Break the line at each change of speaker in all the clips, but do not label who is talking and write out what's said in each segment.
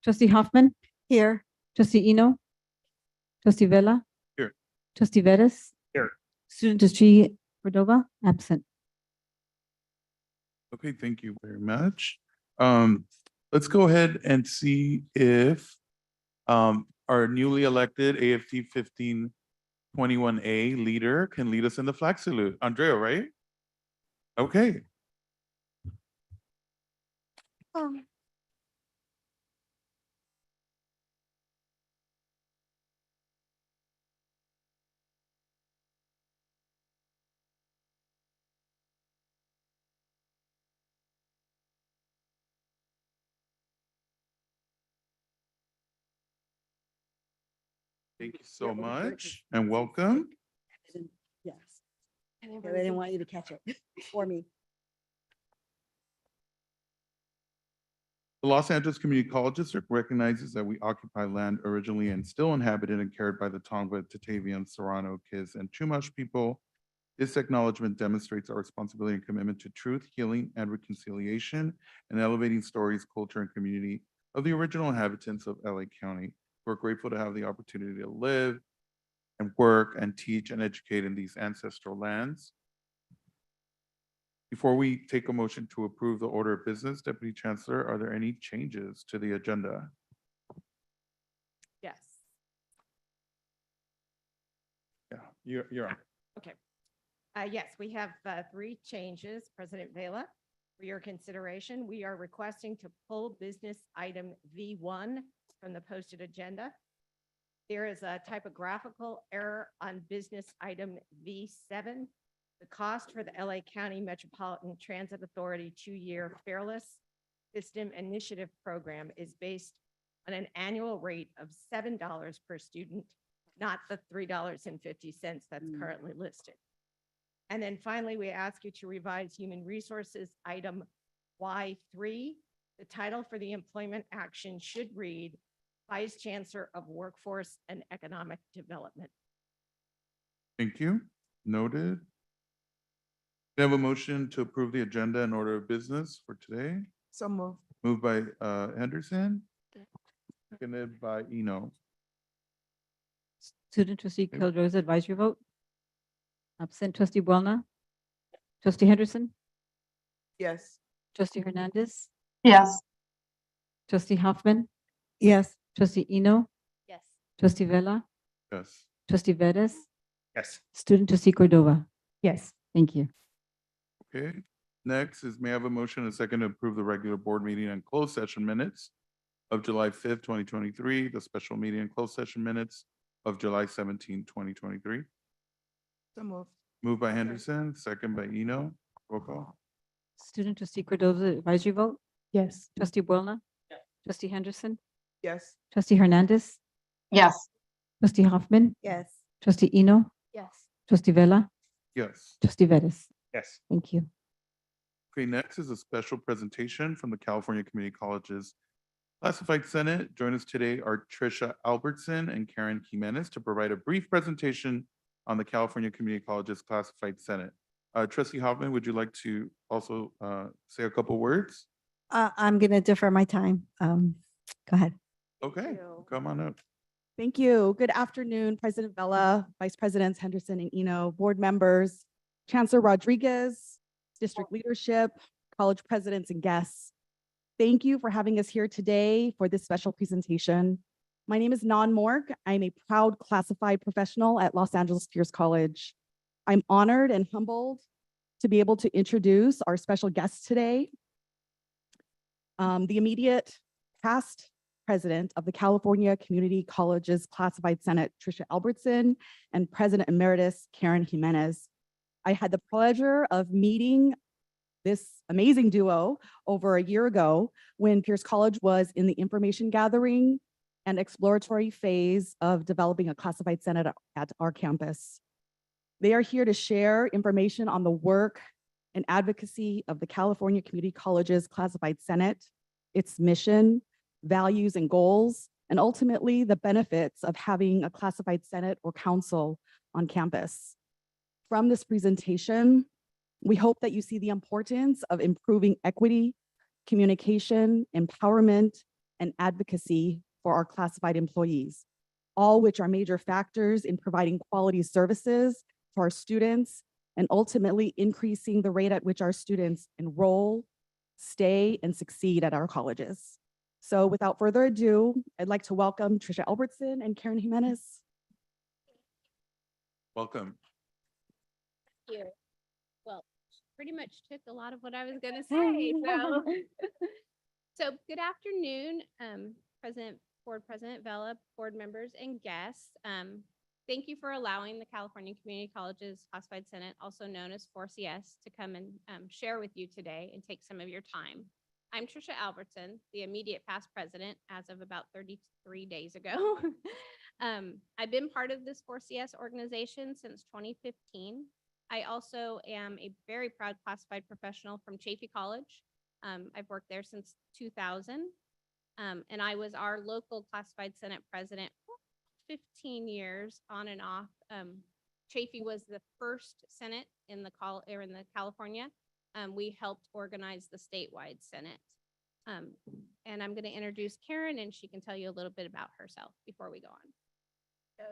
Trustee Hoffman,
Here.
Trustee Eno, Trustee Vella.
Here.
Trustee Vettis.
Here.
Student Trustee Cordova, absent.
Okay, thank you very much. Let's go ahead and see if our newly elected AFT 1521A leader can lead us in the flag salute. Andrea, right? Okay. Thank you so much and welcome.
Yes. They didn't want you to catch it for me.
The Los Angeles Community College District recognizes that we occupy land originally and still inhabited and cared by the Tongva, Tatavian, Serrano, Kiz, and Chumash people. This acknowledgement demonstrates our responsibility and commitment to truth, healing, and reconciliation, and elevating stories, culture, and community of the original inhabitants of LA County. We're grateful to have the opportunity to live and work and teach and educate in these ancestral lands. Before we take a motion to approve the order of business, Deputy Chancellor, are there any changes to the agenda?
Yes.
Yeah, you're on.
Okay. Yes, we have 3 changes, President Vela, for your consideration. We are requesting to pull business item V1 from the posted agenda. There is a typographical error on business item V7. The cost for the LA County Metropolitan Transit Authority 2-year Fairless System Initiative Program is based on an annual rate of $7 per student, not the $3.50 that's currently listed. And then finally, we ask you to revise Human Resources item Y3. The title for the employment action should read Vice Chancellor of Workforce and Economic Development.
Thank you. Noted. We have a motion to approve the agenda and order of business for today.
So moved.
Moved by Henderson, seconded by Eno.
Student Trustee
Yep.
Cordova advisory vote. Absent. Trustee Buelna. Trustee Henderson.
Yes.
Trustee Hernandez.
Yes.
Trustee Hoffman.
Yes.
Trustee Eno.
Yes.
Trustee Vella.
Yes.
Trustee Vettis.
Yes.
Student Trustee Cordova.
Yes.
Thank you.
Okay. Next is may I have a motion and a second to approve the regular board meeting and closed session minutes of July 5th, 2023, the special meeting and closed session minutes of July 17th, 2023.
So moved.
Moved by Henderson, second by Eno. Roll call.
Student Trustee Cordova advisory vote.
Yes.
Trustee Buelna. Trustee Henderson.
Yes.
Trustee Hernandez.
Yes.
Trustee Hoffman.
Yes.
Trustee Eno.
Yes.
Trustee Vella.
Yes.
Trustee Vettis.
Yes.
Thank you.
Okay, next is a special presentation from the California Community Colleges Classified Senate. Join us today are Tricia Albertson and Karen Jimenez to provide a brief presentation on the California Community Colleges Classified Senate. Trustee Hoffman, would you like to also say a couple words?
I'm going to defer my time. Go ahead.
Okay,
you.
come on up.
Thank you. Good afternoon, President Vella, Vice Presidents Henderson and Eno, board members, Chancellor Rodriguez, district leadership, college presidents and guests. Thank you for having us here today for this special presentation. My name is Nan Morg. I'm a proud classified professional at Los Angeles Pierce College. I'm honored and humbled to be able to introduce our special guests today. The immediate past president of the California Community Colleges Classified Senate, Tricia Albertson, and President Emeritus Karen Jimenez. I had the pleasure of meeting this amazing duo over a year ago when Pierce College was in the information gathering and exploratory phase of developing a classified senate at our campus. They are here to share information on the work and advocacy of the California Community Colleges Classified Senate, its mission, values and goals, and ultimately the benefits of having a classified senate or council on campus. From this presentation, we hope that you see the importance of improving equity, communication, empowerment, and advocacy for our classified employees, all which are major factors in providing quality services for our students and ultimately increasing the rate at which our students enroll, stay, and succeed at our colleges. So without further ado, I'd like to welcome Tricia Albertson and Karen Jimenez.
Welcome.
You. Well, pretty much took a lot of what I was gonna say, so. So, good afternoon, Board President Vela, board members and guests. Thank you for allowing the California Community Colleges Classified Senate, also known as 4CS, to come and share with you today and take some of your time. I'm Tricia Albertson, the immediate past president as of about 33 days ago. I've been part of this 4CS organization since 2015. I also am a very proud classified professional from Chaffey College. I've worked there since 2000, and I was our local classified Senate president for 15 years on and off. Chaffey was the first Senate in the California. We helped organize the statewide Senate. And I'm going to introduce Karen, and she can tell you a little bit about herself before we go on.
So,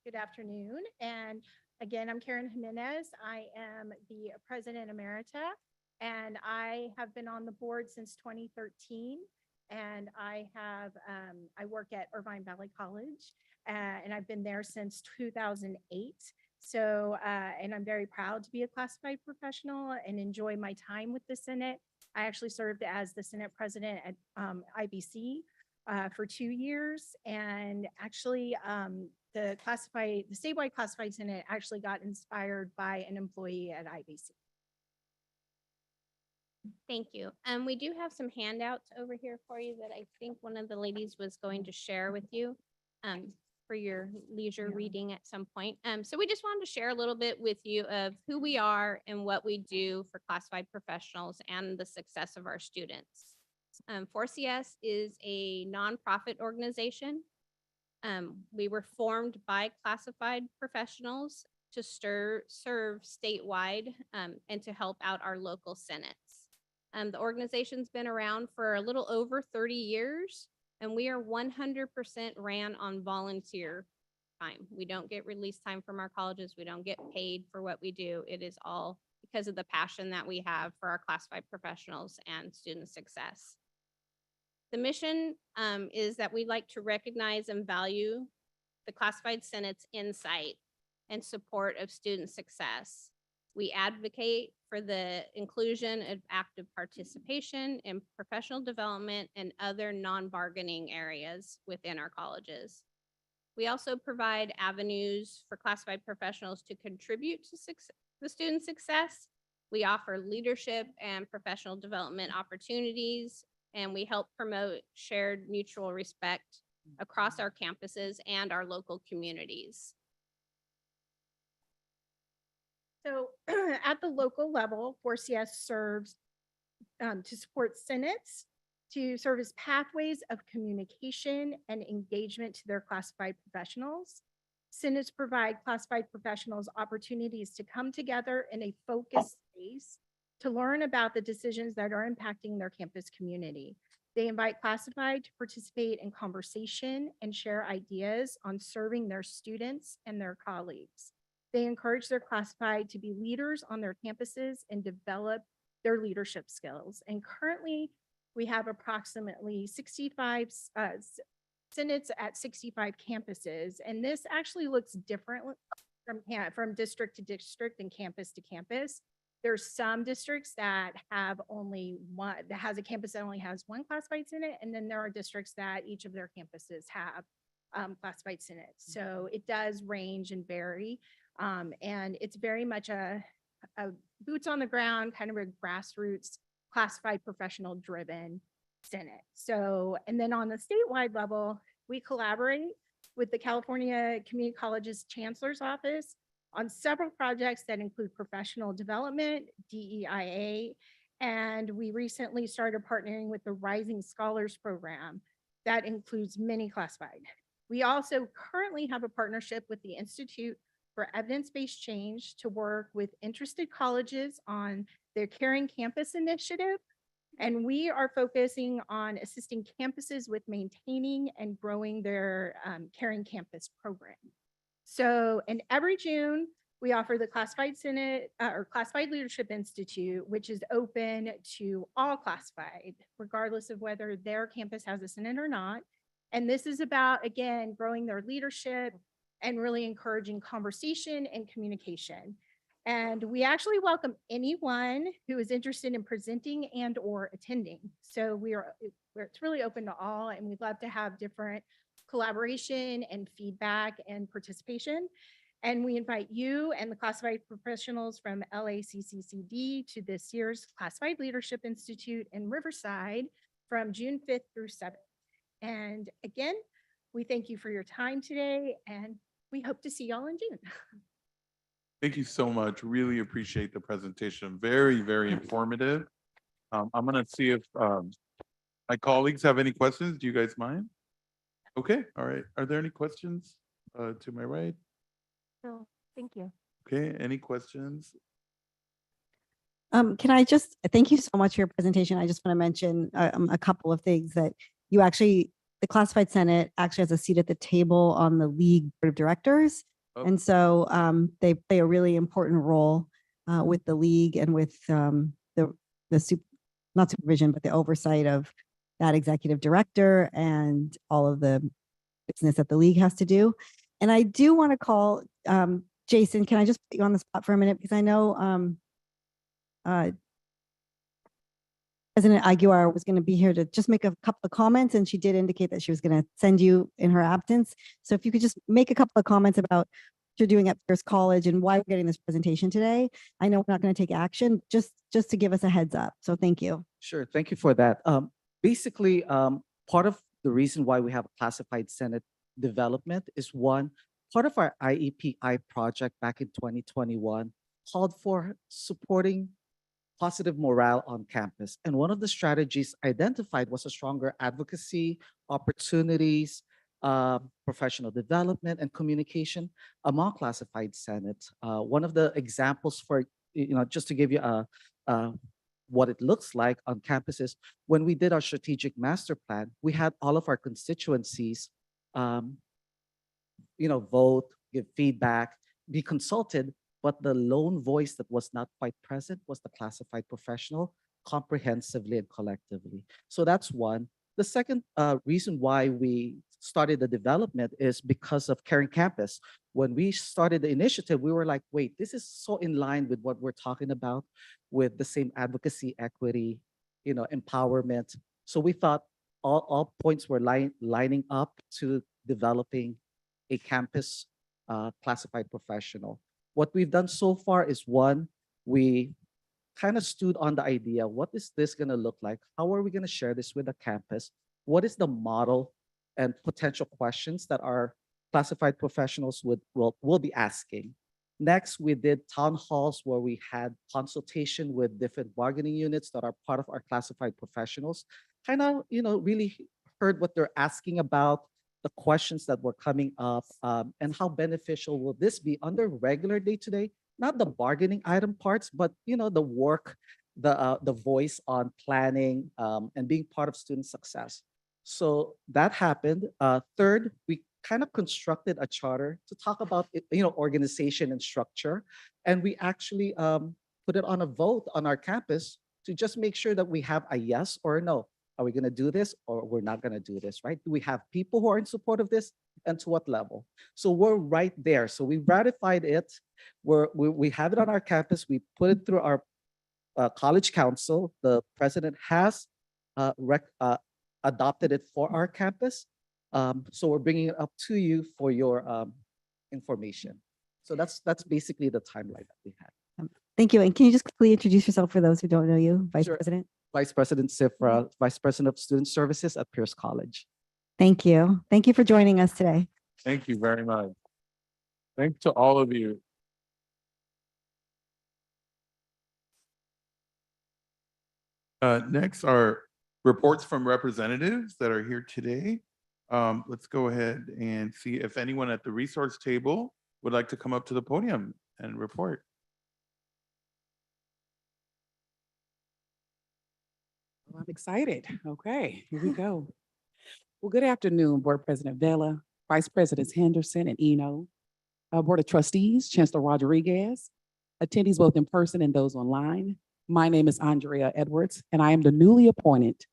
good afternoon. And again, I'm Karen Jimenez. I am the President Emerita, and I have been on the board since 2013. And I work at Irvine Valley College, and I've been there since 2008. So, and I'm very proud to be a classified professional and enjoy my time with the Senate. I actually served as the Senate president at IBC for 2 years. And actually, the statewide classified Senate actually got inspired by an employee at IBC.
Thank you. We do have some handouts over here for you that I think one of the ladies was going to share with you for your leisure reading at some point. So we just wanted to share a little bit with you of who we are and what we do for classified professionals and the success of our students. 4CS is a nonprofit organization. We were formed by classified professionals to serve statewide and to help out our local senates. The organization's been around for a little over 30 years, and we are 100% ran on volunteer time. We don't get release time from our colleges. We don't get paid for what we do. It is all because of the passion that we have for our classified professionals and student success. The mission is that we like to recognize and value the classified senate's insight and support of student success. We advocate for the inclusion of active participation in professional development and other non-bargaining areas within our colleges. We also provide avenues for classified professionals to contribute to the student success. We offer leadership and professional development opportunities, and we help promote shared mutual respect across our campuses and our local communities.
So at the local level, 4CS serves to support senates, to serve as pathways of communication and engagement to their classified professionals. Senates provide classified professionals opportunities to come together in a focused space to learn about the decisions that are impacting their campus community. They invite classified to participate in conversation and share ideas on serving their students and their colleagues. They encourage their classified to be leaders on their campuses and develop their leadership skills. And currently, we have approximately 65 senates at 65 campuses. And this actually looks different from district to district and campus to campus. There's some districts that have only one, that has a campus that only has one classified senate. And then there are districts that each of their campuses have classified senates. So it does range and vary. And it's very much a boots on the ground, kind of a grassroots, classified professional driven Senate. So, and then on the statewide level, we collaborate with the California Community Colleges Chancellor's Office on several projects that include professional development, DEIA, and we recently started partnering with the Rising Scholars Program that includes many classified. We also currently have a partnership with the Institute for Evidence-Based Change to work with interested colleges on their Caring Campus initiative. And we are focusing on assisting campuses with maintaining and growing their Caring Campus program. So, and every June, we offer the Classified Senate or Classified Leadership Institute, which is open to all classified, regardless of whether their campus has a Senate or not. And this is about, again, growing their leadership and really encouraging conversation and communication. And we actually welcome anyone who is interested in presenting and or attending. So it's really open to all, and we'd love to have different collaboration and feedback and participation. And we invite you and the classified professionals from LACCD to this year's Classified Leadership Institute in Riverside from June 5th through 7th. And again, we thank you for your time today, and we hope to see y'all in June.
Thank you so much. Really appreciate the presentation. Very, very informative. I'm gonna see if my colleagues have any questions. Do you guys mind? Okay, all right. Are there any questions to my right?
No, thank you.
Okay, any questions?
Can I just, thank you so much for your presentation. I just want to mention a couple of things that you actually, the Classified Senate actually has a seat at the table on the League Board of Directors.
Oh.
And so they play a really important role with the League and with not supervision, but the oversight of that executive director and all of the business that the League has to do. And I do want to call, Jason, can I just put you on the spot for a minute? Because I know President Aguilar was going to be here to just make a couple of comments, and she did indicate that she was going to send you in her absence. So if you could just make a couple of comments about what you're doing at Pierce College and why we're getting this presentation today. I know we're not going to take action, just to give us a heads up. So thank you.
Sure, thank you for that. Basically, part of the reason why we have a classified Senate development is one, part of our IEPI project back in 2021 called for supporting positive morale on campus. And one of the strategies identified was a stronger advocacy, opportunities, professional development, and communication among classified Senate. One of the examples for, just to give you what it looks like on campuses, when we did our strategic master plan, we had all of our constituencies, vote, give feedback, be consulted, but the lone voice that was not quite present was the classified professional, comprehensively and collectively. So that's one. The second reason why we started the development is because of Caring Campus. When we started the initiative, we were like, wait, this is so in line with what we're talking about with the same advocacy, equity, empowerment. So we thought all points were lining up to developing a campus classified professional. What we've done so far is one, we kind of stood on the idea, what is this going to look like? How are we going to share this with the campus? What is the model and potential questions that our classified professionals will be asking? Next, we did town halls where we had consultation with different bargaining units that are part of our classified professionals, kind of, really heard what they're asking about, the questions that were coming up, and how beneficial will this be on their regular day-to-day, not the bargaining item parts, but the work, the voice on planning and being part of student success. So that happened. Third, we kind of constructed a charter to talk about organization and structure, and we actually put it on a vote on our campus to just make sure that we have a yes or a no. Are we going to do this or we're not going to do this, right? Do we have people who are in support of this, and to what level? So we're right there. So we ratified it. We have it on our campus. We put it through our college council. The president has adopted it for our campus. So we're bringing it up to you for your information. So that's basically the timeline that we had.
Thank you. And can you just quickly introduce yourself for those who don't know you, Vice
Sure.
President?
Vice President Sifra, Vice President of Student Services at Pierce College.
Thank you. Thank you for joining us today.
Thank you very much. Thanks to all of you. Next are reports from representatives that are here today. Let's go ahead and see if anyone at the resource table would like to come up to the podium and report.
I'm excited. Okay, here we go. Well, good afternoon, Board President Vela, Vice Presidents Henderson and Eno, Board of Trustees, Chancellor Rodriguez, attendees both in person and those online. My name is Andrea Edwards, and I am the newly appointed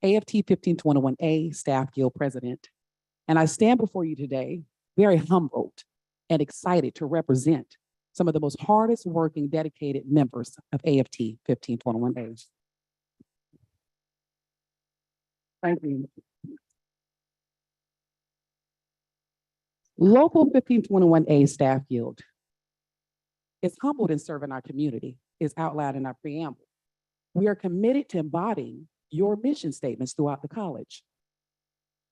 AFT 1521A Staff Guild President. And I stand before you today very humbled and excited to represent some of the most hardest working, dedicated members of AFT 1521A. Thank you. Local 1521A Staff Guild is humbled in serving our community, is outlined in our preamble. We are committed to embodying your mission statements throughout the college.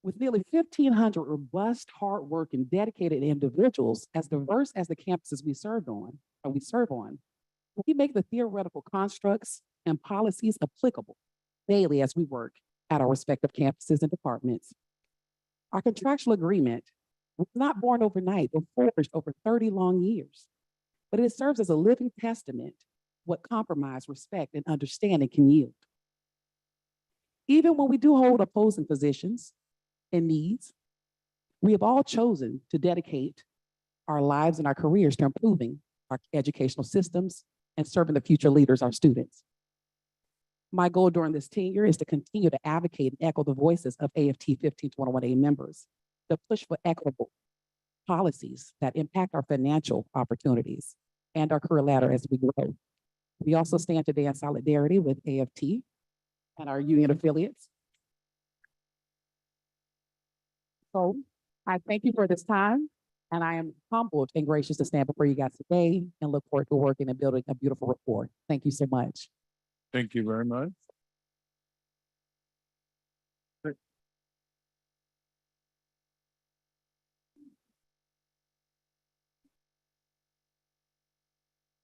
With nearly 1,500 robust, hardworking, dedicated individuals as diverse as the campuses we serve on, we make the theoretical constructs and policies applicable daily as we work at our respective campuses and departments. Our contractual agreement was not born overnight, but forged over 30 long years. But it serves as a living testament what compromise, respect, and understanding can yield. Even when we do hold opposing positions and needs, we have all chosen to dedicate our lives and our careers to improving our educational systems and serving the future leaders, our students. My goal during this tenure is to continue to advocate and echo the voices of AFT 1521A members, to push for equitable policies that impact our financial opportunities and our career ladder as we grow. We also stand today in solidarity with AFT and our union affiliates. So I thank you for this time, and I am humbled and gracious to stand before you guys today and look forward to working and building a beautiful rapport. Thank you so much.
Thank you very much.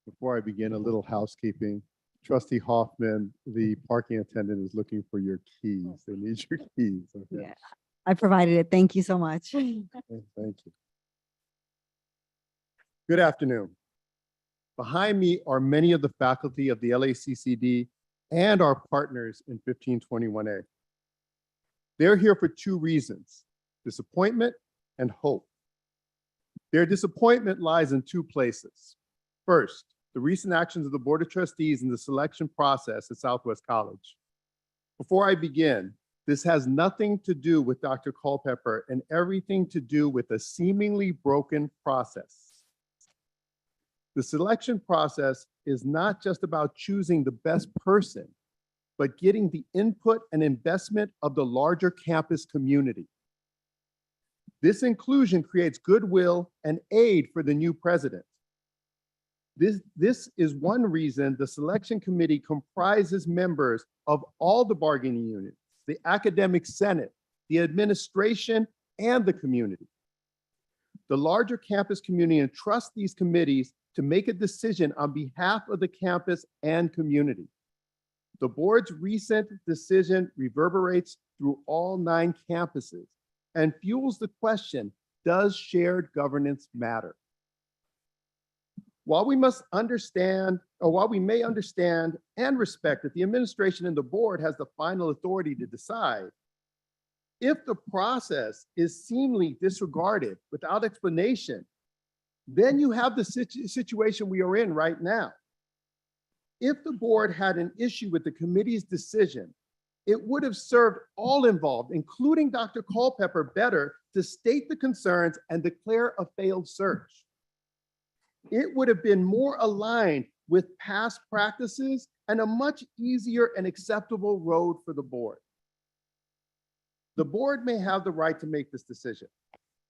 Before I begin, a little housekeeping. Trustee Hoffman, the parking attendant is looking for your keys. They need your keys. Okay.
Yeah, I provided it. Thank you so much.
Okay, thank you. Good afternoon. Behind me are many of the faculty of the LACCD and our partners in 1521A. They're here for two reasons: disappointment and hope. Their disappointment lies in two places. First, the recent actions of the Board of Trustees in the selection process at Southwest College. Before I begin, this has nothing to do with Dr. Culpepper and everything to do with a seemingly broken process. The selection process is not just about choosing the best person, but getting the input and investment of the larger campus community. This inclusion creates goodwill and aid for the new president. This is one reason the selection committee comprises members of all the bargaining units, the academic senate, the administration, and the community. The larger campus community entrusts these committees to make a decision on behalf of the campus and community. The board's recent decision reverberates through all 9 campuses and fuels the question, does shared governance matter? While we may understand and respect that the administration and the board has the final authority to decide, if the process is seemingly disregarded without explanation, then you have the situation we are in right now. If the board had an issue with the committee's decision, it would have served all involved, including Dr. Culpepper, better to state the concerns and declare a failed search. It would have been more aligned with past practices and a much easier and acceptable road for the board. The board may have the right to make this decision,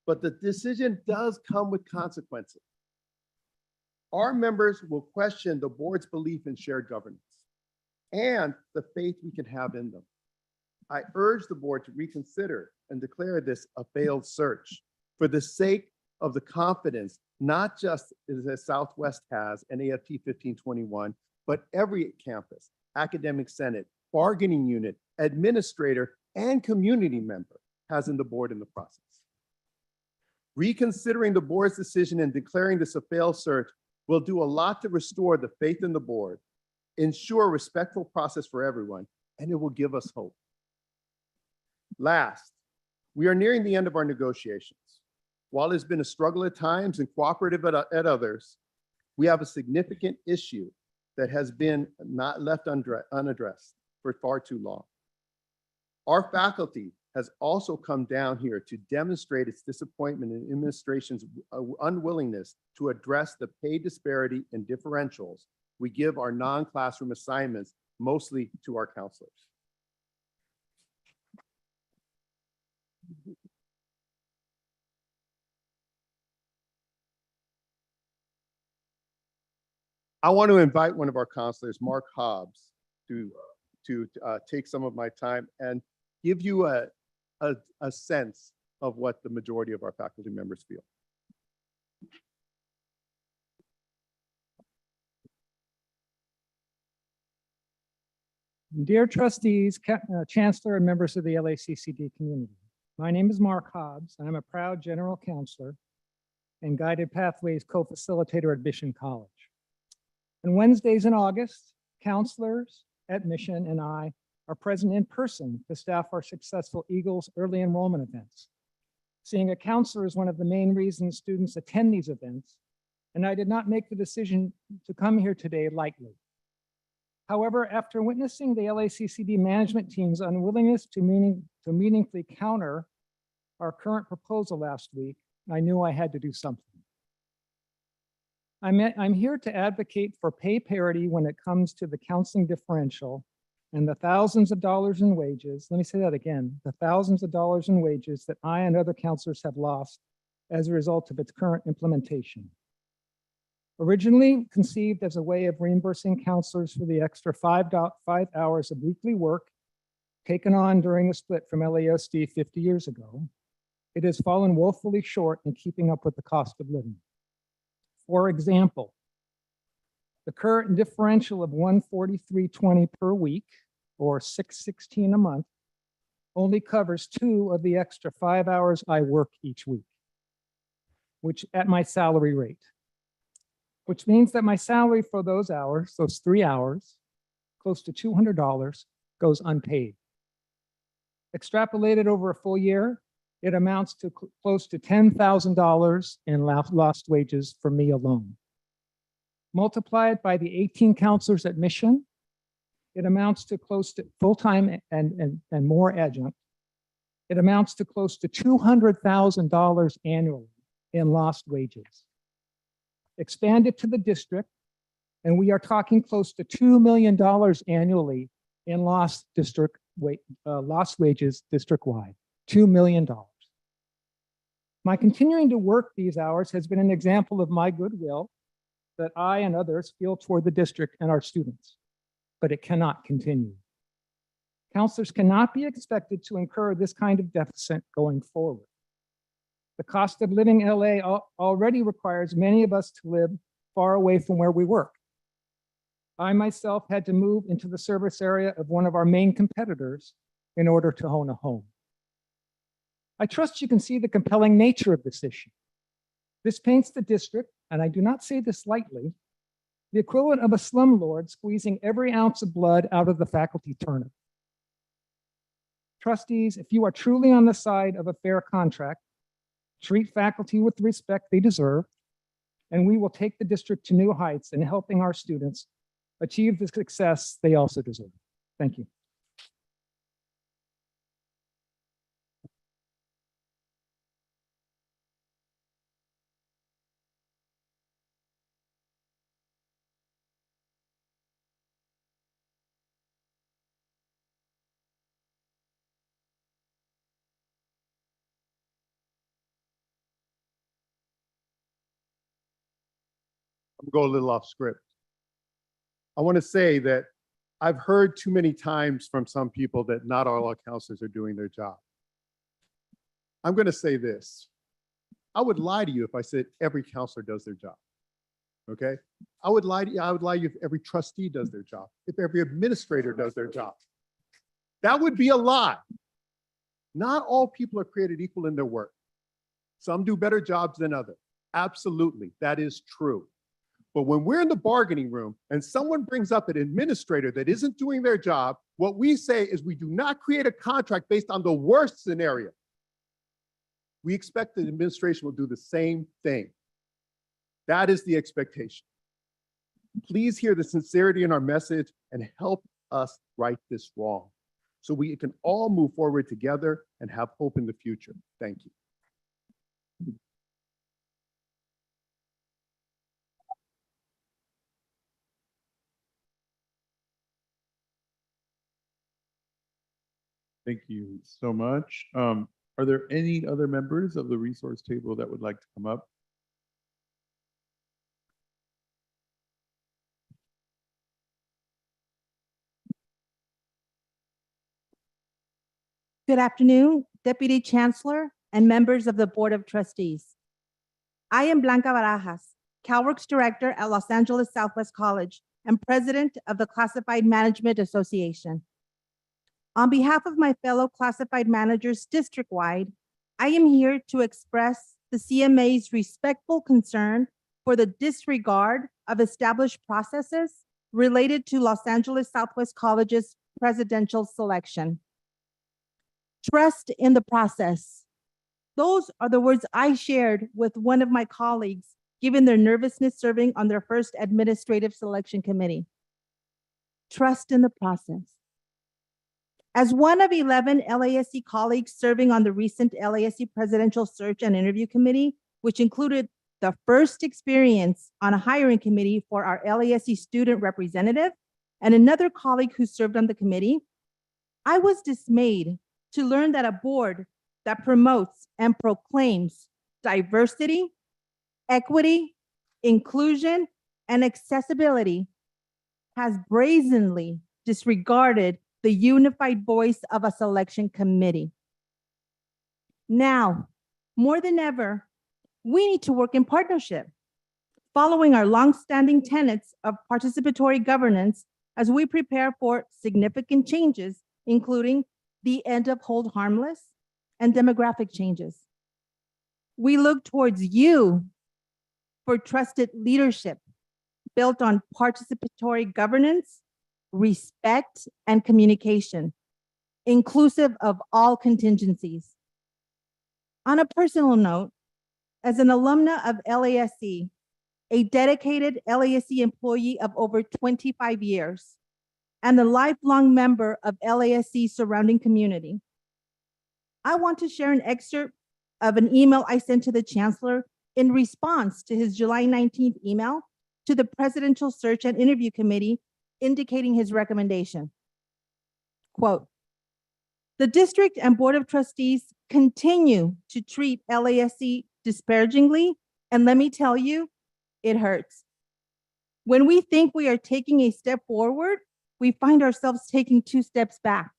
but the decision does come with consequences. Our members will question the board's belief in shared governance and the faith we can have in them. I urge the board to reconsider and declare this a failed search for the sake of the confidence, not just that Southwest has and AFT 1521, but every campus, academic senate, bargaining unit, administrator, and community member has in the board in the process. Reconsidering the board's decision and declaring this a failed search will do a lot to restore the faith in the board, ensure a respectful process for everyone, and it will give us hope. Last, we are nearing the end of our negotiations. While it's been a struggle at times and cooperative at others, we have a significant issue that has been not left unaddressed for far too long. Our faculty has also come down here to demonstrate its disappointment in administration's unwillingness to address the pay disparity and differentials we give our non-classroom assignments, mostly to our counselors. I want to invite one of our counselors, Mark Hobbs, to take some of my time and give you a sense of what the majority of our faculty members feel.
Dear trustees, Chancellor, and members of the LACCD community, my name is Mark Hobbs, and I'm a proud general counselor and Guided Pathways co-facilitator at Mission College. On Wednesdays in August, counselors at Mission and I are present in person to staff our successful Eagles early enrollment events. Seeing a counselor is one of the main reasons students attend these events, and I did not make the decision to come here today lightly. However, after witnessing the LACCD management team's unwillingness to meaningfully counter our current proposal last week, I knew I had to do something. I'm here to advocate for pay parity when it comes to the counseling differential and the thousands of dollars in wages. Let me say that again, the thousands of dollars in wages that I and other counselors have lost as a result of its current implementation. Originally conceived as a way of reimbursing counselors for the extra 5 hours of weekly work taken on during the split from LASD 50 years ago, it has fallen woefully short in keeping up with the cost of living. For example, the current differential of $143.20 per week, or $616 a month, only covers 2 of the extra 5 hours I work each week, which at my salary rate, which means that my salary for those hours, those 3 hours, close to $200, goes unpaid. Extrapolated over a full year, it amounts to close to $10,000 in lost wages for me alone. Multiplied by the 18 counselors at Mission, it amounts to close to full-time and more adjunct. It amounts to close to $200,000 annually in lost wages. Expand it to the district, and we are talking close to $2 million annually in lost wages district-wide. $2 million. My continuing to work these hours has been an example of my goodwill that I and others feel toward the district and our students, but it cannot continue. Counselors cannot be expected to incur this kind of deficit going forward. The cost of living in LA already requires many of us to live far away from where we work. I myself had to move into the service area of one of our main competitors in order to own a home. I trust you can see the compelling nature of this issue. This paints the district, and I do not say this lightly, the equivalent of a slumlord squeezing every ounce of blood out of the faculty turnip. Trustees, if you are truly on the side of a fair contract, treat faculty with the respect they deserve, and we will take the district to new heights in helping our students achieve the success they also deserve. Thank you.
I'm going to go a little off script. I want to say that I've heard too many times from some people that not all our counselors are doing their job. I'm going to say this. I would lie to you if I said every counselor does their job. Okay? I would lie to you if every trustee does their job, if every administrator does their job. That would be a lie. Not all people are created equal in their work. Some do better jobs than others. Absolutely, that is true. But when we're in the bargaining room and someone brings up an administrator that isn't doing their job, what we say is we do not create a contract based on the worst scenario. We expect the administration will do the same thing. That is the expectation. Please hear the sincerity in our message and help us right this wrong so we can all move forward together and have hope in the future. Thank you.
Thank you so much. Are there any other members of the resource table that would like to come up?
Good afternoon, Deputy Chancellor and members of the Board of Trustees. I am Blanca Barajas, CalWorks Director at Los Angeles Southwest College and President of the Classified Management Association. On behalf of my fellow classified managers district-wide, I am here to express the CMA's respectful concern for the disregard of established processes related to Los Angeles Southwest College's presidential selection. Trust in the process. Those are the words I shared with one of my colleagues, given their nervousness serving on their first administrative selection committee. Trust in the process. As one of 11 LASC colleagues serving on the recent LASC Presidential Search and Interview Committee, which included the first experience on a hiring committee for our LASC student representative, and another colleague who served on the committee, I was dismayed to learn that a board that promotes and proclaims diversity, equity, inclusion, and accessibility has brazenly disregarded the unified voice of a selection committee. Now, more than ever, we need to work in partnership, following our longstanding tenets of participatory governance as we prepare for significant changes, including the end of hold harmless and demographic changes. We look towards you for trusted leadership built on participatory governance, respect, and communication, inclusive of all contingencies. On a personal note, as an alumna of LASC, a dedicated LASC employee of over 25 years, and a lifelong member of LASC surrounding community, I want to share an excerpt of an email I sent to the Chancellor in response to his July 19th email to the Presidential Search and Interview Committee indicating his recommendation. Quote, "The district and Board of Trustees continue to treat LASC disparagingly, and let me tell you, it hurts. When we think we are taking a step forward, we find ourselves taking 2 steps back.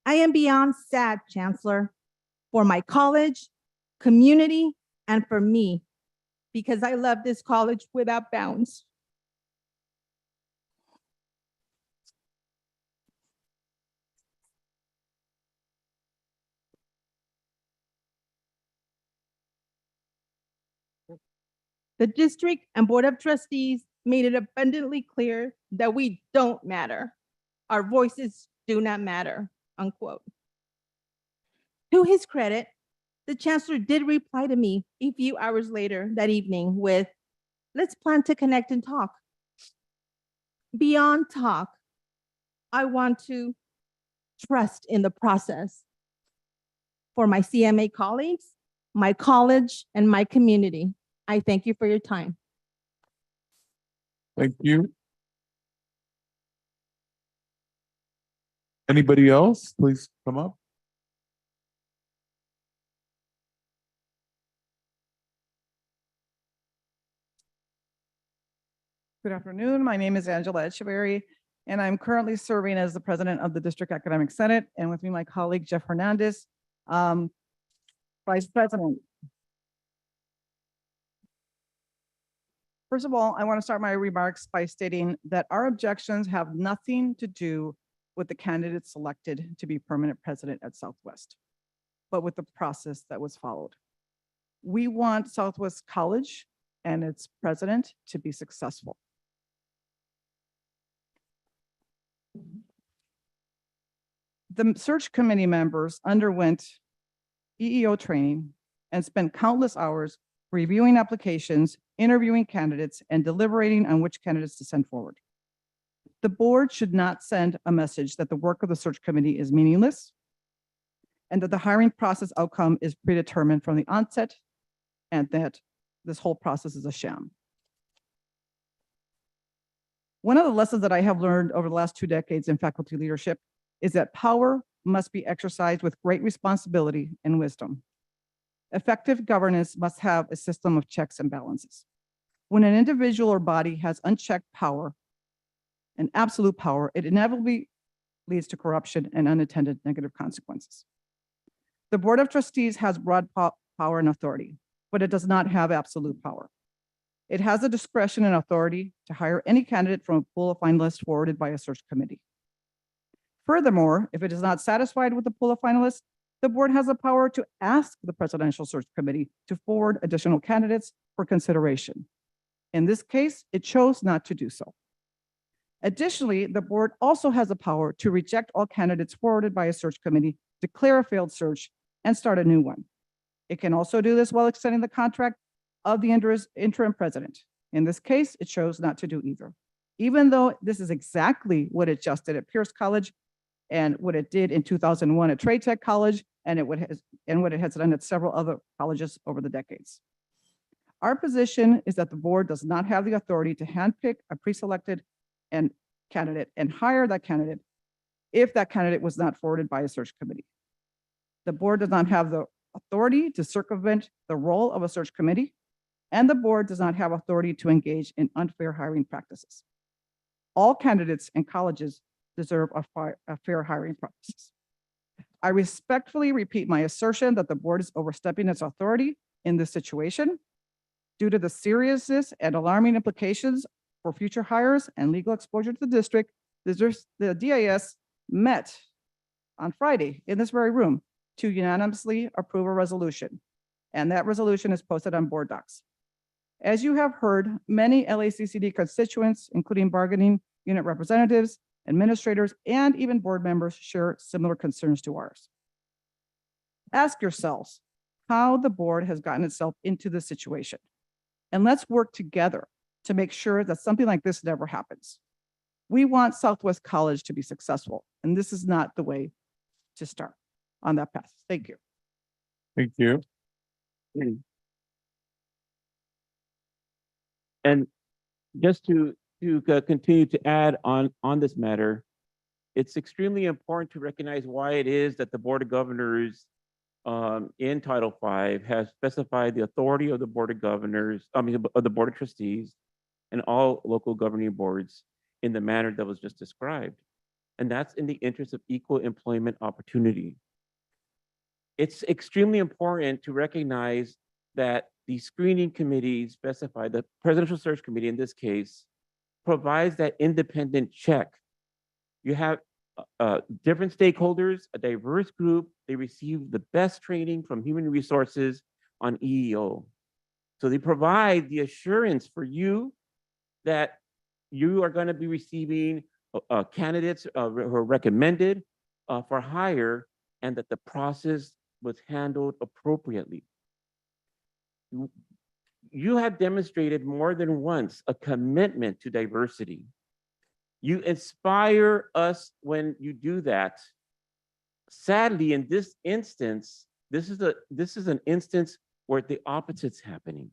I am beyond sad, Chancellor, for my college, community, and for me, because I love this college without bounds." The district and Board of Trustees made it abundantly clear that we don't matter. Our voices do not matter, unquote. To his credit, the Chancellor did reply to me a few hours later that evening with, "Let's plan to connect and talk." Beyond talk, I want to trust in the process for my CMA colleagues, my college, and my community. I thank you for your time.
Thank you. Anybody else? Please come up.
Good afternoon. My name is Angela Echeverry, and I'm currently serving as the president of the District Academic Senate, and with me, my colleague, Jeff Hernandez, vice president. First of all, I want to start my remarks by stating that our objections have nothing to do with the candidate selected to be permanent president at Southwest, but with the process that was followed. We want Southwest College and its president to be successful. The search committee members underwent EEO training and spent countless hours reviewing applications, interviewing candidates, and deliberating on which candidates to send forward. The board should not send a message that the work of the search committee is meaningless and that the hiring process outcome is predetermined from the onset and that this whole process is a sham. One of the lessons that I have learned over the last 2 decades in faculty leadership is that power must be exercised with great responsibility and wisdom. Effective governance must have a system of checks and balances. When an individual or body has unchecked power and absolute power, it inevitably leads to corruption and unintended negative consequences. The Board of Trustees has broad power and authority, but it does not have absolute power. It has the discretion and authority to hire any candidate from a pool of finalists forwarded by a search committee. Furthermore, if it is not satisfied with the pool of finalists, the board has the power to ask the presidential search committee to forward additional candidates for consideration. In this case, it chose not to do so. Additionally, the board also has the power to reject all candidates forwarded by a search committee, declare a failed search, and start a new one. It can also do this while extending the contract of the interim president. In this case, it chose not to do either. Even though this is exactly what it just did at Pierce College and what it did in 2001 at Trade Tech College and what it has done at several other colleges over the decades. Our position is that the board does not have the authority to handpick a pre-selected candidate and hire that candidate if that candidate was not forwarded by a search committee. The board does not have the authority to circumvent the role of a search committee, and the board does not have authority to engage in unfair hiring practices. All candidates and colleges deserve a fair hiring process. I respectfully repeat my assertion that the board is overstepping its authority in this situation. Due to the seriousness and alarming implications for future hires and legal exposure to the district, the DIS met on Friday in this very room to unanimously approve a resolution, and that resolution is posted on board docs. As you have heard, many LACCD constituents, including bargaining unit representatives, administrators, and even board members, share similar concerns to ours. Ask yourselves how the board has gotten itself into this situation, and let's work together to make sure that something like this never happens. We want Southwest College to be successful, and this is not the way to start on that path. Thank you.
Thank you. And just to continue to add on this matter, it's extremely important to recognize why it is that the Board of Governors in Title V has specified the authority of the Board of Governors, of the Board of Trustees and all local governing boards in the manner that was just described. And that's in the interest of equal employment opportunity. It's extremely important to recognize that the screening committee specified, the Presidential Search Committee in this case, provides that independent check. You have different stakeholders, a diverse group, they receive the best training from human resources on EEO. So they provide the assurance for you that you are going to be receiving candidates who are recommended for hire and that the process was handled appropriately. You have demonstrated more than once a commitment to diversity. You inspire us when you do that. Sadly, in this instance, this is an instance where the opposite's happening,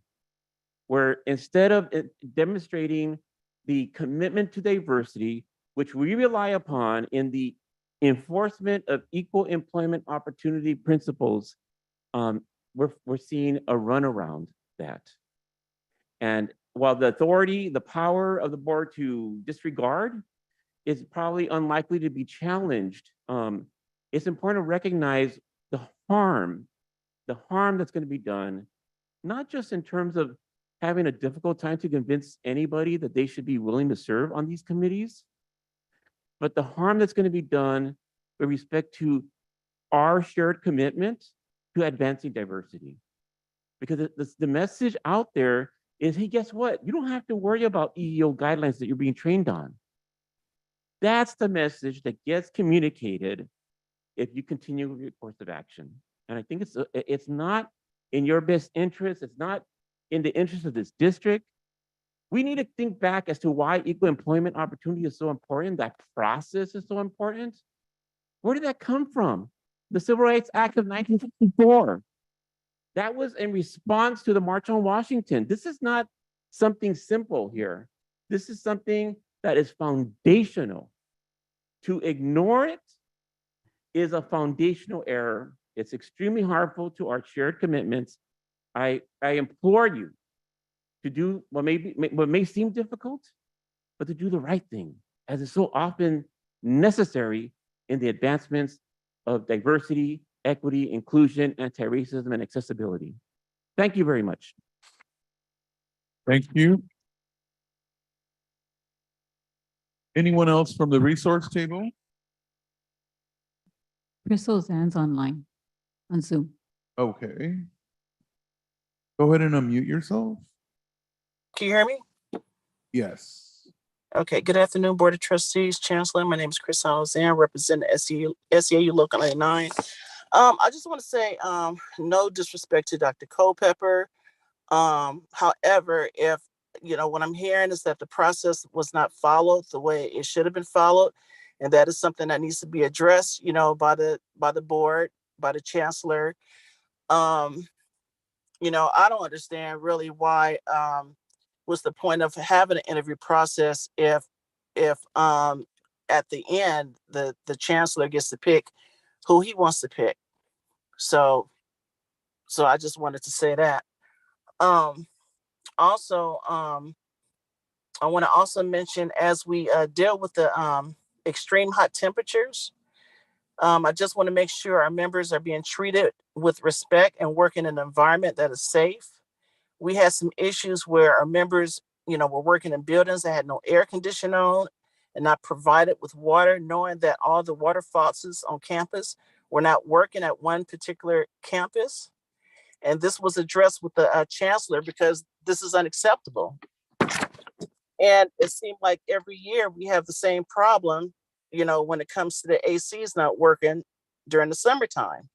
where instead of demonstrating the commitment to diversity, which we rely upon in the enforcement of equal employment opportunity principles, we're seeing a runaround that. And while the authority, the power of the board to disregard is probably unlikely to be challenged, it's important to recognize the harm that's going to be done, not just in terms of having a difficult time to convince anybody that they should be willing to serve on these committees, but the harm that's going to be done with respect to our shared commitment to advancing diversity. Because the message out there is, hey, guess what? You don't have to worry about EEO guidelines that you're being trained on. That's the message that gets communicated if you continue with your course of action. And I think it's not in your best interest. It's not in the interest of this district. We need to think back as to why equal employment opportunity is so important. That process is so important. Where did that come from? The Civil Rights Act of 1964. That was in response to the March on Washington. This is not something simple here. This is something that is foundational. To ignore it is a foundational error. It's extremely harmful to our shared commitments. I implore you to do what may seem difficult, but to do the right thing, as is so often necessary in the advancements of diversity, equity, inclusion, anti-racism, and accessibility. Thank you very much.
Thank you. Anyone else from the resource table?
Crystal Zan's online on Zoom.
Okay. Go ahead and unmute yourself.
Can you hear me?
Yes.
Okay, good afternoon, Board of Trustees, Chancellor. My name is Chris Alexander, representing SEAU Local 99. I just want to say no disrespect to Dr. Culpepper. However, if, what I'm hearing is that the process was not followed the way it should have been followed, and that is something that needs to be addressed, by the board, by the Chancellor. I don't understand really why what's the point of having an interview process if at the end the Chancellor gets to pick who he wants to pick. So I just wanted to say that. Also, I want to also mention, as we deal with the extreme hot temperatures, I just want to make sure our members are being treated with respect and work in an environment that is safe. We had some issues where our members, were working in buildings that had no air conditioning on and not provided with water, knowing that all the water faucets on campus were not working at one particular campus. And this was addressed with the Chancellor, because this is unacceptable. And it seemed like every year we have the same problem, when it comes to the ACs not working during the summertime.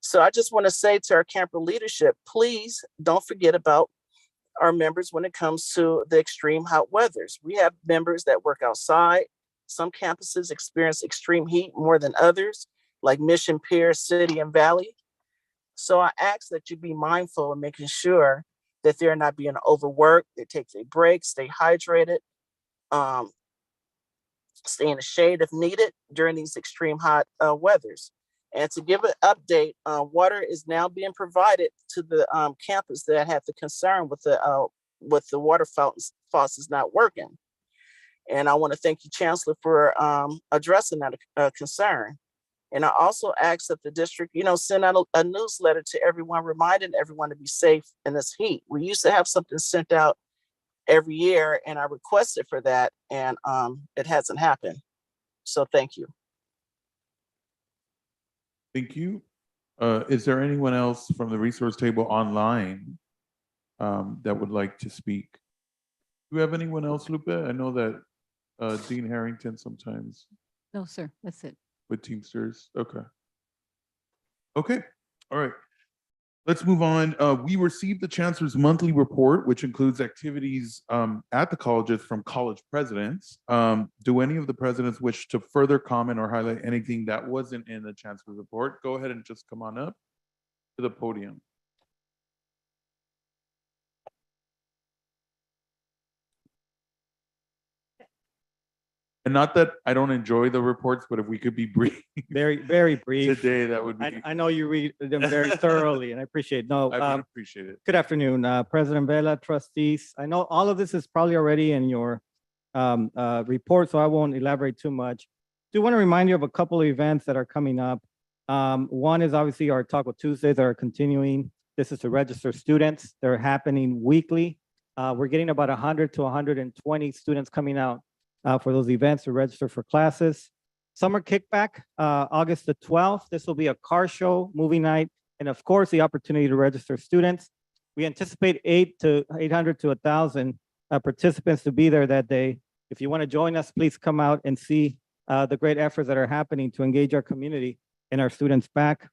So I just want to say to our camper leadership, please don't forget about our members when it comes to the extreme hot weathers. We have members that work outside. Some campuses experience extreme heat more than others, like Mission, Pierce, City, and Valley. So I ask that you be mindful of making sure that they're not being overworked, they take their breaks, stay hydrated, stay in the shade if needed during these extreme hot weathers. And to give an update, water is now being provided to the campus that had the concern with the water faucets not working. And I want to thank you, Chancellor, for addressing that concern. And I also ask that the district, send out a newsletter to everyone, reminding everyone to be safe in this heat. We used to have something sent out every year, and I requested for that, and it hasn't happened. So thank you.
Thank you. Is there anyone else from the resource table online that would like to speak? Do we have anyone else, Lupe? I know that Dean Harrington sometimes.
No, sir, that's it.
With Teamsters. Okay. Okay. All right. Let's move on. We received the Chancellor's monthly report, which includes activities at the colleges from college presidents. Do any of the presidents wish to further comment or highlight anything that wasn't in the Chancellor's report? Go ahead and just come on up to the podium. And not that I don't enjoy the reports, but if we could be brief.
Very, very brief.
Today, that would be.
I know you read them very thoroughly, and I appreciate it. No,
I would appreciate it.
good afternoon, President Vela, trustees. I know all of this is probably already in your report, so I won't elaborate too much. Do want to remind you of a couple of events that are coming up. One is obviously our Taco Tuesdays that are continuing. This is to register students. They're happening weekly. We're getting about 100 to 120 students coming out for those events to register for classes. Summer Kickback, August the 12th. This will be a car show, movie night, and of course, the opportunity to register students. We anticipate 800 to 1,000 participants to be there that day. If you want to join us, please come out and see the great efforts that are happening to engage our community and our students back.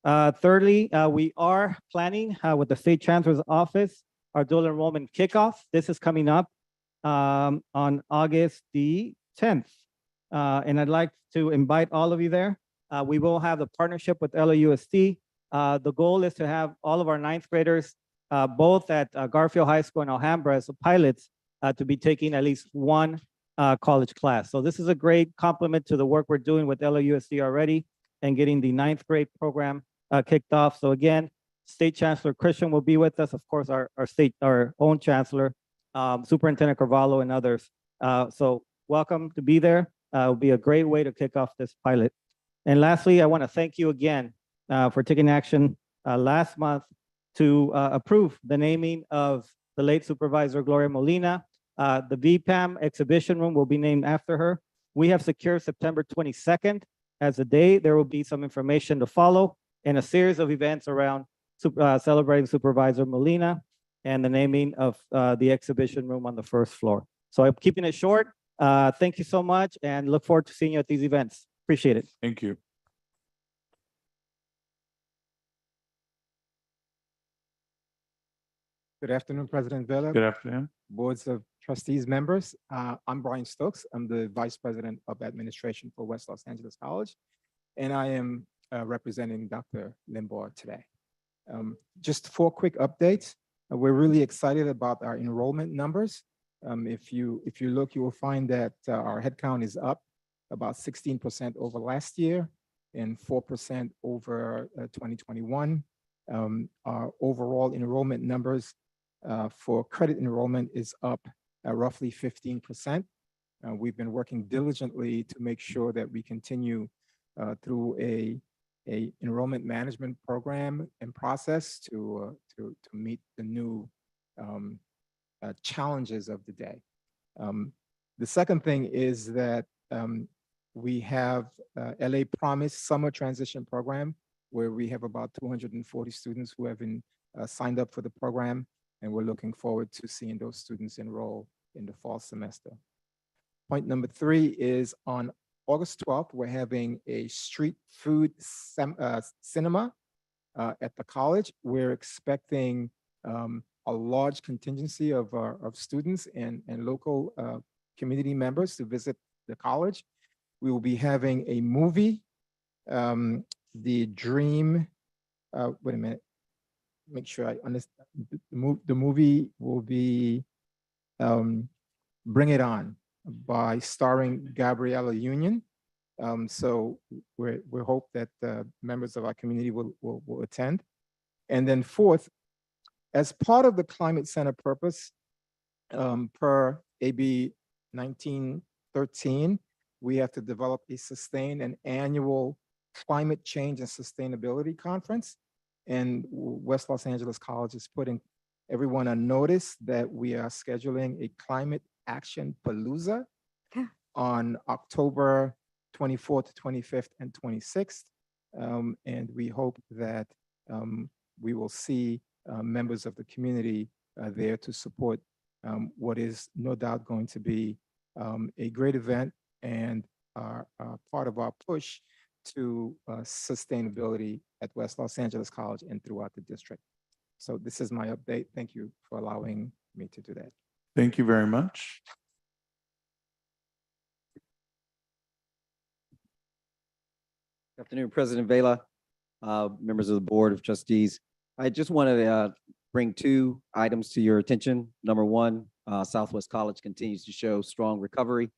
Thirdly, we are planning with the State Chancellor's Office our dual enrollment kickoff. This is coming up on August the 10th. And I'd like to invite all of you there. We will have the partnership with LAUSD. The goal is to have all of our ninth graders, both at Garfield High School and Alhambra as pilots, to be taking at least one college class. So this is a great complement to the work we're doing with LAUSD already and getting the ninth grade program kicked off. So again, State Chancellor Christian will be with us, of course, our own Chancellor, Superintendent Carvalho, and others. So welcome to be there. It'll be a great way to kick off this pilot. And lastly, I want to thank you again for taking action last month to approve the naming of the late Supervisor Gloria Molina. The VPAM exhibition room will be named after her. We have secured September 22nd as the day. There will be some information to follow and a series of events around celebrating Supervisor Molina and the naming of the exhibition room on the first floor. So I'm keeping it short. Thank you so much and look forward to seeing you at these events. Appreciate it.
Thank you.
Good afternoon, President Vela.
Good afternoon.
Boards of Trustees members. I'm Brian Stokes. I'm the Vice President of Administration for West Los Angeles College, and I am representing Dr. Limbaugh today. Just 4 quick updates. We're really excited about our enrollment numbers. If you look, you will find that our headcount is up about 16% over last year and 4% over 2021. Our overall enrollment numbers for credit enrollment is up roughly 15%. We've been working diligently to make sure that we continue through a enrollment management program and process to meet the new challenges of the day. The second thing is that we have LA Promise Summer Transition Program, where we have about 240 students who have been signed up for the program, and we're looking forward to seeing those students enroll in the fall semester. Point number 3 is on August 12th, we're having a street food cinema at the college. We're expecting a large contingency of students and local community members to visit the college. We will be having a movie, The Dream, wait a minute, make sure I understand. The movie will be Bring It On, by starring Gabriella Union. So we hope that members of our community will attend. And then 4th, as part of the Climate Center purpose, per AB 1913, we have to develop a sustained and annual climate change and sustainability conference. And West Los Angeles College is putting everyone on notice that we are scheduling a climate action palooza on October 24th, 25th, and 26th. And we hope that we will see members of the community there to support what is no doubt going to be a great event and part of our push to sustainability at West Los Angeles College and throughout the district. So this is my update. Thank you for allowing me to do that.
Thank you very much.
Good afternoon, President Vela, members of the Board of Trustees. I just wanted to bring 2 items to your attention. Number 1, Southwest College continues to show strong recovery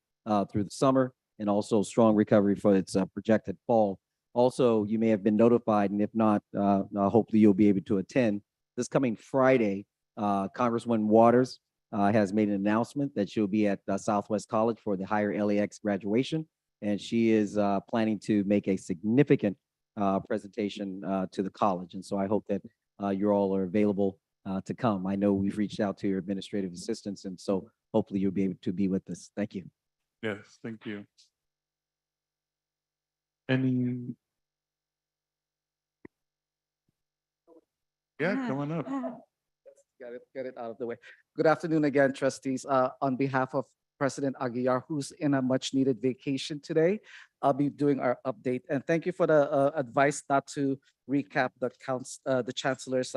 through the summer and also strong recovery for its projected fall. Also, you may have been notified, and if not, hopefully you'll be able to attend. This coming Friday, Congresswoman Waters has made an announcement that she'll be at Southwest College for the higher LAX graduation, and she is planning to make a significant presentation to the college. And so I hope that you all are available to come. I know we've reached out to your administrative assistants, and so hopefully you'll be able to be with us. Thank you.
Yes, thank you. Any? Yeah, come on up.
Get it out of the way. Good afternoon again, trustees. On behalf of President Aguiar, who's in a much needed vacation today, I'll be doing our update. And thank you for the advice not to recap the chancellor's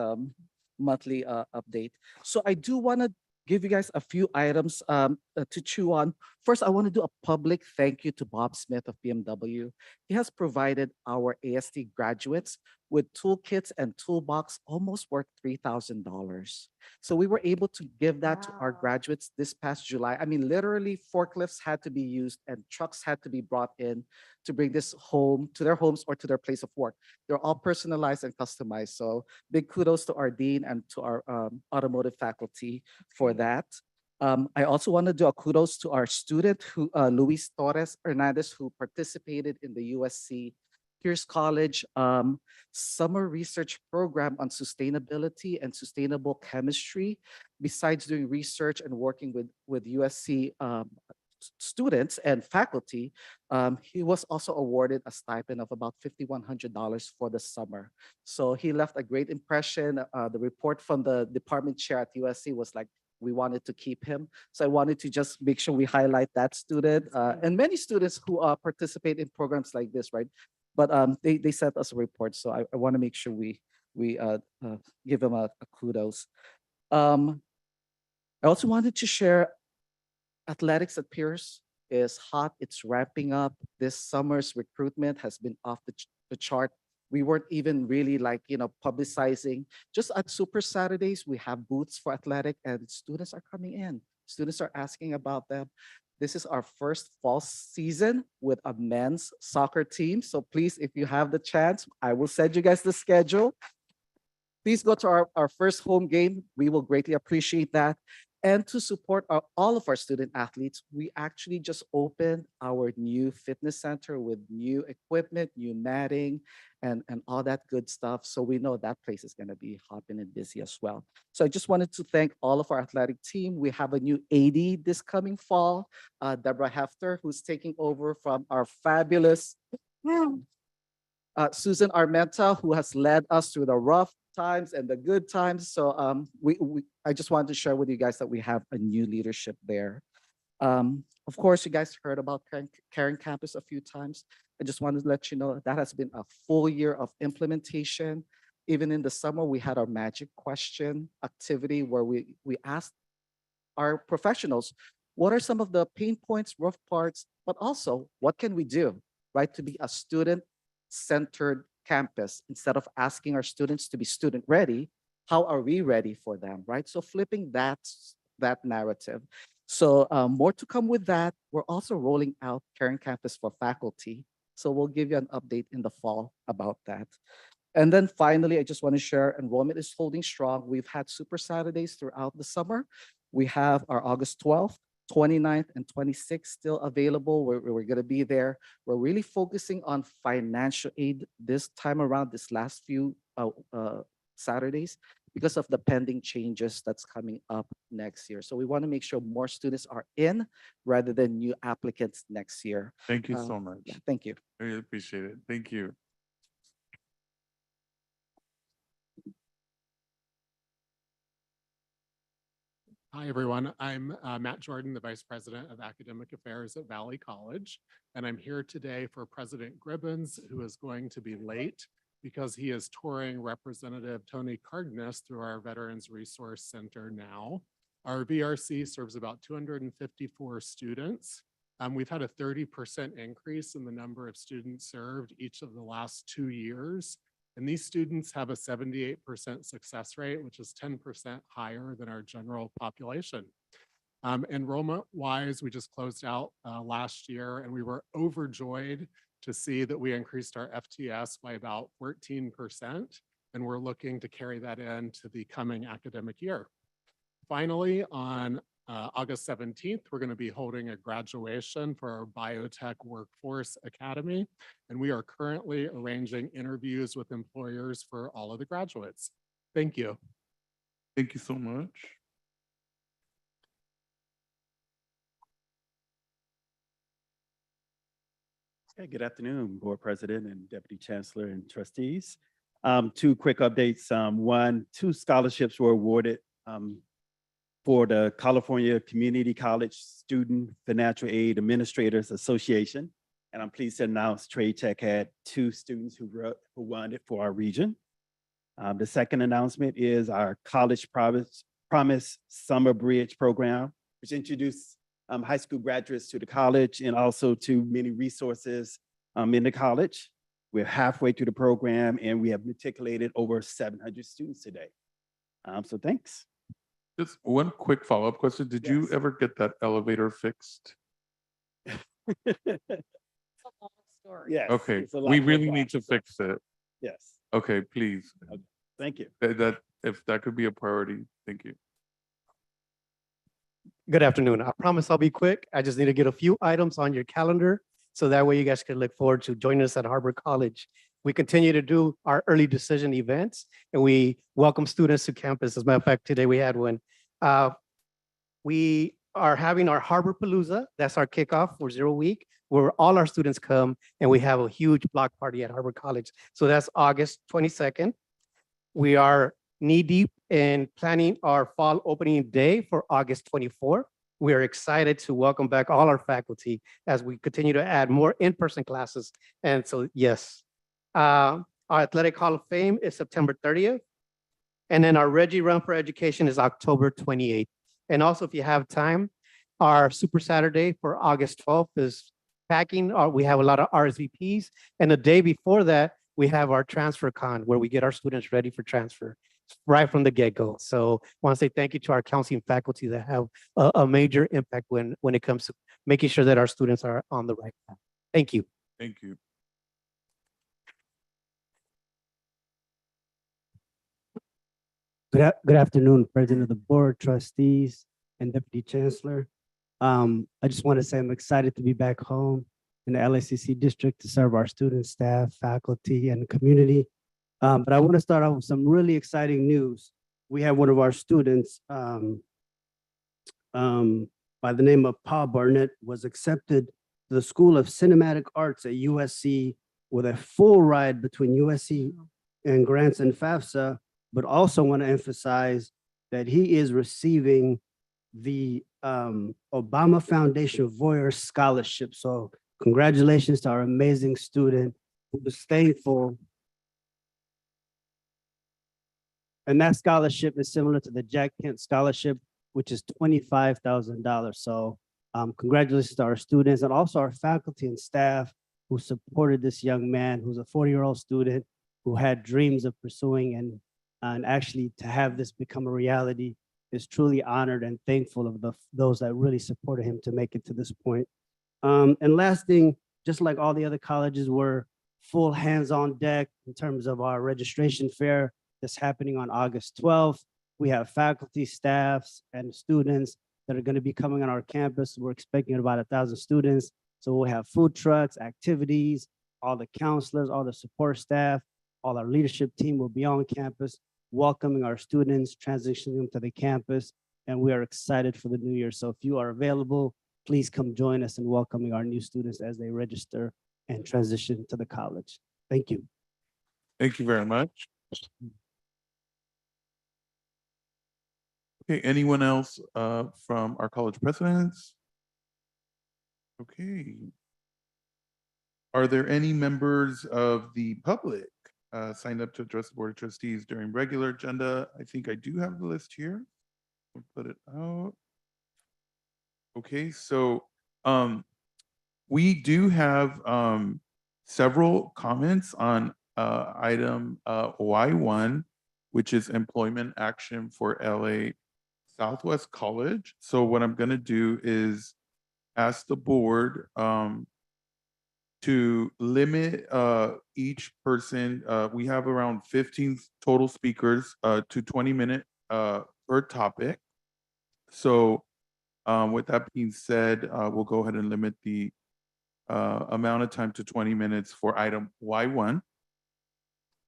monthly update. So I do want to give you guys a few items to chew on. First, I want to do a public thank you to Bob Smith of BMW. He has provided our AST graduates with toolkits and toolbox almost worth $3,000. So we were able to give that to our graduates this past July. I mean, literally forklifts had to be used and trucks had to be brought in to bring this home to their homes or to their place of work. They're all personalized and customized. So big kudos to our dean and to our automotive faculty for that. I also want to do a kudos to our student, Luis Torres Hernandez, who participated in the USC Pierce College summer research program on sustainability and sustainable chemistry. Besides doing research and working with USC students and faculty, he was also awarded a stipend of about $5,100 for the summer. So he left a great impression. The report from the department chair at USC was like, we wanted to keep him. So I wanted to just make sure we highlight that student and many students who participate in programs like this, right? But they sent us a report. So I want to make sure we give them a kudos. I also wanted to share athletics at Pierce is hot. It's ramping up. This summer's recruitment has been off the chart. We weren't even really publicizing. Just at Super Saturdays, we have booths for athletic and students are coming in. Students are asking about them. This is our first fall season with a men's soccer team. So please, if you have the chance, I will send you guys the schedule. Please go to our first home game. We will greatly appreciate that. And to support all of our student athletes, we actually just opened our new fitness center with new equipment, new matting, and all that good stuff. So we know that place is going to be hopping and busy as well. So I just wanted to thank all of our athletic team. We have a new AD this coming fall, Deborah Hefter, who's taking over from our fabulous Susan Armenta, who has led us through the rough times and the good times. So I just wanted to share with you guys that we have a new leadership there. Of course, you guys heard about Caring Campus a few times. I just wanted to let you know that has been a full year of implementation. Even in the summer, we had our magic question activity where we asked our professionals, what are some of the pain points, rough parts, but also what can we do, right, to be a student-centered campus? Instead of asking our students to be student ready, how are we ready for them, right? So flipping that narrative. So more to come with that. We're also rolling out Caring Campus for faculty. So we'll give you an update in the fall about that. And then finally, I just want to share enrollment is holding strong. We've had Super Saturdays throughout the summer. We have our August 12th, 29th, and 26th still available. We're going to be there. We're really focusing on financial aid this time around, this last few Saturdays, because of the pending changes that's coming up next year. So we want to make sure more students are in rather than new applicants next year.
Thank you so much.
Yeah, thank you.
I really appreciate it. Thank you.
Hi, everyone. I'm Matt Jordan, the Vice President of Academic Affairs at Valley College, and I'm here today for President Gribbons, who is going to be late because he is touring Representative Tony Cardenas through our Veterans Resource Center now. Our VRC serves about 254 students. We've had a 30% increase in the number of students served each of the last 2 years. And these students have a 78% success rate, which is 10% higher than our general population. Enrollment-wise, we just closed out last year, and we were overjoyed to see that we increased our FTS by about 14%, and we're looking to carry that into the coming academic year. Finally, on August 17th, we're going to be holding a graduation for our Biotech Workforce Academy, and we are currently arranging interviews with employers for all of the graduates. Thank you.
Thank you so much.
Hey, good afternoon, Board President and Deputy Chancellor and Trustees. 2 quick updates. 1, 2 scholarships were awarded for the California Community College Student Financial Aid Administrators Association. And I'm pleased to announce Trade Tech had 2 students who won it for our region. The second announcement is our College Promise Summer Bridge Program, which introduced high school graduates to the college and also to many resources in the college. We're halfway through the program and we have matriculated over 700 students today. So thanks.
Just one quick follow-up question. Did you
Yes.
ever get that elevator fixed?
Yes.
Okay,
it's a lot
we
more
really need to
process.
fix it.
Yes,
Okay, please.
thank you.
If that could be a priority, thank you.
Good afternoon. I promise I'll be quick. I just need to get a few items on your calendar, so that way you guys can look forward to joining us at Harbor College. We continue to do our early decision events, and we welcome students to campus. As a matter of fact, today we had one. We are having our Harbor Palooza. That's our kickoff for 0 week, where all our students come and we have a huge block party at Harbor College. So that's August 22nd. We are knee-deep in planning our fall opening day for August 24th. We are excited to welcome back all our faculty as we continue to add more in-person classes. And so, yes. Our Athletic Hall of Fame is September 30th. And then our Reggie Run for Education is October 28th. And also, if you have time, our Super Saturday for August 12th is packing. We have a lot of RSVPs. And the day before that, we have our Transfer Con, where we get our students ready for transfer right from the get-go. So I want to say thank you to our counseling faculty that have a major impact when it comes to making sure that our students are on the right path. Thank you.
Thank you.
Good afternoon, President of the Board, Trustees, and Deputy Chancellor. I just want to say I'm excited to be back home in the LACC district to serve our students, staff, faculty, and community. But I want to start off with some really exciting news. We have one of our students by the name of Paul Barnett was accepted to the School of Cinematic Arts at USC with a full ride between USC and grants and FAFSA, but also want to emphasize that he is receiving the Obama Foundation Voyeur Scholarship. So congratulations to our amazing student who was thankful. And that scholarship is similar to the Jack Kent Scholarship, which is $25,000. So congratulations to our students and also our faculty and staff who supported this young man who's a 40-year-old student who had dreams of pursuing and actually to have this become a reality is truly honored and thankful of those that really supported him to make it to this point. And last thing, just like all the other colleges, we're full hands on deck in terms of our registration fair that's happening on August 12th. We have faculty, staffs, and students that are going to be coming on our campus. We're expecting about 1,000 students. So we'll have food trucks, activities, all the counselors, all the support staff, all our leadership team will be on campus, welcoming our students, transitioning them to the campus, and we are excited for the new year. So if you are available, please come join us in welcoming our new students as they register and transition to the college. Thank you.
Thank you very much. Okay, anyone else from our college presidents? Okay. Are there any members of the public signed up to address the Board of Trustees during regular agenda? I think I do have the list here. We'll put it out. Okay, so we do have several comments on item Y1, which is employment action for LA Southwest College. So what I'm going to do is ask the board to limit each person. We have around 15 total speakers to 20-minute per topic. So with that being said, we'll go ahead and limit the amount of time to 20 minutes for item Y1.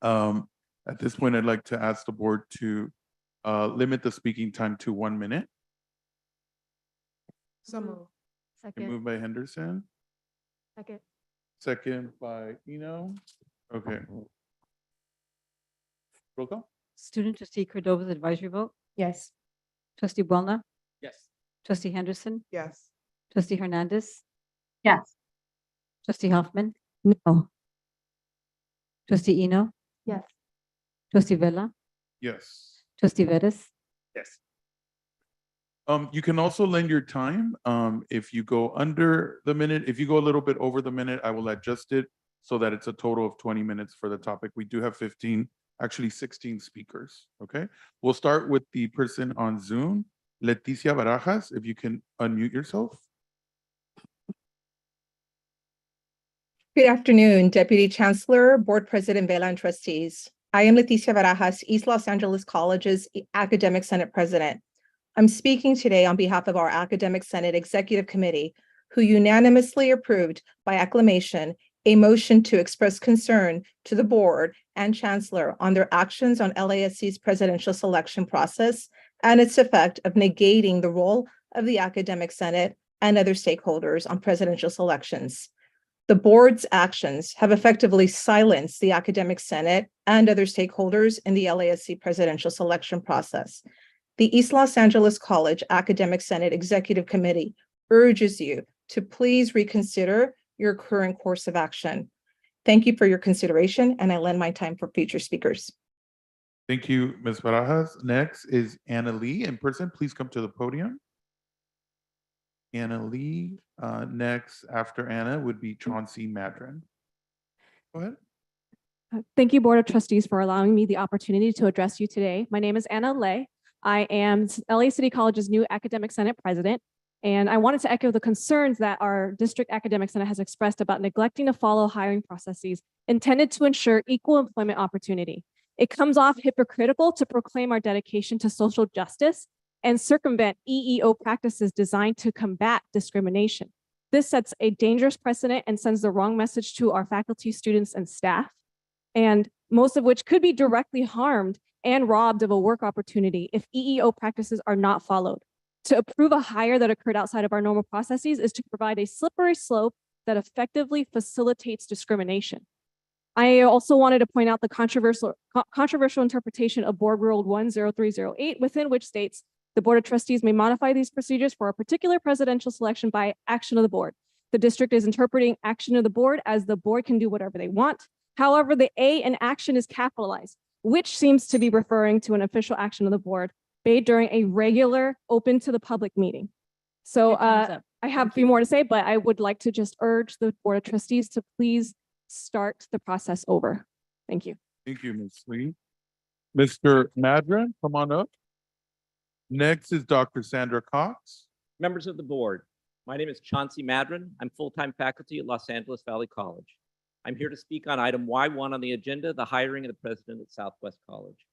At this point, I'd like to ask the board to limit the speaking time to 1 minute.
So moved.
Okay,
Second.
moved by Henderson,
Second.
second by Eno. Okay. Roll call.
Student trustee Cordova's advisory vote?
Yes.
Trustee Boulna,
Yes.
trustee Henderson,
Yes.
trustee Hernandez,
Yes.
trustee Hoffman,
No.
trustee Eno,
Yes.
trustee Vella,
Yes.
trustee Vettis,
Yes.
You can also lend your time. If you go under the minute, if you go a little bit over the minute, I will adjust it so that it's a total of 20 minutes for the topic. We do have 15, actually 16 speakers, okay? We'll start with the person on Zoom, Leticia Barajas, if you can unmute yourself.
Good afternoon, Deputy Chancellor, Board President Vela, and Trustees. I am Leticia Barajas, East Los Angeles College's Academic Senate President. I'm speaking today on behalf of our Academic Senate Executive Committee, who unanimously approved by acclamation a motion to express concern to the Board and Chancellor on their actions on LASC's presidential selection process and its effect of negating the role of the Academic Senate and other stakeholders on presidential selections. The board's actions have effectively silenced the Academic Senate and other stakeholders in the LASC presidential selection process. The East Los Angeles College Academic Senate Executive Committee urges you to please reconsider your current course of action. Thank you for your consideration, and I lend my time for future speakers.
Thank you, Ms. Barajas. Next is Anna Lee in person. Please come to the podium. Anna Lee. Next after Anna would be Chauncey Madron. Go ahead.
Thank you, Board of Trustees, for allowing me the opportunity to address you today. My name is Anna Lay. I am LA City College's new Academic Senate President, and I wanted to echo the concerns that our District Academic Senate has expressed about neglecting to follow hiring processes intended to ensure equal employment opportunity. It comes off hypocritical to proclaim our dedication to social justice and circumvent EEO practices designed to combat discrimination. This sets a dangerous precedent and sends the wrong message to our faculty, students, and staff, and most of which could be directly harmed and robbed of a work opportunity if EEO practices are not followed. To approve a hire that occurred outside of our normal processes is to provide a slippery slope that effectively facilitates discrimination. I also wanted to point out the controversial interpretation of Board Rule 10308, within which states the Board of Trustees may modify these procedures for a particular presidential selection by action of the board. The district is interpreting action of the board as the board can do whatever they want. However, the A in action is capitalized, which seems to be referring to an official action of the board made during a regular open to the public meeting. So I have a few more to say, but I would like to just urge the Board of Trustees to please start the process over. Thank you.
Thank you, Ms. Lee. Mr. Madron, come on up. Next is Dr. Sandra Cox.
Members of the board, my name is Chauncey Madron. I'm full-time faculty at Los Angeles Valley College. I'm here to speak on item Y1 on the agenda, the hiring of the president at Southwest College.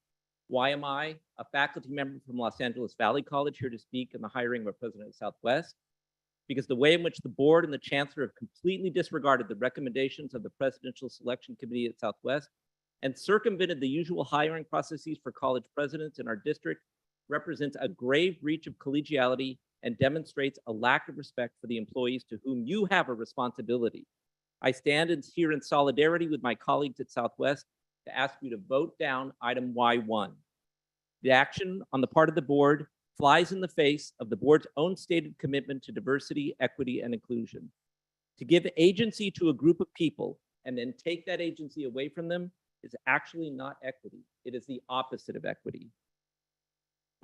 Why am I, a faculty member from Los Angeles Valley College, here to speak on the hiring of a president at Southwest? Because the way in which the board and the chancellor have completely disregarded the recommendations of the Presidential Selection Committee at Southwest and circumvented the usual hiring processes for college presidents in our district represents a grave breach of collegiality and demonstrates a lack of respect for the employees to whom you have a responsibility. I stand here in solidarity with my colleagues at Southwest to ask you to vote down item Y1. The action on the part of the board flies in the face of the board's own stated commitment to diversity, equity, and inclusion. To give agency to a group of people and then take that agency away from them is actually not equity. It is the opposite of equity.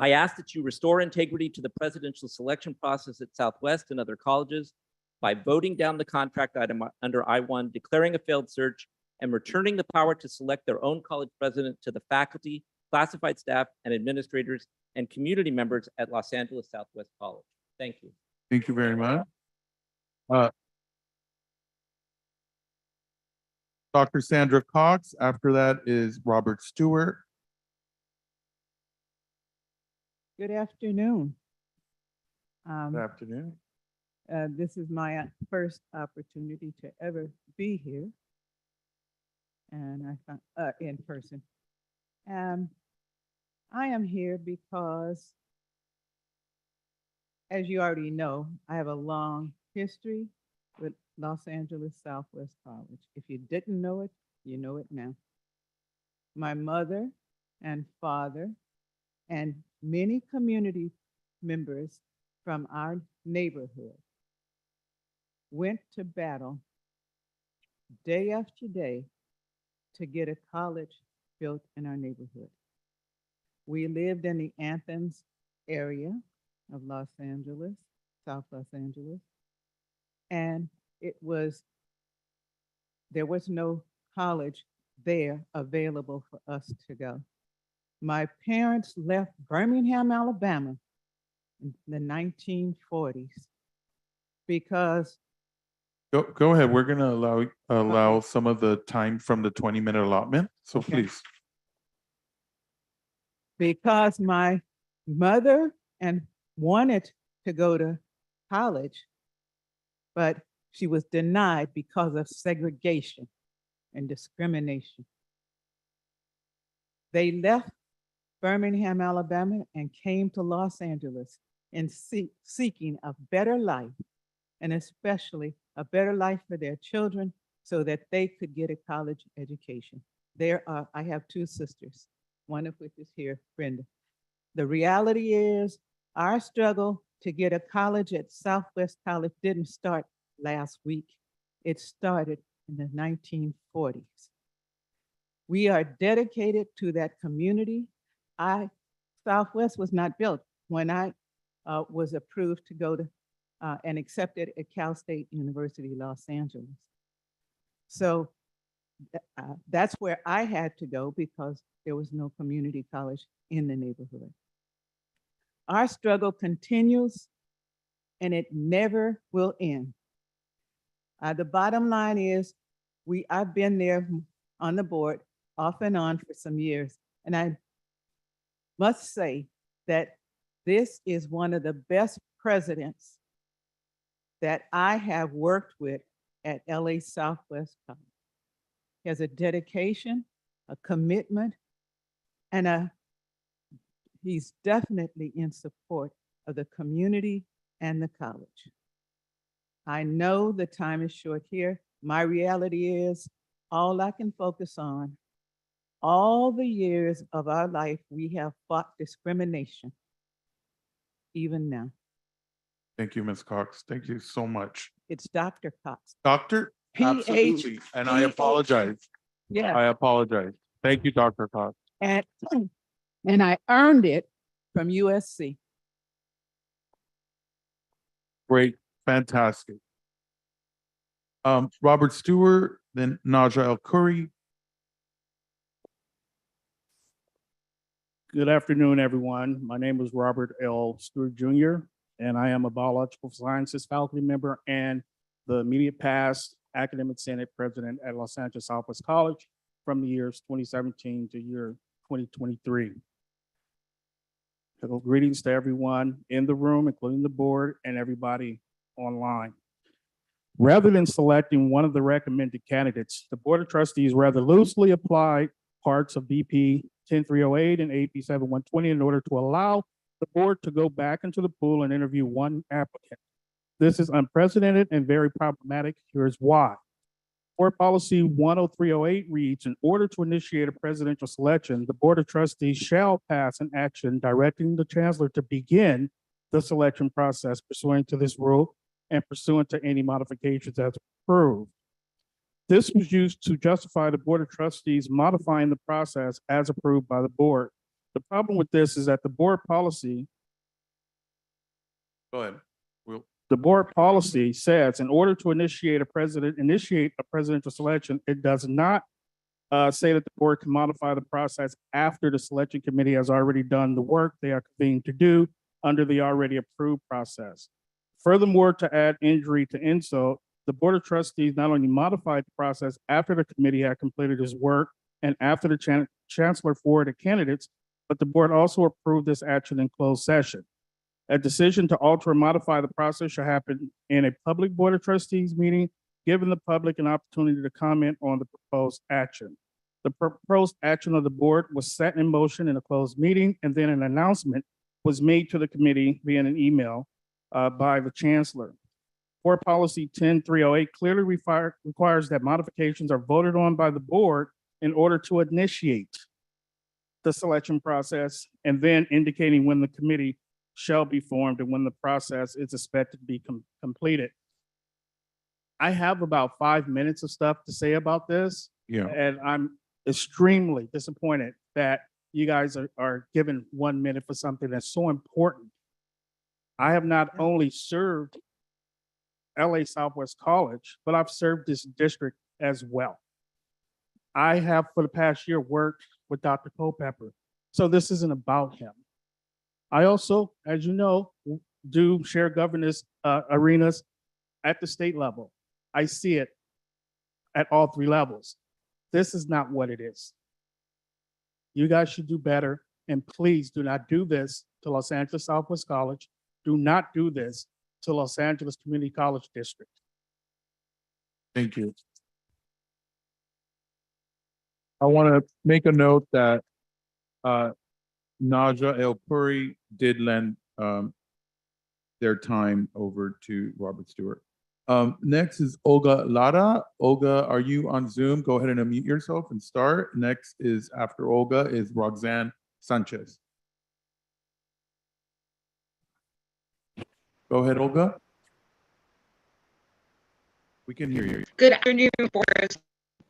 I ask that you restore integrity to the presidential selection process at Southwest and other colleges by voting down the contract item under I1, declaring a failed search, and returning the power to select their own college president to the faculty, classified staff, and administrators and community members at Los Angeles Southwest College. Thank you.
Thank you very much. Dr. Sandra Cox. After that is Robert Stewart.
Good afternoon.
Good afternoon.
This is my first opportunity to ever be here, and I found in person. I am here because, as you already know, I have a long history with Los Angeles Southwest College. If you didn't know it, you know it now. My mother and father and many community members from our neighborhood went to battle day after day to get a college built in our neighborhood. We lived in the Athens area of Los Angeles, South Los Angeles, and there was no college there available for us to go. My parents left Birmingham, Alabama in the 1940s because
Go ahead. We're gonna allow some of the time from the 20-minute allotment. So
Okay.
please.
because my mother and wanted to go to college, but she was denied because of segregation and discrimination. They left Birmingham, Alabama, and came to Los Angeles in seeking a better life, and especially a better life for their children so that they could get a college education. I have two sisters, one of which is here, Brenda. The reality is our struggle to get a college at Southwest College didn't start last week. It started in the 1940s. We are dedicated to that community. Southwest was not built when I was approved to go to and accepted at Cal State University, Los Angeles. So that's where I had to go because there was no community college in the neighborhood. Our struggle continues and it never will end. The bottom line is I've been there on the board off and on for some years. And I must say that this is one of the best presidents that I have worked with at LA Southwest College. He has a dedication, a commitment, and he's definitely in support of the community and the college. I know the time is short here. My reality is all I can focus on, all the years of our life, we have fought discrimination, even now.
Thank you, Ms. Cox. Thank you so much.
It's Dr. Cox.
Doctor? Absolutely. And I apologize.
Yeah.
I apologize. Thank you, Dr. Cox.
And I earned it from USC.
Great. Fantastic. Robert Stewart, then Naja El Khoury.
Good afternoon, everyone. My name is Robert L. Stewart Jr., and I am a biological sciences faculty member and the immediate past academic senate president at Los Angeles Southwest College from the years 2017 to year 2023. So greetings to everyone in the room, including the board and everybody online. Rather than selecting one of the recommended candidates, the Board of Trustees rather loosely applied parts of BP 10308 and AB 7120 in order to allow the board to go back into the pool and interview one applicant. This is unprecedented and very problematic. Here's why. Board Policy 10308 reads, in order to initiate a presidential selection, the Board of Trustees shall pass an action directing the Chancellor to begin the selection process pursuant to this rule and pursuant to any modifications as approved. This was used to justify the Board of Trustees modifying the process as approved by the board. The problem with this is that the board policy
Go ahead.
the board policy says in order to initiate a presidential selection, it does not say that the board can modify the process after the selection committee has already done the work they are convened to do under the already approved process. Furthermore, to add injury to insult, the Board of Trustees not only modified the process after the committee had completed its work and after the Chancellor forwarded candidates, but the board also approved this action in closed session. A decision to alter or modify the process shall happen in a public Board of Trustees meeting, giving the public an opportunity to comment on the proposed action. The proposed action of the board was set in motion in a closed meeting, and then an announcement was made to the committee via an email by the Chancellor. Board Policy 10308 clearly requires that modifications are voted on by the board in order to initiate the selection process, and then indicating when the committee shall be formed and when the process is expected to be completed. I have about 5 minutes of stuff to say about this.
Yeah.
And I'm extremely disappointed that you guys are given 1 minute for something that's so important. I have not only served LA Southwest College, but I've served this district as well. I have for the past year worked with Dr. Culpepper. So this isn't about him. I also, as you know, do shared governance arenas at the state level. I see it at all 3 levels. This is not what it is. You guys should do better, and please do not do this to Los Angeles Southwest College. Do not do this to Los Angeles Community College District.
Thank you. I want to make a note that Naja El Puri did lend their time over to Robert Stewart. Next is Olga Lara. Olga, are you on Zoom? Go ahead and unmute yourself and start. Next is, after Olga, is Roxanne Sanchez. Go ahead, Olga. We can hear you.
Good afternoon, Board,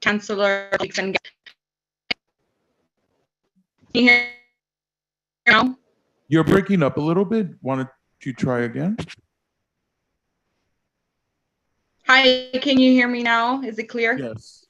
Chancellor, colleagues, and guests. Can you hear me now?
You're breaking up a little bit. Wanted to try again?
Hi, can you hear me now? Is it clear?
Yes.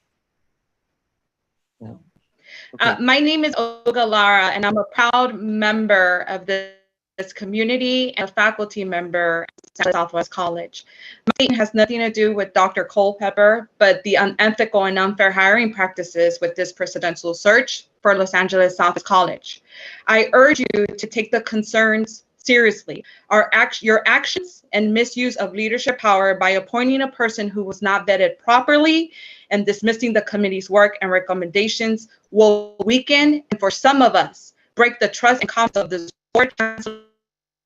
My name is Olga Lara, and I'm a proud member of this community and a faculty member at Southwest College. My statement has nothing to do with Dr. Culpepper, but the unethical and unfair hiring practices with this presidential search for Los Angeles Southwest College. I urge you to take the concerns seriously. Your actions and misuse of leadership power by appointing a person who was not vetted properly and dismissing the committee's work and recommendations will weaken, and for some of us, break the trust and confidence of this board, chancellor,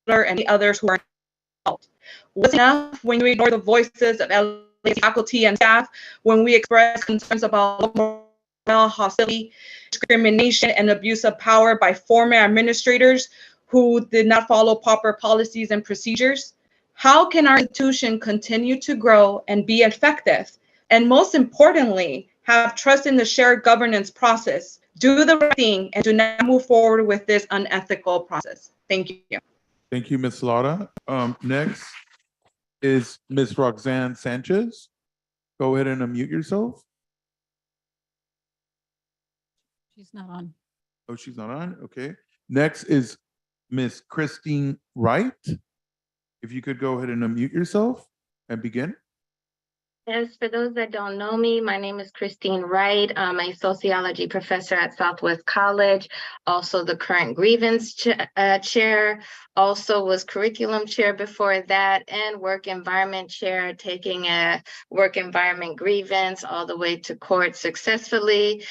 and the others who are involved. What's enough when you ignore the voices of LA faculty and staff, when we express concerns about moral hostility, discrimination, and abuse of power by former administrators who did not follow proper policies and procedures? How can our institution continue to grow and be effective? And most importantly, have trust in the shared governance process, do the right thing, and do not move forward with this unethical process. Thank you.
Thank you, Ms. Lara. Next is Ms. Roxanne Sanchez. Go ahead and unmute yourself.
She's not on.
Oh, she's not on? Okay. Next is Ms. Christine Wright. If you could go ahead and unmute yourself and begin.
Yes, for those that don't know me, my name is Christine Wright. I'm a sociology professor at Southwest College, also the current grievance chair, also was curriculum chair before that, and work environment chair, taking a work environment grievance all the way to court successfully.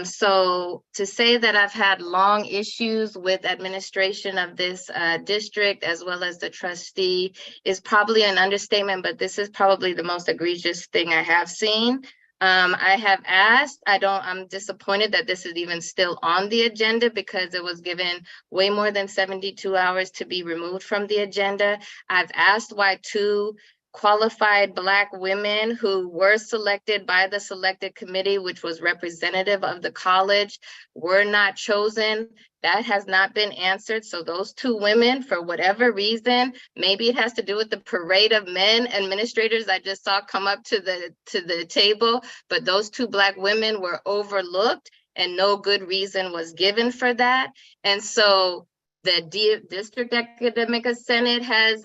So to say that I've had long issues with administration of this district as well as the trustee is probably an understatement, but this is probably the most egregious thing I have seen. I have asked, I'm disappointed that this is even still on the agenda because it was given way more than 72 hours to be removed from the agenda. I've asked why 2 qualified Black women who were selected by the selected committee, which was representative of the college, were not chosen. That has not been answered. So those 2 women, for whatever reason, maybe it has to do with the parade of men administrators I just saw come up to the table, but those 2 Black women were overlooked and no good reason was given for that. And so the District Academic Senate has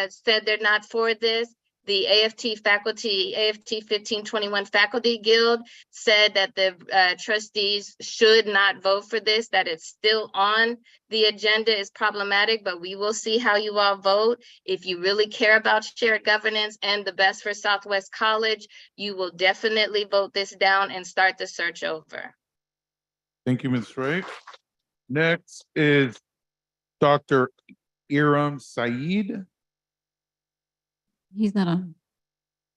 said they're not for this. The AFT 1521 Faculty Guild said that the trustees should not vote for this, that it's still on the agenda is problematic, but we will see how you all vote. If you really care about shared governance and the best for Southwest College, you will definitely vote this down and start the search over.
Thank you, Ms. Wright. Next is Dr. Iram Saeed.
He's not on.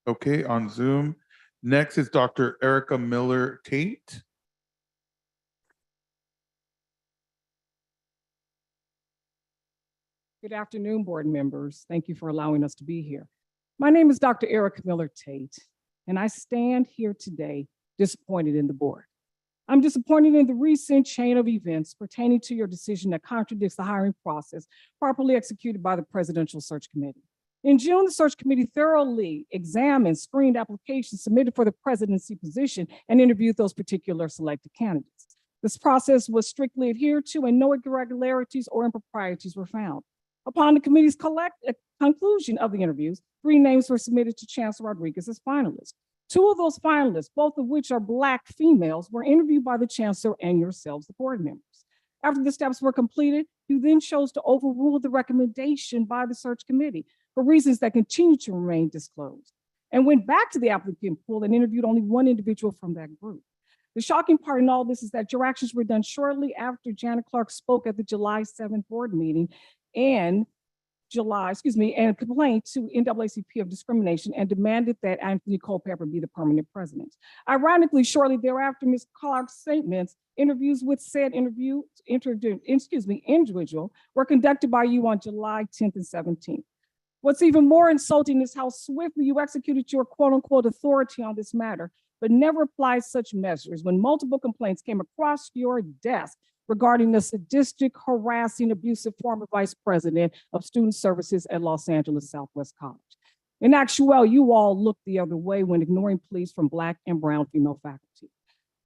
Okay, on Zoom. Next is Dr. Erica Miller Tate.
Good afternoon, board members. Thank you for allowing us to be here. My name is Dr. Erica Miller Tate, and I stand here today disappointed in the board. I'm disappointed in the recent chain of events pertaining to your decision that contradicts the hiring process properly executed by the Presidential Search Committee. In June, the search committee thoroughly examined, screened applications submitted for the presidency position and interviewed those particular selected candidates. This process was strictly adhered to and no irregularities or improprieties were found. Upon the committee's conclusion of the interviews, 3 names were submitted to Chancellor Rodriguez as finalists. 2 of those finalists, both of which are Black females, were interviewed by the Chancellor and yourselves, the board members. After the steps were completed, you then chose to overrule the recommendation by the search committee for reasons that continue to remain disclosed, and went back to the applicant pool and interviewed only 1 individual from that group. The shocking part in all this is that your actions were done shortly after Janet Clark spoke at the July 7th board meeting and complained to NAACP of discrimination and demanded that Anthony Culpepper be the permanent president. Ironically, shortly thereafter, Ms. Clark's statements, interviews with said individual were conducted by you on July 10th and 17th. What's even more insulting is how swiftly you executed your quote unquote authority on this matter, but never applied such measures when multiple complaints came across your desk regarding the sadistic, harassing, abusive former vice president of student services at Los Angeles Southwest College. In actuality, you all looked the other way when ignoring pleas from Black and brown female faculty.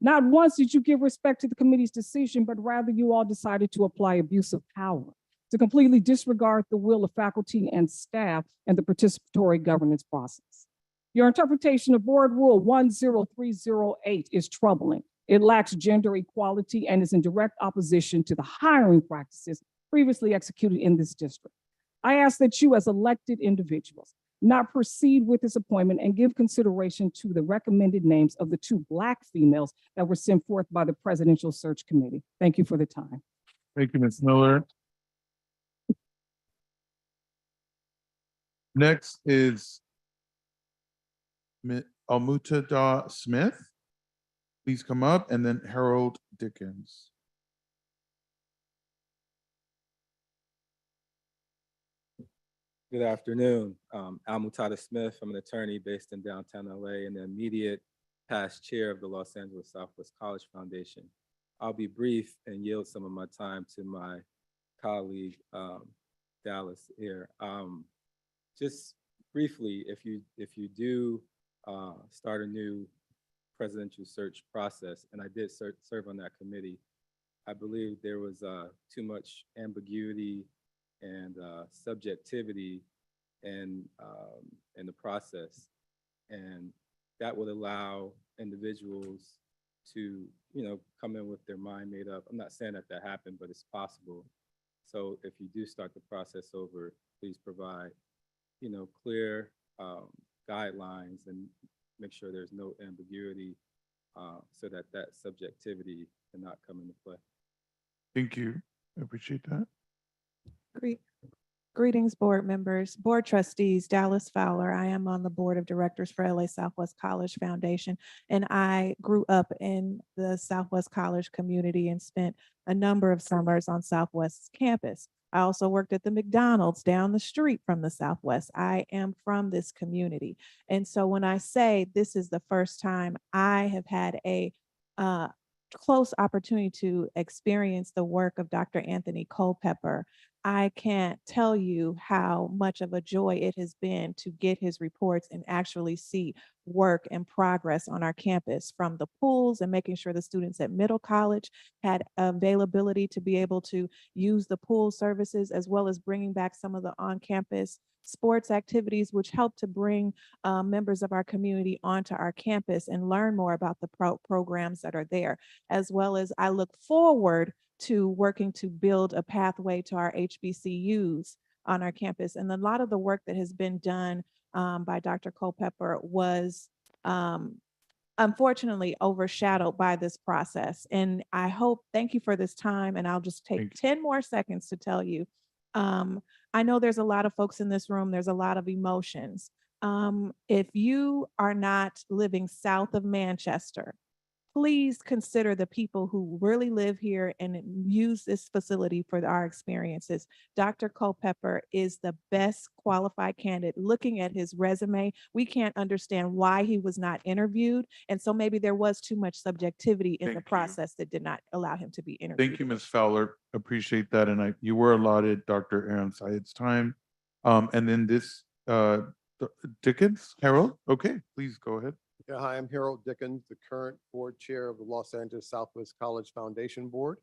Not once did you give respect to the committee's decision, but rather you all decided to apply abusive power to completely disregard the will of faculty and staff and the participatory governance process. Your interpretation of Board Rule 10308 is troubling. It lacks gender equality and is in direct opposition to the hiring practices previously executed in this district. I ask that you as elected individuals not proceed with this appointment and give consideration to the recommended names of the 2 Black females that were sent forth by the Presidential Search Committee. Thank you for the time.
Thank you, Ms. Miller. Next is Almutada Smith. Please come up, and then Harold Dickens.
Good afternoon. Almutada Smith. I'm an attorney based in downtown LA and the immediate past chair of the Los Angeles Southwest College Foundation. I'll be brief and yield some of my time to my colleague, Dallas here. Just briefly, if you do start a new presidential search process, and I did serve on that committee, I believe there was too much ambiguity and subjectivity in the process, and that would allow individuals to, come in with their mind made up. I'm not saying that happened, but it's possible. So if you do start the process over, please provide, clear guidelines and make sure there's no ambiguity so that subjectivity cannot come into play.
Thank you. I appreciate that.
Greetings, board members, board trustees, Dallas Fowler. I am on the board of directors for LA Southwest College Foundation, and I grew up in the Southwest College community and spent a number of summers on Southwest's campus. I also worked at the McDonald's down the street from the Southwest. I am from this community. And so when I say this is the first time I have had a close opportunity to experience the work of Dr. Anthony Culpepper, I can't tell you how much of a joy it has been to get his reports and actually see work and progress on our campus, from the pools and making sure the students at Middle College had availability to be able to use the pool services, as well as bringing back some of the on-campus sports activities, which help to bring members of our community onto our campus and learn more about the programs that are there, as well as I look forward to working to build a pathway to our HBCUs on our campus. And a lot of the work that has been done by Dr. Culpepper was unfortunately overshadowed by this process. And I hope, thank you for this time, and I'll just take 10 more seconds to tell you, I know there's a lot of folks in this room, there's a lot of emotions. If you are not living south of Manchester, please consider the people who really live here and use this facility for our experiences. Dr. Culpepper is the best qualified candidate. Looking at his resume, we can't understand why he was not interviewed. And so maybe there was too much subjectivity in the
Thank you.
process that did not allow him to be interviewed.
Thank you, Ms. Fowler. Appreciate that. And you were allotted Dr. Aaron Syed's time. And then this, Dickens, Harold? Okay, please go ahead.
Yeah, hi, I'm Harold Dickens, the current board chair of the Los Angeles Southwest College Foundation Board.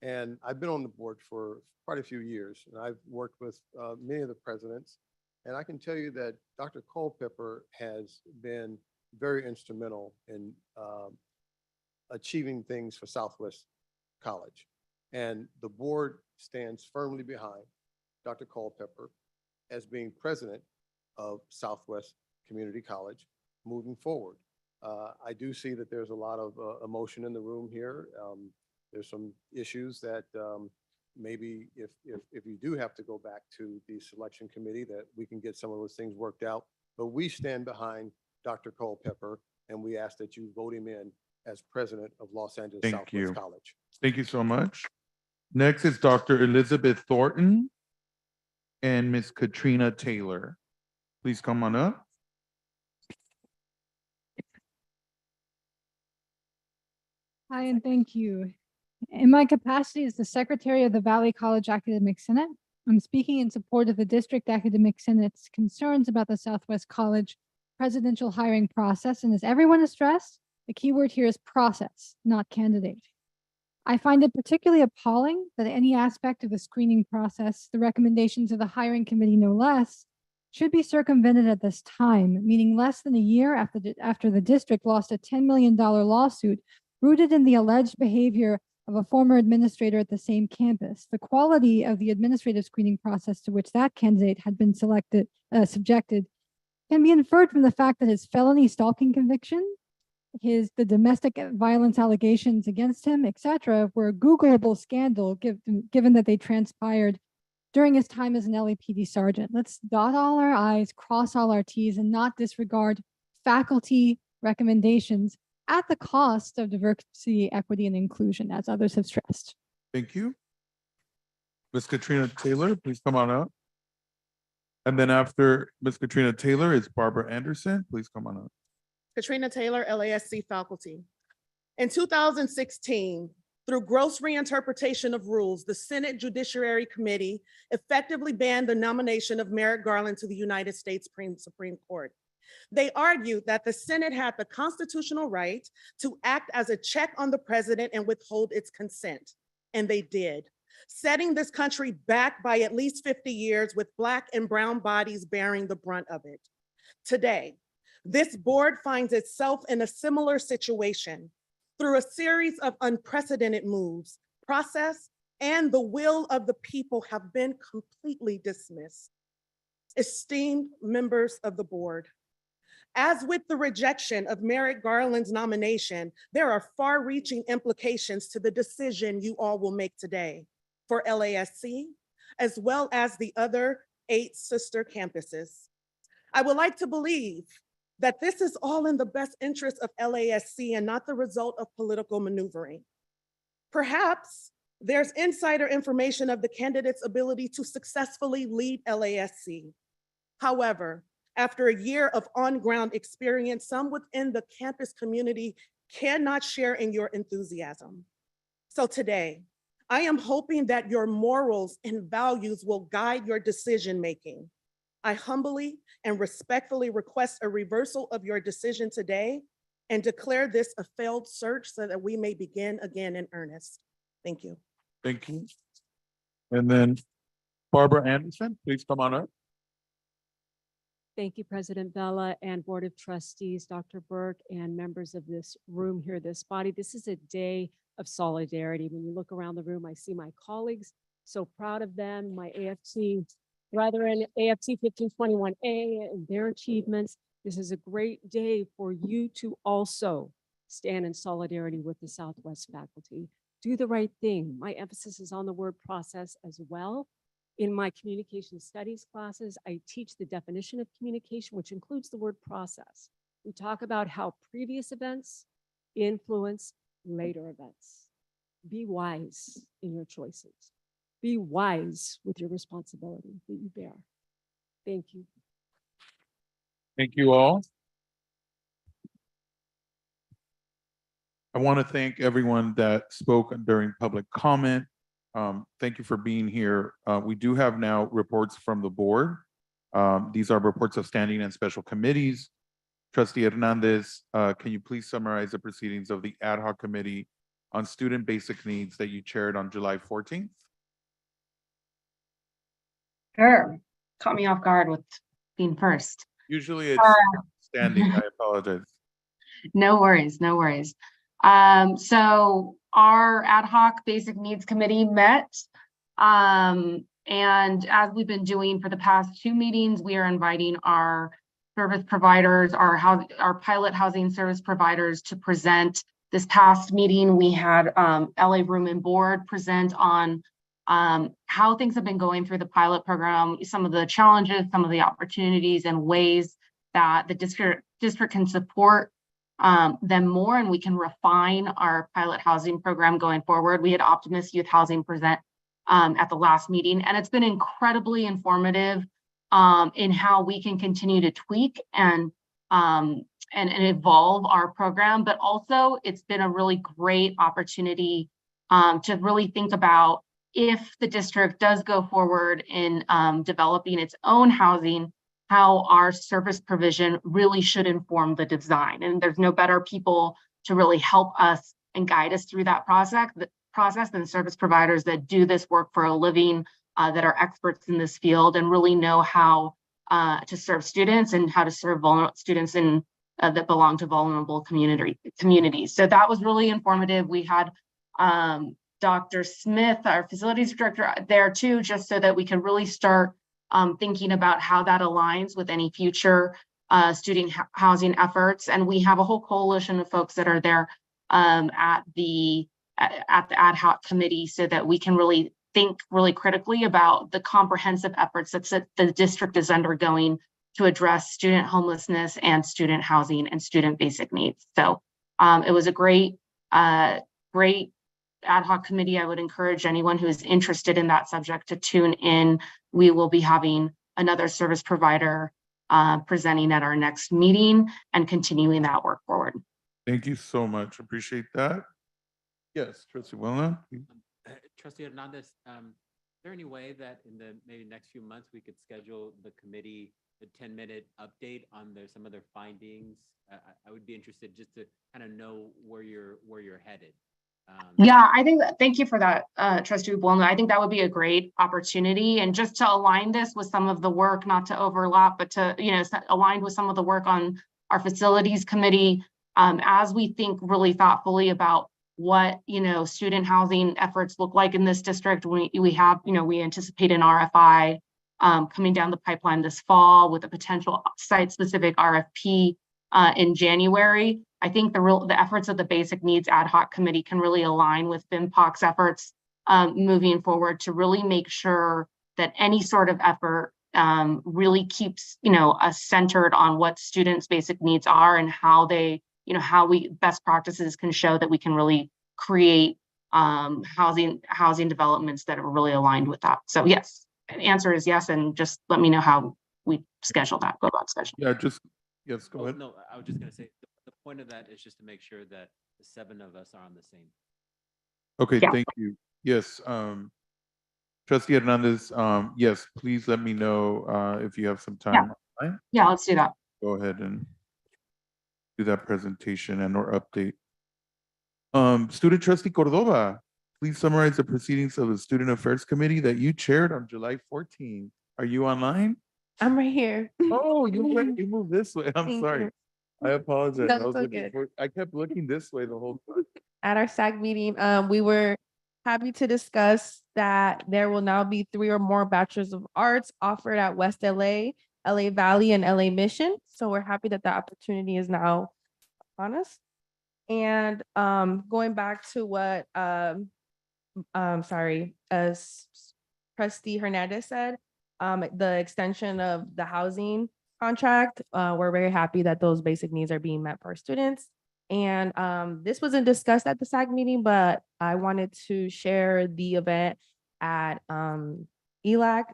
And I've been on the board for quite a few years, and I've worked with many of the presidents. And I can tell you that Dr. Culpepper has been very instrumental in achieving things for Southwest College. And the board stands firmly behind Dr. Culpepper as being president of Southwest Community College moving forward. I do see that there's a lot of emotion in the room here. There's some issues that maybe if you do have to go back to the selection committee, that we can get some of those things worked out. But we stand behind Dr. Culpepper, and we ask that you vote him in as president of Los Angeles
Thank
Southwest
you.
College.
Thank you so much. Next is Dr. Elizabeth Thornton and Ms. Katrina Taylor. Please come on up.
Hi, and thank you. In my capacity as the Secretary of the Valley College Academic Senate, I'm speaking in support of the District Academic Senate's concerns about the Southwest College presidential hiring process. And as everyone has stressed, the key word here is process, not candidate. I find it particularly appalling that any aspect of the screening process, the recommendations of the hiring committee no less, should be circumvented at this time, meaning less than a year after the district lost a $10 million lawsuit rooted in the alleged behavior of a former administrator at the same campus. The quality of the administrative screening process to which that candidate had been subjected can be inferred from the fact that his felony stalking conviction, the domestic violence allegations against him, etc., were a Googleable scandal given that they transpired during his time as an LAPD sergeant. Let's dot all our I's, cross all our T's, and not disregard faculty recommendations at the cost of diversity, equity, and inclusion, as others have stressed.
Thank you. Ms. Katrina Taylor, please come on up. And then after Ms. Katrina Taylor is Barbara Anderson. Please come on up.
Katrina Taylor, LASC faculty. In 2016, through gross reinterpretation of rules, the Senate Judiciary Committee effectively banned the nomination of Merrick Garland to the United States Supreme Court. They argued that the Senate had the constitutional right to act as a check on the president and withhold its consent, and they did, setting this country back by at least 50 years with Black and brown bodies bearing the brunt of it. Today, this board finds itself in a similar situation through a series of unprecedented moves. Process and the will of the people have been completely dismissed. Esteemed members of the board, as with the rejection of Merrick Garland's nomination, there are far-reaching implications to the decision you all will make today for LASC, as well as the other 8 sister campuses. I would like to believe that this is all in the best interest of LASC and not the result of political maneuvering. Perhaps there's insider information of the candidate's ability to successfully lead LASC. However, after a year of on-ground experience, some within the campus community cannot share in your enthusiasm. So today, I am hoping that your morals and values will guide your decision-making. I humbly and respectfully request a reversal of your decision today and declare this a failed search so that we may begin again in earnest. Thank you.
Thank you. And then Barbara Anderson, please come on up.
Thank you, President Bella and Board of Trustees, Dr. Burke, and members of this room here, this body. This is a day of solidarity. When you look around the room, I see my colleagues, so proud of them, my AFC brethren, AFC 1521A and their achievements. This is a great day for you to also stand in solidarity with the Southwest faculty. Do the right thing. My emphasis is on the word process as well. In my communication studies classes, I teach the definition of communication, which includes the word process. We talk about how previous events influence later events. Be wise in your choices. Be wise with your responsibility that you bear. Thank you.
Thank you all. I want to thank everyone that spoke during public comment. Thank you for being here. We do have now reports from the board. These are reports of standing and special committees. Trustee Hernandez, can you please summarize the proceedings of the ad hoc committee on student basic needs that you chaired on July 14th?
Sure. Caught me off guard with being first.
Usually it's standing. I apologize.
No worries, no worries. So our ad hoc basic needs committee met. And as we've been doing for the past 2 meetings, we are inviting our service providers, our pilot housing service providers to present. This past meeting, we had LA Room and Board present on how things have been going through the pilot program, some of the challenges, some of the opportunities and ways that the district can support them more, and we can refine our pilot housing program going forward. We had Optimist Youth Housing present at the last meeting, and it's been incredibly informative in how we can continue to tweak and evolve our program. But also, it's been a really great opportunity to really think about, if the district does go forward in developing its own housing, how our service provision really should inform the design. And there's no better people to really help us and guide us through that process than service providers that do this work for a living, that are experts in this field and really know how to serve students and how to serve students that belong to vulnerable communities. So that was really informative. We had Dr. Smith, our facilities director, there too, just so that we can really start thinking about how that aligns with any future student housing efforts. And we have a whole coalition of folks that are there at the ad hoc committee, so that we can really think really critically about the comprehensive efforts that the district is undergoing to address student homelessness and student housing and student basic needs. So it was a great ad hoc committee. I would encourage anyone who is interested in that subject to tune in. We will be having another service provider presenting at our next meeting and continuing that work forward.
Thank you so much. Appreciate that. Yes, Trustee Wilna.
Trustee Hernandez, is there any way that in the maybe next few months we could schedule the committee a 10-minute update on some of their findings? I would be interested just to kind of know where you're headed.
Yeah, I think thank you for that, Trustee Wilna. I think that would be a great opportunity, and just to align this with some of the work, not to overlap, but to align with some of the work on our facilities committee, as we think really thoughtfully about what student housing efforts look like in this district. We anticipate an RFI coming down the pipeline this fall with a potential site-specific RFP in January. I think the efforts of the Basic Needs Ad Hoc Committee can really align with BIMPOC's efforts moving forward to really make sure that any sort of effort really keeps us centered on what students' basic needs are and how they, how we best practices can show that we can really create housing developments that are really aligned with that. So yes, the answer is yes, and just let me know how we schedule that. Go about schedule.
Yeah, yes, go ahead.
No, I was just going to say the point of that is just to make sure that the 7 of us are on the same.
Okay, yeah. Thank you. Yes, Trustee Hernandez, yes, please let me know if you have some time.
Yeah, yeah, let's do that.
Go ahead and do that presentation and/or update. Student Trustee Cordova, please summarize the proceedings of the Student Affairs Committee that you chaired on July 14th. Are you online?
I'm right here.
Oh, you moved this way. I'm sorry. I apologize.
That's so good.
I kept looking this way the whole time.
At our SAG meeting, we were happy to discuss that there will now be 3 or more Bachelors of Arts offered at West LA, LA Valley, and LA Mission. So we're happy that the opportunity is now on us. And going back to what Trustee Hernandez said, the extension of the housing contract, we're very happy that those basic needs are being met for our students. And this wasn't discussed at the SAC meeting, but I wanted to share the event at ELAC,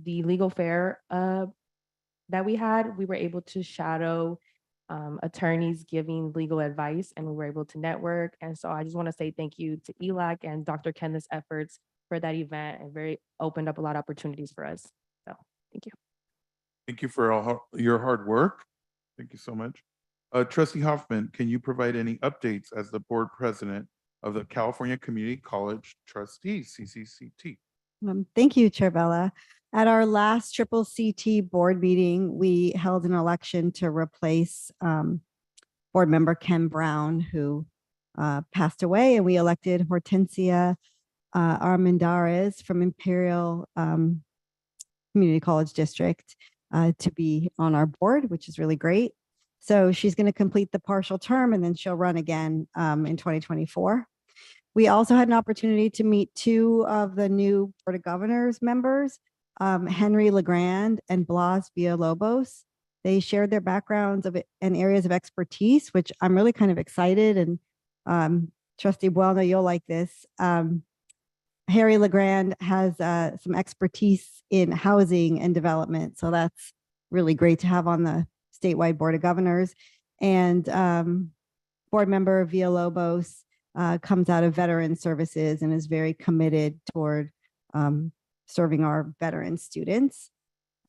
the legal fair that we had. We were able to shadow attorneys giving legal advice, and we were able to network. And so I just want to say thank you to ELAC and Dr. Kenneth's efforts for that event, and very opened up a lot of opportunities for us. So thank you.
Thank you for all your hard work. Thank you so much. Trustee Hoffman, can you provide any updates as the board president of the California Community College Trustees, CCCT?
Thank you, Chair Bella. At our last Triple CT board meeting, we held an election to replace board member Ken Brown, who passed away, and we elected Hortensia Armendariz from Imperial Community College District to be on our board, which is really great. So she's going to complete the partial term, and then she'll run again in 2024. We also had an opportunity to meet two of the new Board of Governors members, Henry Legrand and Blas Villalobos. They shared their backgrounds and areas of expertise, which I'm really kind of excited. And Trustee Buelna, you'll like this. Harry Legrand has some expertise in housing and development. So that's really great to have on the statewide Board of Governors. And board member Villalobos comes out of veteran services and is very committed toward serving our veteran students.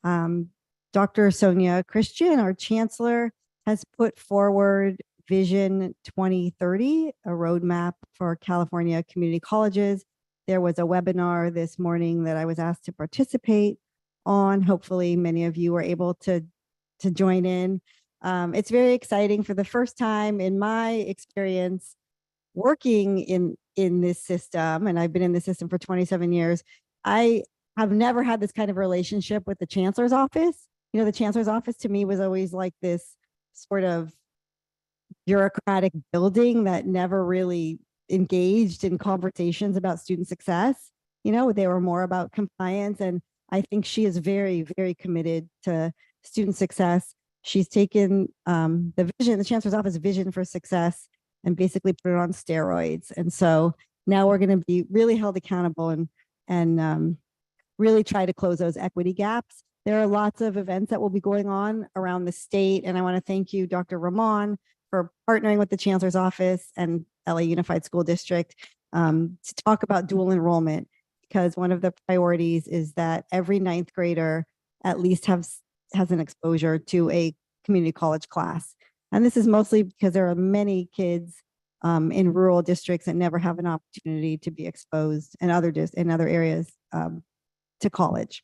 Dr. Sonia Christian, our chancellor, has put forward Vision 2030, a roadmap for California community colleges. There was a webinar this morning that I was asked to participate on. Hopefully many of you were able to join in. It's very exciting. For the first time in my experience working in this system, and I've been in the system for 27 years, I have never had this kind of relationship with the chancellor's office. You know, the chancellor's office to me was always like this sort of bureaucratic building that never really engaged in conversations about student success. You know, they were more about compliance. And I think she is very, very committed to student success. She's taken the chancellor's office vision for success and basically put it on steroids. And so now we're going to be really held accountable and really try to close those equity gaps. There are lots of events that will be going on around the state. And I want to thank you, Dr. Ramon, for partnering with the Chancellor's Office and LA Unified School District to talk about dual enrollment, because one of the priorities is that every ninth grader at least has an exposure to a community college class. And this is mostly because there are many kids in rural districts that never have an opportunity to be exposed in other areas to college.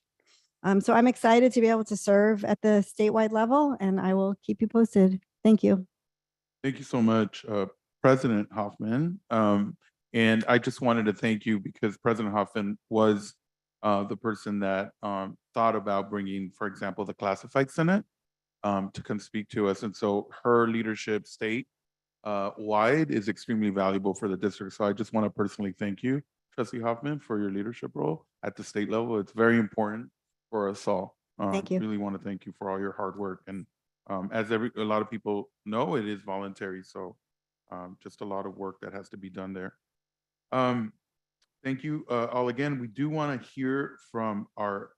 So I'm excited to be able to serve at the statewide level, and I will keep you posted. Thank you.
Thank you so much, President Hoffman. And I just wanted to thank you because President Hoffman was the person that thought about bringing, for example, the Classified Senate to come speak to us. And so her leadership state wide is extremely valuable for the district. So I just want to personally thank you, Trustee Hoffman, for your leadership role at the state level. It's very important for us all.
Thank you.
Really want to thank you for all your hard work. And as a lot of people know, it is voluntary. So just a lot of work that has to be done there. Thank you all again. We do want to hear from our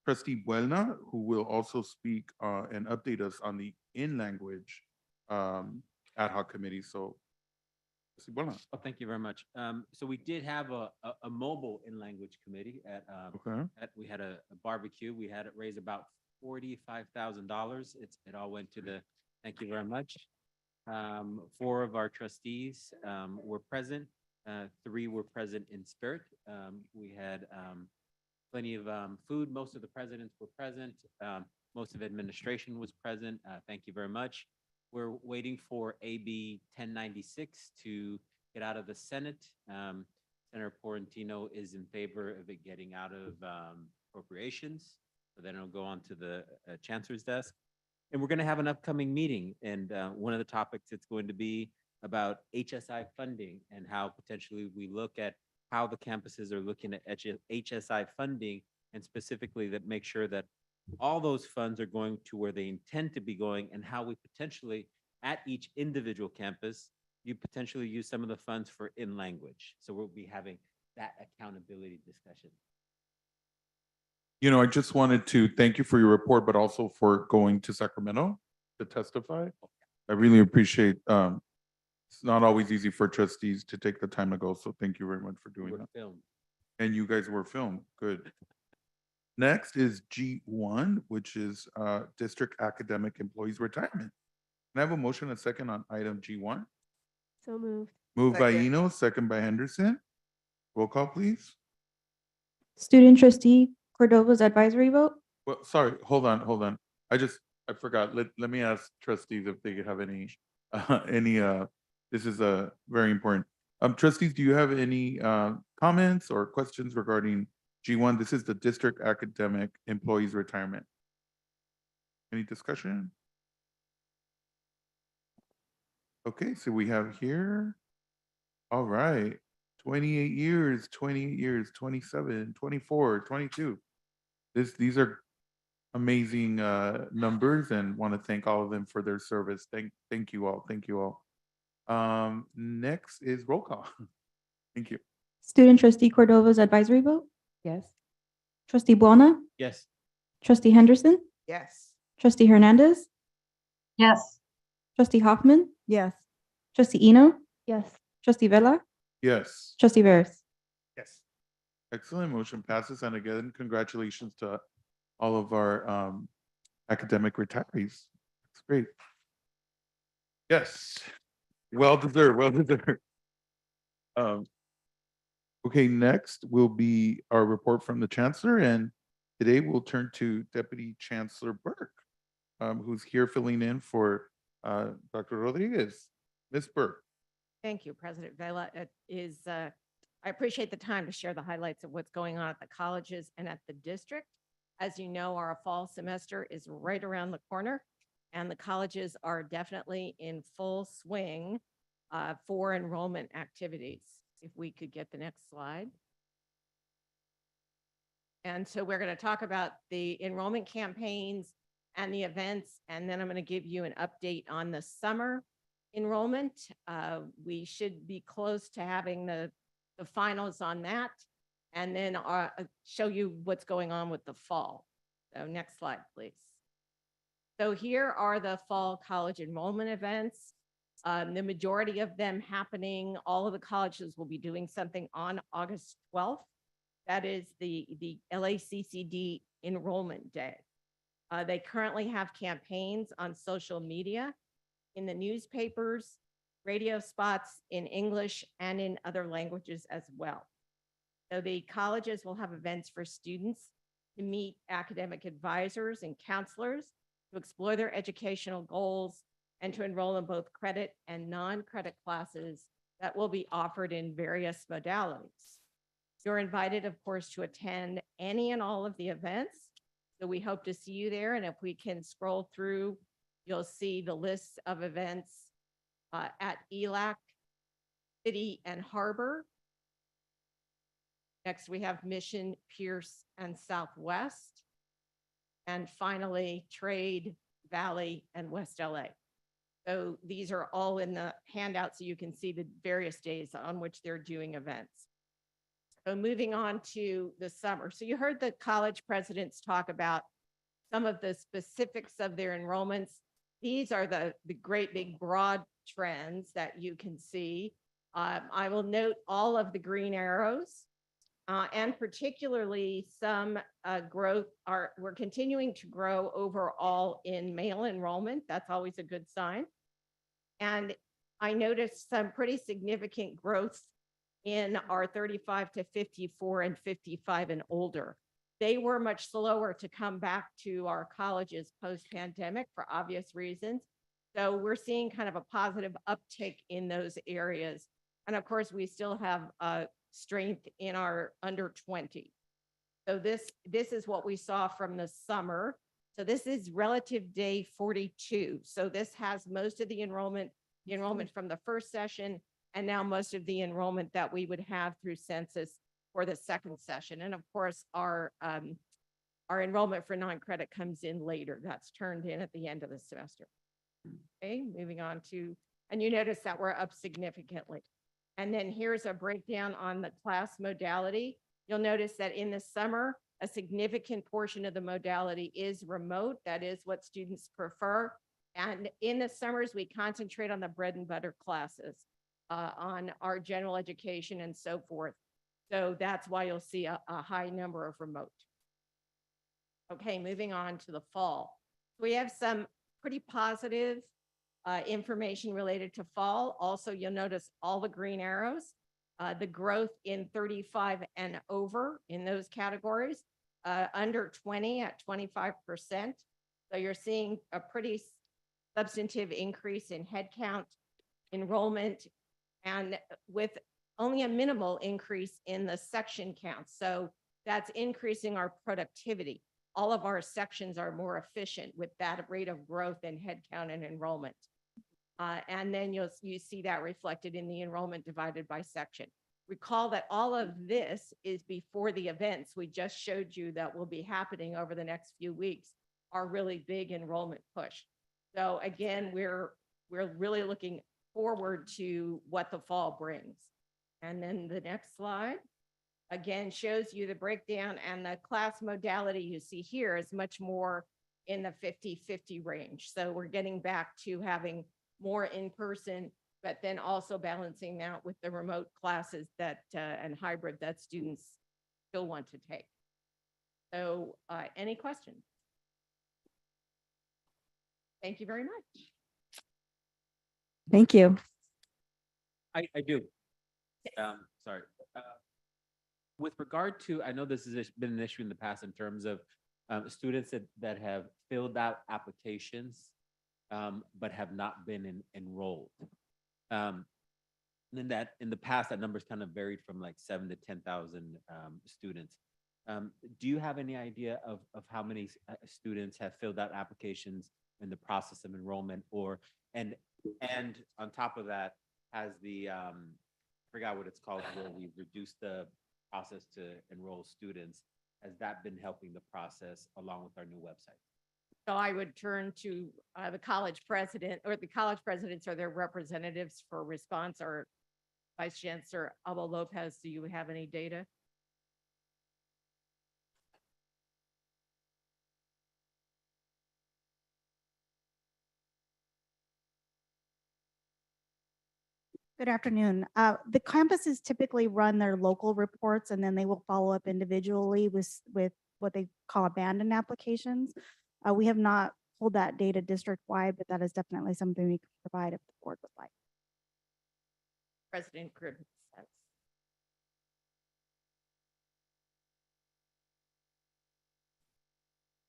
Trustee Buelna, who will also speak and update us on the in-language ad hoc committee. So, Trustee Buelna.
Oh, thank you very much. So we did have a mobile in-language committee at we had a barbecue. We had it raise about $45,000. It all went to the, thank you very much. 4 of our trustees were present. 3 were present in spirit. We had plenty of food. Most of the presidents were present. Most of administration was present. Thank you very much. We're waiting for AB 1096 to get out of the Senate. Senator Portantino is in favor of it getting out of appropriations. So then it'll go on to the chancellor's desk. And we're going to have an upcoming meeting. And one of the topics it's going to be about HSI funding and how potentially we look at how the campuses are looking at HSI funding, and specifically that make sure that all those funds are going to where they intend to be going, and how we potentially at each individual campus, you potentially use some of the funds for in-language. So we'll be having that accountability discussion.
You know, I just wanted to thank you for your report, but also for going to Sacramento to testify. I really appreciate, it's not always easy for trustees to take the time to go, so thank you very much for doing
We're
that.
filmed.
And you guys were filmed, good. Next is G1, which is District Academic Employees Retirement. Can I have a motion and a second on item G1?
So moved.
Moved by Eno, second by Henderson. Roll call, please.
Student trustee Cordova's advisory vote.
Well, sorry, hold on. I forgot. Let me ask trustees if they have any, this is very important. Trustees, do you have any comments or questions regarding G1? This is the District Academic Employees Retirement. Any discussion? Okay, so we have here, all right, 28 years, 27, 24, 22. These are amazing numbers, and want to thank all of them for their service. Thank you all. Thank you all. Next is roll call. Thank you.
Student trustee Cordova's advisory vote.
Yes.
Trustee Buona,
Yes.
trustee Henderson,
Yes.
trustee Hernandez,
Yes.
trustee Hoffman,
Yes.
trustee Eno,
Yes.
trustee Vella,
Yes.
trustee Veras.
Yes. Excellent. Motion passes. And again, congratulations to all of our academic retirees. It's great. Yes. Well deserved. Well deserved. Okay, next will be our report from the Chancellor, and today we'll turn to Deputy Chancellor Burke, who's here filling in for Dr. Rodriguez. Ms. Burke.
Thank you, President Vela. I appreciate the time to share the highlights of what's going on at the colleges and at the district. As you know, our fall semester is right around the corner, and the colleges are definitely in full swing for enrollment activities. If we could get the next slide. And so we're going to talk about the enrollment campaigns and the events, and then I'm going to give you an update on the summer enrollment. We should be close to having the finals on that, and then show you what's going on with the fall. So next slide, please. So here are the fall college enrollment events. The majority of them happening, all of the colleges will be doing something on August 12th. That is the LACCD enrollment day. They currently have campaigns on social media, in the newspapers, radio spots in English and in other languages as well. So the colleges will have events for students to meet academic advisors and counselors to explore their educational goals and to enroll in both credit and non-credit classes that will be offered in various modalities. You're invited, of course, to attend any and all of the events. So we hope to see you there. And if we can scroll through, you'll see the list of events at ELAC, City and Harbor. Next, we have Mission, Pierce, and Southwest. And finally, Trade, Valley, and West LA. So these are all in the handout so you can see the various days on which they're doing events. So moving on to the summer. So you heard the college presidents talk about some of the specifics of their enrollments. These are the great big broad trends that you can see. I will note all of the green arrows and particularly some growth. We're continuing to grow overall in male enrollment. That's always a good sign. And I noticed some pretty significant growth in our 35 to 54 and 55 and older. They were much slower to come back to our colleges post-pandemic for obvious reasons. So we're seeing kind of a positive uptick in those areas. And of course, we still have strength in our under 20. So this is what we saw from the summer. So this is relative day 42. So this has most of the enrollment from the first session, and now most of the enrollment that we would have through census for the second session. And of course, our enrollment for non-credit comes in later. That's turned in at the end of the semester. Okay, moving on to, and you notice that we're up significantly. And then here's a breakdown on the class modality. You'll notice that in the summer, a significant portion of the modality is remote. That is what students prefer. And in the summers, we concentrate on the bread and butter classes, on our general education and so forth. So that's why you'll see a high number of remote. Okay, moving on to the fall. We have some pretty positive information related to fall. Also, you'll notice all the green arrows, the growth in 35 and over in those categories, under 20 at 25%. So you're seeing a pretty substantive increase in headcount, enrollment, and with only a minimal increase in the section count. So that's increasing our productivity. All of our sections are more efficient with that rate of growth in headcount and enrollment. And then you see that reflected in the enrollment divided by section. Recall that all of this is before the events we just showed you that will be happening over the next few weeks, our really big enrollment push. So again, we're really looking forward to what the fall brings. And then the next slide, again, shows you the breakdown, and the class modality you see here is much more in the 50-50 range. So we're getting back to having more in person, but then also balancing that with the remote classes that and hybrid that students still want to take. So any questions? Thank you very much.
Thank you.
I do. Sorry. With regard to, I know this has been an issue in the past in terms of students that have filled out applications, but have not been enrolled. And that in the past, that number's kind of varied from like 7,000 to 10,000 students. Do you have any idea of how many students have filled out applications in the process of enrollment, and on top of that, has the I forgot what it's called, where we reduced the process to enroll students, has that been helping the process along with our new website?
So I would turn to the college president, or the college presidents or their representatives for response, or Vice Chancellor Abel Lopez. Do you have any data?
Good afternoon. The campuses typically run their local reports, and then they will follow up individually with what they call abandoned applications. We have not pulled that data district-wide, but that is definitely something we can provide if the board would like.
President Gribbs says.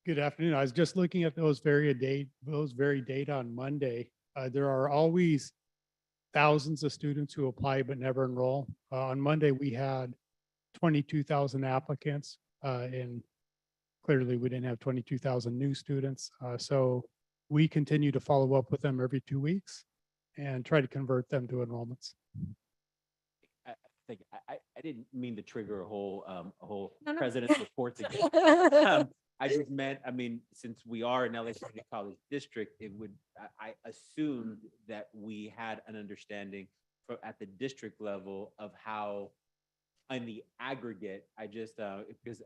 Good afternoon. I was just looking at those very data on Monday. There are always thousands of students who apply but never enroll. On Monday, we had 22,000 applicants, and clearly we didn't have 22,000 new students. So we continue to follow up with them every 2 weeks and try to convert them to enrollments.
I think I didn't mean to trigger a whole
No.
president's reports again. I just meant, I mean, since we are an LACCD college district, I assumed that we had an understanding at the district level of how, in the aggregate, because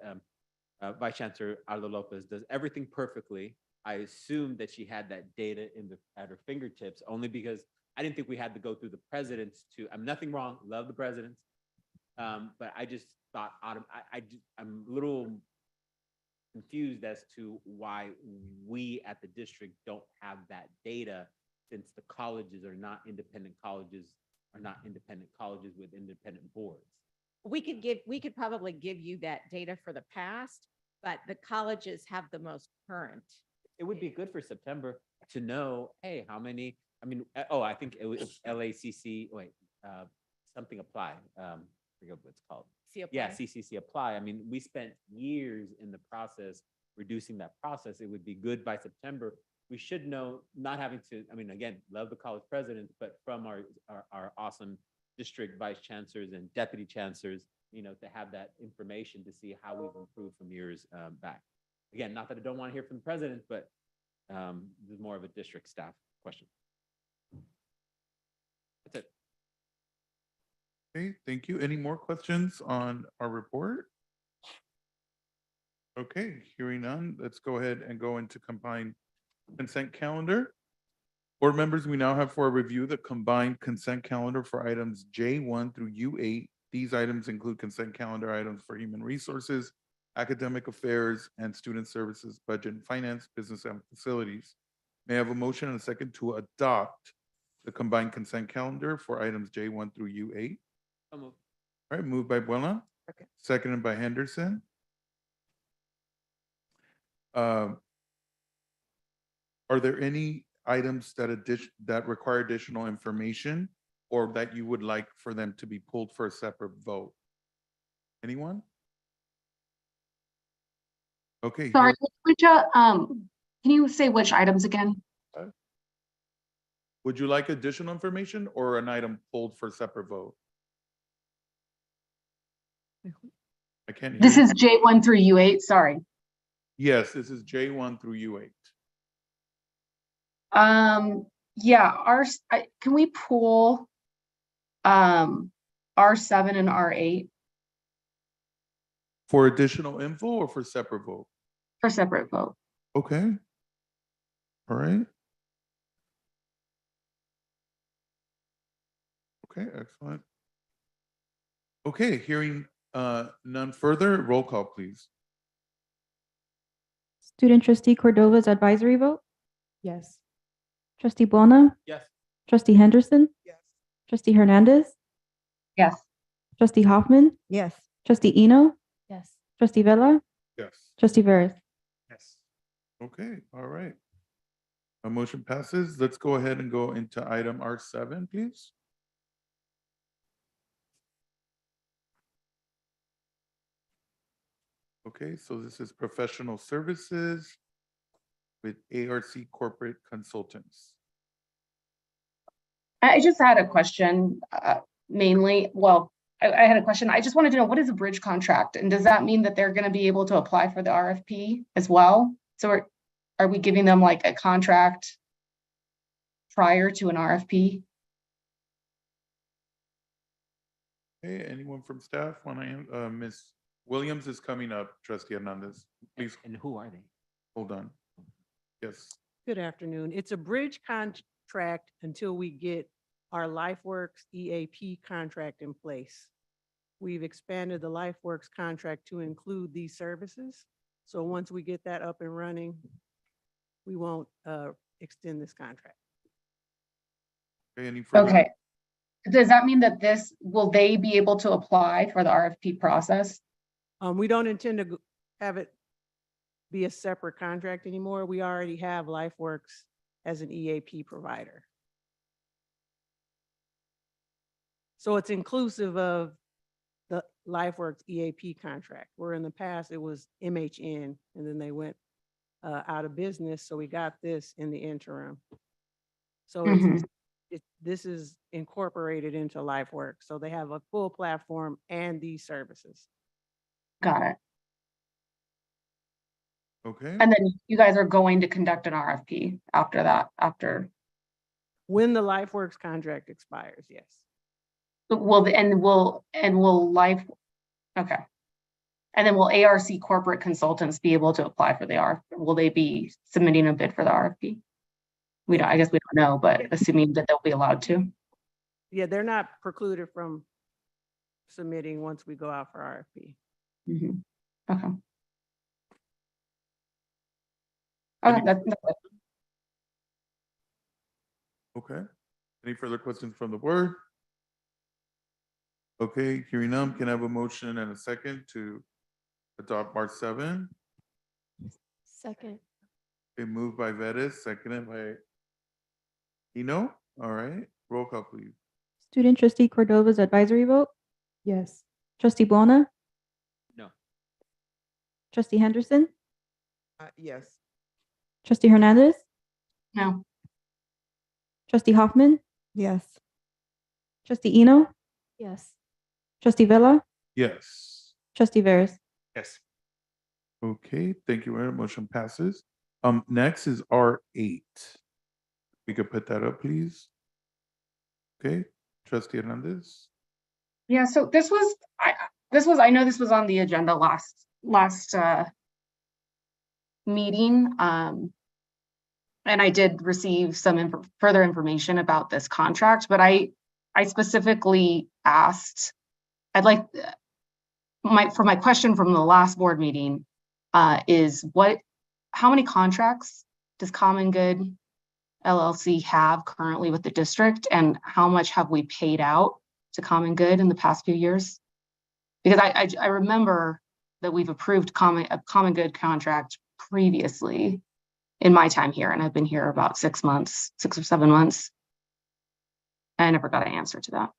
Vice Chancellor Aldo Lopez does everything perfectly. I assumed that she had that data at her fingertips, only because I didn't think we had to go through the presidents I'm nothing wrong, love the presidents. But I just thought, I'm a little confused as to why we at the district don't have that data, since the colleges are not independent colleges, with independent boards.
We could probably give you that data for the past, but the colleges have the most current.
It would be good for September to know, hey, how many, I think it was LACC, something apply. Forget what it's called. Yeah, CCC apply. I mean, we spent years in the process reducing that process. It would be good by September. We should know, not having to, again, love the college presidents, but from our awesome district vice chancellors and deputy chancellors, to have that information to see how we've improved from years back. Again, not that I don't want to hear from the president, but there's more of a district staff question. That's it.
Okay, thank you. Any more questions on our report? Okay, hearing none, let's go ahead and go into combined consent calendar. Board members, we now have for review the combined consent calendar for items J1 through U8. These items include consent calendar items for human resources, academic affairs, and student services, budget and finance, business and facilities. May I have a motion and a second to adopt the combined consent calendar for items J1 through U8?
So moved.
All right, moved by Buena, seconded by Henderson. Are there any items that require additional information or that you would like for them to be pulled for a separate vote? Anyone? Okay.
Sorry, which, can you say which items again?
Would you like additional information or an item pulled for separate vote? I can't hear
This
you.
is J1 through U8, sorry.
Yes, this is J1 through U8.
Yeah, can we pull R7 and R8
For additional info or for separate vote?
for separate vote?
Okay. All right. Okay, excellent. Okay, hearing none further, roll call, please.
Student trustee Cordova's advisory vote?
Yes.
Trustee Buona?
Yes.
Trustee Henderson?
Yes.
Trustee Hernandez?
Yes.
Trustee Hoffman?
Yes.
Trustee Eno?
Yes.
Trustee Vella?
Yes.
Trustee Veras?
Yes.
Okay, all right. A motion passes. Let's go ahead and go into item R7, please. Okay, so this is professional services with ARC Corporate Consultants.
I just had a question, mainly, well, I had a question. I just wanted to know, what is a bridge contract? And does that mean that they're gonna be able to apply for the RFP as well? So are we giving them like a contract prior to an RFP?
Okay, anyone from staff want to, Ms. Williams is coming up, Trustee Hernandez. Please
And who are they?
hold on. Yes.
Good afternoon. It's a bridge contract until we get our LifeWorks EAP contract in place. We've expanded the LifeWorks contract to include these services. So once we get that up and running, we won't extend this contract.
Okay, any further?
Okay. Does that mean that will they be able to apply for the RFP process?
We don't intend to have it be a separate contract anymore. We already have LifeWorks as an EAP provider. So it's inclusive of the LifeWorks EAP contract, where in the past it was MHN and then they went out of business. So we got this in the interim. So this is incorporated into LifeWorks. So they have a full platform and these services.
Got it.
Okay.
And then you guys are going to conduct an RFP after that,
When the LifeWorks contract expires, yes.
will okay. And then will ARC corporate consultants be able to apply for the RFP? Will they be submitting a bid for the RFP? I guess we don't know, but assuming that they'll be allowed to.
Yeah, they're not precluded from submitting once we go out for RFP.
Okay. Okay, that's it.
Okay. Any further questions from the board? Okay, hearing none, can I have a motion and a second to adopt R7?
Second.
Okay, moved by Vettis, seconded by Eno. All right, roll call, please.
Student trustee Cordova's advisory vote?
Yes.
Trustee Buona?
No.
Trustee Henderson?
Yes.
Trustee Hernandez?
No.
Trustee Hoffman?
Yes.
Trustee Eno?
Yes.
Trustee Vella?
Yes.
Trustee Veras?
Yes.
Okay, thank you. Motion passes. Next is R8. we could put that up, please. Okay, Trustee Hernandez.
Yeah, so I know this was on the agenda last meeting. And I did receive some further information about this contract, but I specifically asked, I'd like for my question from the last board meeting is how many contracts does Common Good LLC have currently with the district, and how much have we paid out to Common Good in the past few years? Because I remember that we've approved a Common Good contract previously in my time here, and I've been here about 6 months, 6 or 7 months. I never got an answer to that.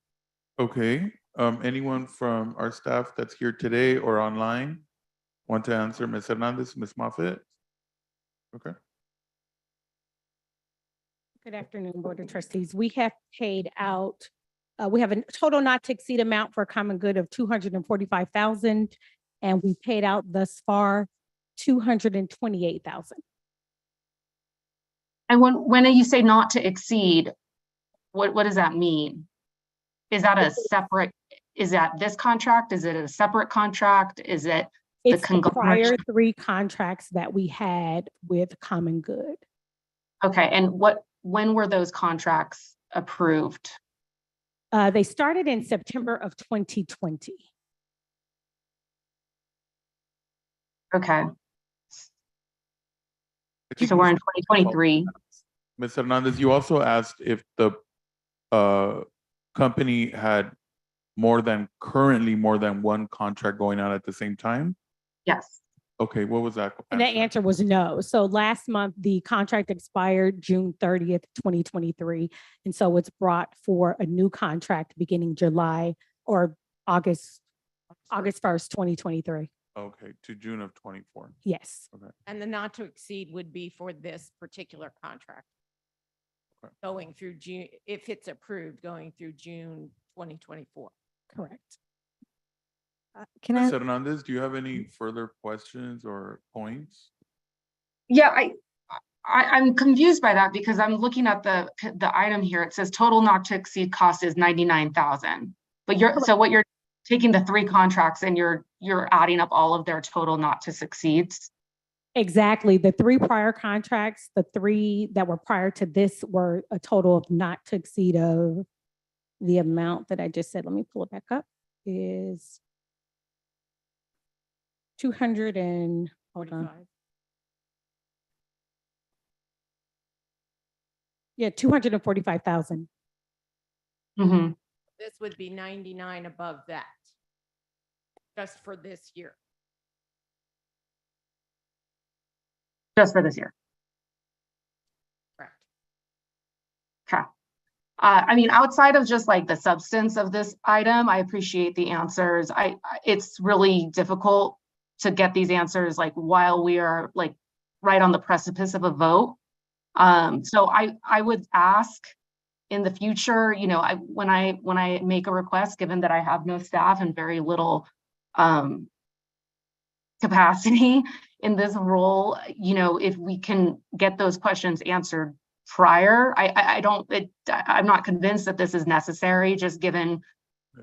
Okay, anyone from our staff that's here today or online want to answer? Ms. Hernandez, Ms. Moffitt? Okay.
Good afternoon, Board of Trustees. We have paid out, we have a total not to exceed amount for Common Good of $245,000, and we paid out thus far $228,000.
And when you say not to exceed, what does that mean? Is that is that this contract? Is it a separate contract? Is it
It's the prior 3 contracts that we had with Common Good.
Okay, and when were those contracts approved?
They started in September of 2020.
Okay. So we're in 2023.
Ms. Hernandez, you also asked if the company had currently more than one contract going on at the same time?
Yes.
Okay, what was that?
And the answer was no. So last month, the contract expired June 30th, 2023. And so it's brought for a new contract beginning July or August 1st, 2023.
Okay, to June of 24.
Yes.
Okay.
And the not to exceed would be for this particular contract.
Okay.
Going through June, if it's approved, going through June 2024.
Correct.
Can I?
Ms. Hernandez, do you have any further questions or points?
Yeah, I'm confused by that because I'm looking at the item here. It says total not to exceed cost is 99,000. But what you're taking the 3 contracts and you're adding up all of their total not to succeeds.
Exactly. The 3 prior contracts, the 3 that were prior to this were a total of not to exceed of the amount that I just said. Let me pull it back up. Is 200 and hold on. Yeah, 245,000.
Mm-hmm.
This would be 99 above that, just for this year.
Just for this year.
Correct.
Okay. I mean, outside of just like the substance of this item, I appreciate the answers. It's really difficult to get these answers like while we are like right on the precipice of a vote. So I would ask in the future, you know, when I make a request, given that I have no staff and very little capacity in this role, you know, if we can get those questions answered prior, I'm not convinced that this is necessary, just given,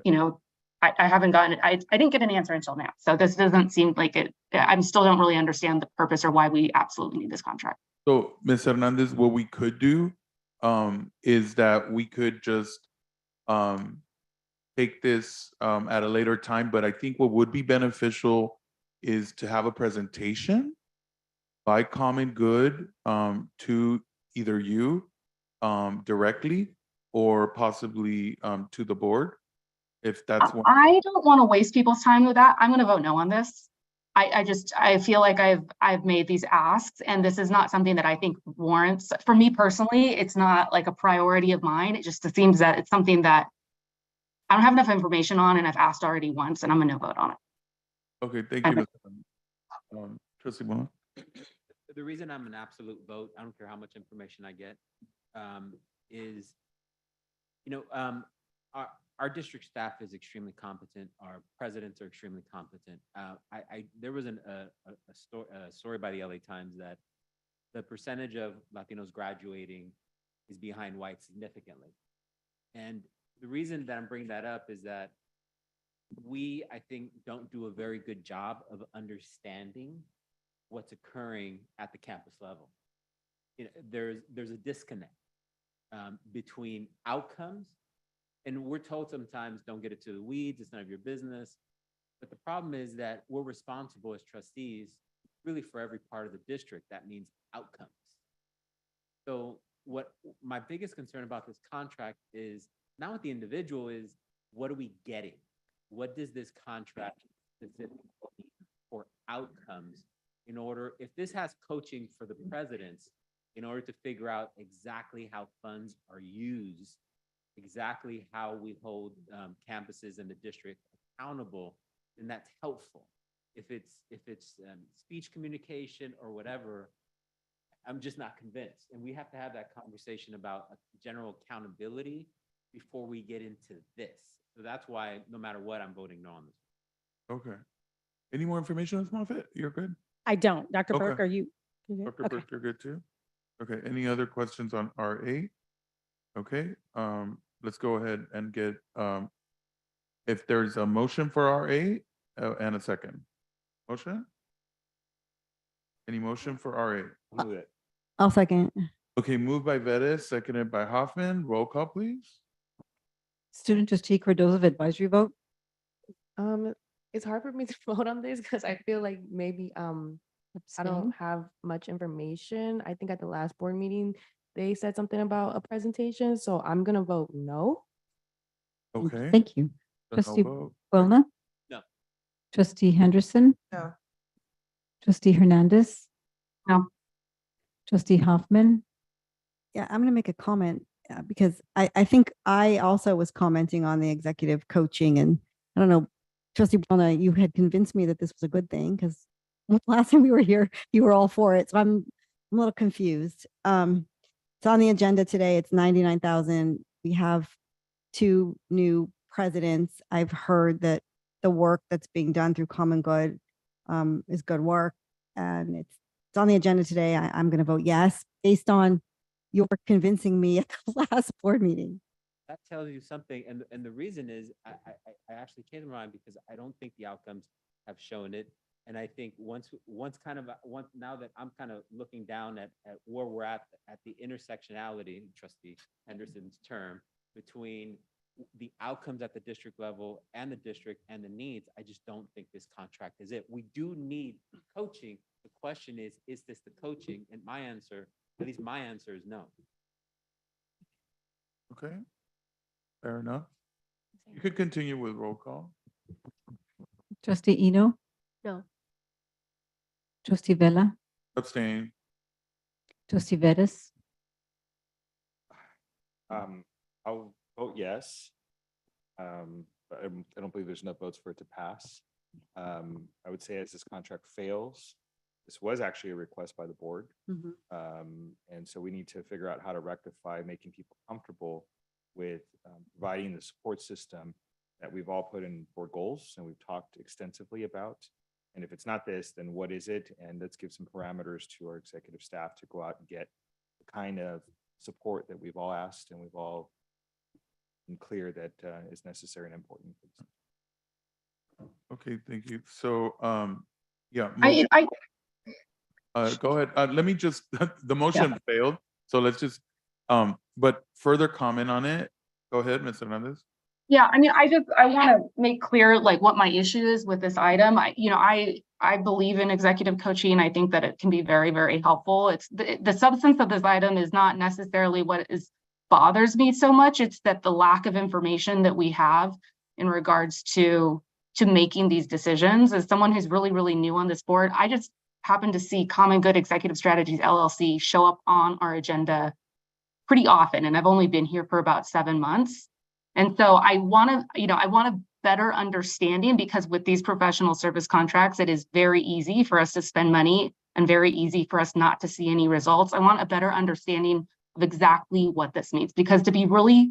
you know, I haven't gotten it. I didn't get an answer until now. So this doesn't seem like it. I still don't really understand the purpose or why we absolutely need this contract.
So, Ms. Hernandez, what we could do is that we could just take this at a later time, but I think what would be beneficial is to have a presentation by Common Good to either you directly or possibly to the board, if that's one.
I don't want to waste people's time with that. I'm going to vote no on this. I feel like I've made these asks, and this is not something that I think warrants, for me personally, it's not like a priority of mine. It just seems that it's something that I don't have enough information on, and I've asked already once, and I'm going to vote on it.
Okay, thank you, Trustee Bowen.
The reason I'm an absolute vote, I don't care how much information I get, is, you know, our district staff is extremely competent. Our presidents are extremely competent. There was a story by the LA Times that the percentage of Latinos graduating is behind white significantly. And the reason that I'm bringing that up is that we, I think, don't do a very good job of understanding what's occurring at the campus level. There's a disconnect between outcomes, and we're told sometimes don't get into the weeds, it's none of your business. But the problem is that we're responsible as trustees really for every part of the district. That means outcomes. So what my biggest concern about this contract is not what the individual is, what are we getting? What does this contract specifically for outcomes in order, if this has coaching for the presidents, in order to figure out exactly how funds are used, exactly how we hold campuses in the district accountable, then that's helpful. If it's speech communication or whatever, I'm just not convinced. And we have to have that conversation about general accountability before we get into this. So that's why no matter what, I'm voting no on this.
Okay. Any more information on Moffitt? You're good?
I don't. Dr.
Okay.
Burke, are you?
Dr.
Okay.
Burke, you're good too? Okay, any other questions on R8? Okay, let's go ahead and get, if there's a motion for R8 and a second. Motion? Any motion for R8?
I'll move it.
I'll second.
Okay, moved by Vettis, seconded by Hoffman. Roll call, please.
Student trustee Cardozo, advisory vote.
It's hard for me to vote on this because I feel like maybe I don't have much information. I think at the last board meeting, they said something about a presentation, so I'm gonna vote no.
Okay.
Thank you.
So no
Trustee
vote.
Boulna?
No.
Trustee Henderson?
No.
Trustee Hernandez?
No.
Trustee Hoffman?
Yeah, I'm going to make a comment because I think I also was commenting on the executive coaching, and I don't know, Trustee Boulna, you had convinced me that this was a good thing because last time we were here, you were all for it. So I'm a little confused. It's on the agenda today. It's 99,000. We have 2 new presidents. I've heard that the work that's being done through Common Good is good work, and it's on the agenda today. I'm going to vote yes based on your convincing me at the last board meeting.
That tells you something, and the reason is I actually changed my mind because I don't think the outcomes have shown it. And I think once now that I'm kind of looking down at where we're at the intersectionality, Trustee Henderson's term, between the outcomes at the district level and the district and the needs, I just don't think this contract is it. We do need coaching. The question is this the coaching? And my answer, at least my answer, is no.
Okay, fair enough. You could continue with roll call.
Trustee Eno?
No.
Trustee Vella?
Abstain.
Trustee Vettis?
I'll vote yes. But I don't believe there's enough votes for it to pass. I would say as this contract fails, this was actually a request by the board. And so we need to figure out how to rectify making people comfortable with providing the support system that we've all put in board goals and we've talked extensively about. And if it's not this, then what is it? And let's give some parameters to our executive staff to go out and get the kind of support that we've all asked and we've all been clear that is necessary and important.
Okay, thank you. So, yeah. Go ahead. Let me just, the motion failed. So let's just, but further comment on it. Go ahead, Ms. Hernandez.
Yeah, I mean, I want to make clear like what my issue is with this item. I believe in executive coaching. I think that it can be very, very helpful. It's the substance of this item is not necessarily what bothers me so much. It's that the lack of information that we have in regards to making these decisions. As someone who's really, really new on this board, I just happen to see Common Good Executive Strategies LLC show up on our agenda pretty often, and I've only been here for about 7 months. And so I want a better understanding, because with these professional service contracts, it is very easy for us to spend money and very easy for us not to see any results. I want a better understanding of exactly what this means, because to be really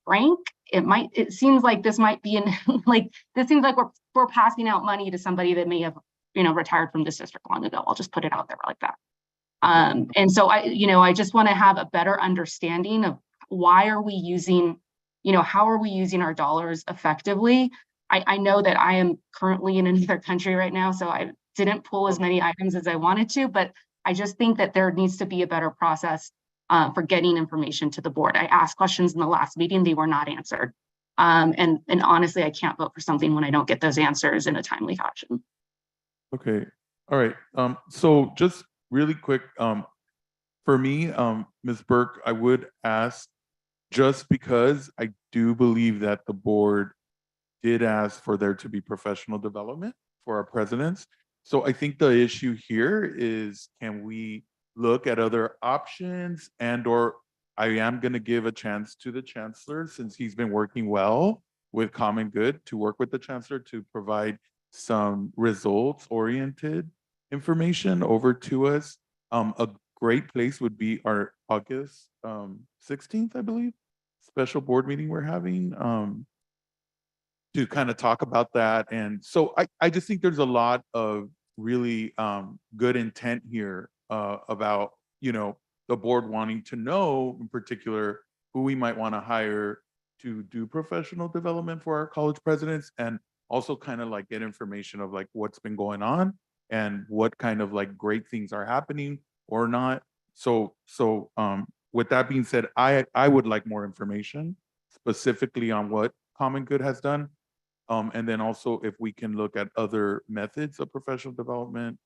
frank, it seems like this might be this seems like we're passing out money to somebody that may have, retired from this district long ago. I'll just put it out there like that. And so I just want to have a better understanding of why are we using, how are we using our dollars effectively? I know that I am currently in another country right now, so I didn't pull as many items as I wanted to, but I just think that there needs to be a better process for getting information to the board. I asked questions in the last meeting, they were not answered. And honestly, I can't vote for something when I don't get those answers in a timely fashion.
Okay, all right. So just really quick, for me, Ms. Burke, I would ask, just because I do believe that the board did ask for there to be professional development for our presidents. So I think the issue here is, can we look at other options, or I am going to give a chance to the Chancellor, since he's been working well with Common Good, to work with the Chancellor to provide some results-oriented information over to us. A great place would be our August 16th, I believe, special board meeting we're having. To kind of talk about that. And so I just think there's a lot of really good intent here about, the board wanting to know in particular who we might want to hire to do professional development for our college presidents, and also kind of like get information of like what's been going on and what kind of like great things are happening or not. So with that being said, I would like more information specifically on what Common Good has done. And then also if we can look at other methods of professional development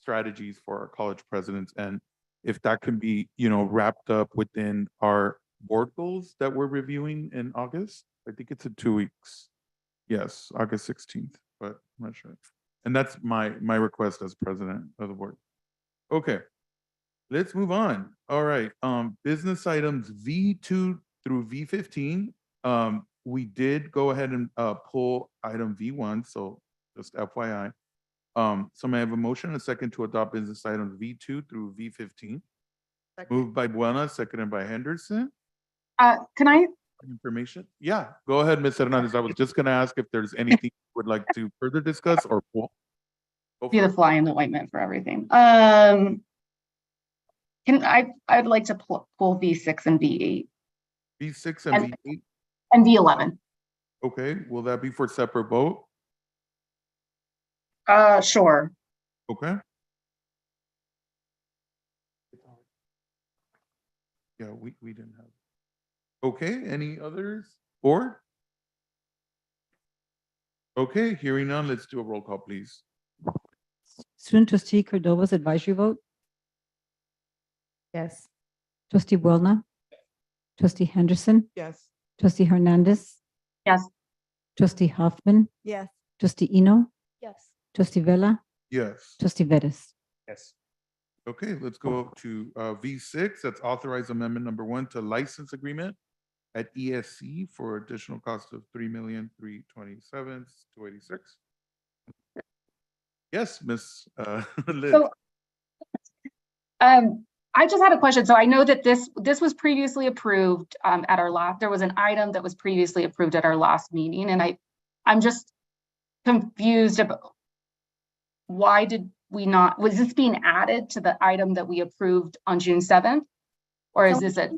strategies for our college presidents, and if that can be, wrapped up within our board goals that we're reviewing in August. I think it's in 2 weeks. Yes, August 16th, but I'm not sure. And that's my request as president of the board. Okay, let's move on. All right, business items V2 through V15. We did go ahead and pull item V1, so just FYI. So may I have a motion and a second to adopt business items V2 through V15? Moved by Buena, seconded by Henderson.
Can I?
Information? Yeah, go ahead, Ms. Hernandez. I was just gonna ask if there's anything you would like to further discuss or pull.
Be the fly in the ointment for everything. I'd like to pull V6 and V8.
V6 and V8?
And V11.
Okay, will that be for separate vote?
Sure.
Okay. Yeah, we didn't have. Okay, any others? Board? Okay, hearing none, let's do a roll call, please.
Student trustee Cordova's advisory vote.
Yes.
Trustee Buelna. Trustee Henderson.
Yes.
Trustee Hernandez.
Yes.
Trustee Hoffman.
Yes.
Trustee Eno.
Yes.
Trustee Vella.
Yes.
Trustee Vettis.
Yes.
Okay, let's go to V6. That's authorized amendment number 1 to license agreement at ESC for additional cost of $3,327,286. Yes, Ms. Liz.
So, I just had a question. So I know that this was previously approved at our last. There was an item that was previously approved at our last meeting, and I'm just confused about why did we not? Was this being added to the item that we approved on June 7th, or is this a?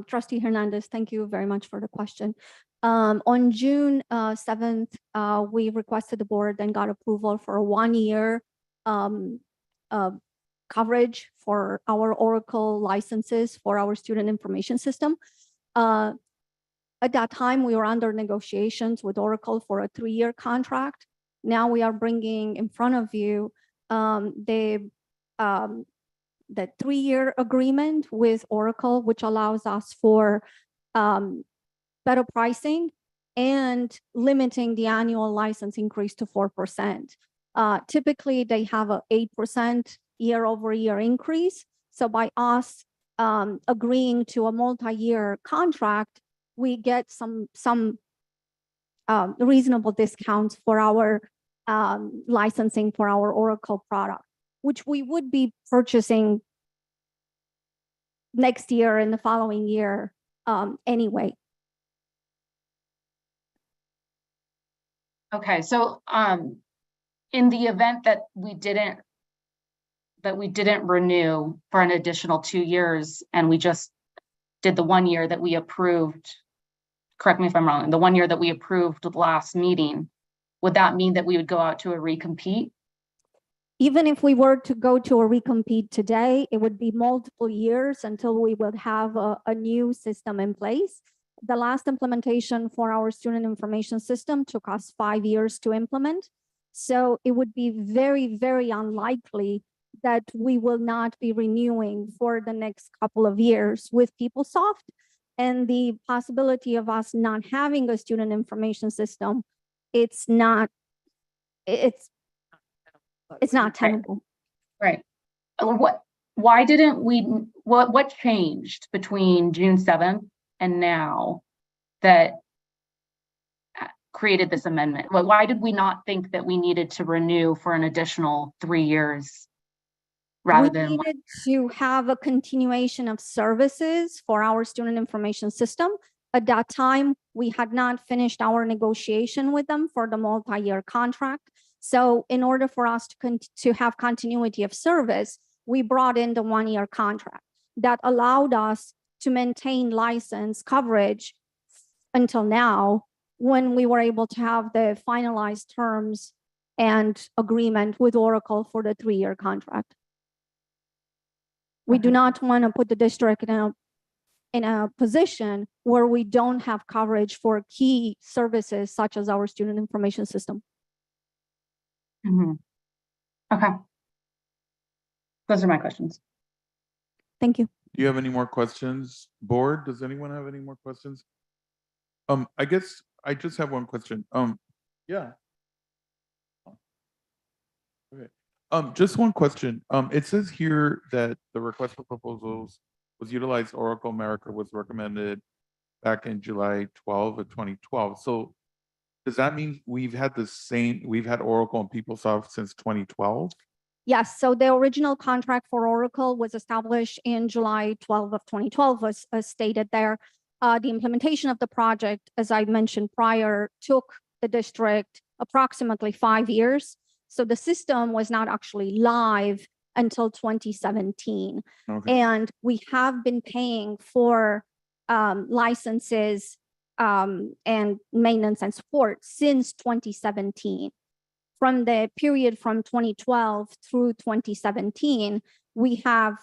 Trustee Hernandez, thank you very much for the question. On June 7th, we requested the board and got approval for a 1-year coverage for our Oracle licenses for our student information system. At that time, we were under negotiations with Oracle for a 3-year contract. Now we are bringing in front of you the 3-year agreement with Oracle, which allows us for better pricing and limiting the annual license increase to 4%. Typically, they have an 8% year-over-year increase. So by us agreeing to a multi-year contract, we get some reasonable discounts for our licensing for our Oracle product, which we would be purchasing next year and the following year anyway.
Okay, so in the event that we didn't, that we didn't renew for an additional 2 years and we just did the 1 year that we approved, correct me if I'm wrong, the 1 year that we approved last meeting, would that mean that we would go out to a recompete?
Even if we were to go to a recompete today, it would be multiple years until we would have a new system in place. The last implementation for our student information system took us 5 years to implement. So it would be very, very unlikely that we will not be renewing for the next couple of years with PeopleSoft. And the possibility of us not having a student information system, it's not tenable.
Right. Why didn't we, what changed between June 7th and now that created this amendment? Why did we not think that we needed to renew for an additional 3 years rather than?
We needed to have a continuation of services for our student information system. At that time, we had not finished our negotiation with them for the multi-year contract. So in order for us to have continuity of service, we brought in the 1-year contract that allowed us to maintain license coverage until now, when we were able to have the finalized terms and agreement with Oracle for the 3-year contract. We do not want to put the district in a position where we don't have coverage for key services such as our student information system.
Okay. Those are my questions.
Thank you.
Do you have any more questions? Board, does anyone have any more questions? I guess I just have one question. Yeah. Okay. Just one question. It says here that the request for proposals was utilized. Oracle America was recommended back in July 12 of 2012. So does that mean we've had Oracle and PeopleSoft since 2012?
Yes, so the original contract for Oracle was established in July 12 of 2012, as stated there. The implementation of the project, as I mentioned prior, took the district approximately 5 years. So the system was not actually live until 2017.
Okay.
And we have been paying for licenses and maintenance and support since 2017. From the period from 2012 through 2017, we have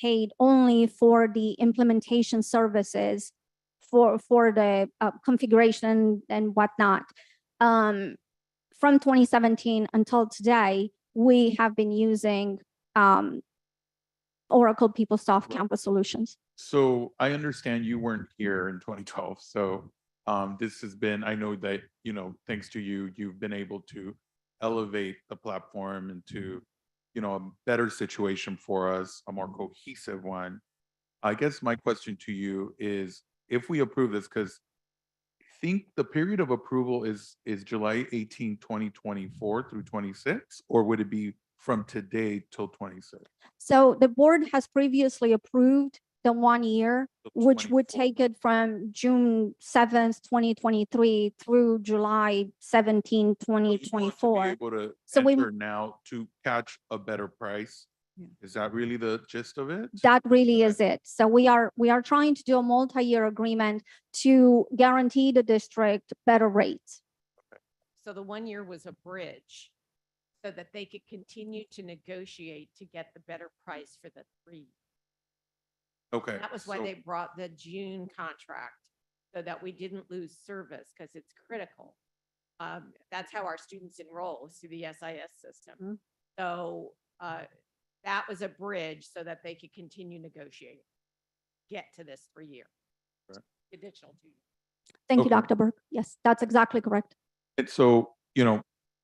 paid only for the implementation services for the configuration and whatnot. From 2017 until today, we have been using Oracle PeopleSoft Campus Solutions.
So I understand you weren't here in 2012. So this has been, I know that, thanks to you, you've been able to elevate the platform into, a better situation for us, a more cohesive one. I guess my question to you is, if we approve this, because I think the period of approval is July 18, 2024 through 26, or would it be from today till 26?
So the board has previously approved the 1 year, which would take it from June 7th, 2023 through July 17, 2024.
Be able to
So we-
enter now to catch a better price. Is that really the gist of it?
That really is it. So we are trying to do a multi-year agreement to guarantee the district better rates.
So the 1 year was a bridge so that they could continue to negotiate to get the better price for the 3.
Okay.
That was why they brought the June contract, so that we didn't lose service, because it's critical. That's how our students enroll, is through the SIS system. So that was a bridge so that they could continue negotiating, get to this 3 year. Additional 2 years.
Thank you,
Okay.
Dr. Burke. Yes, that's exactly correct.
And so, I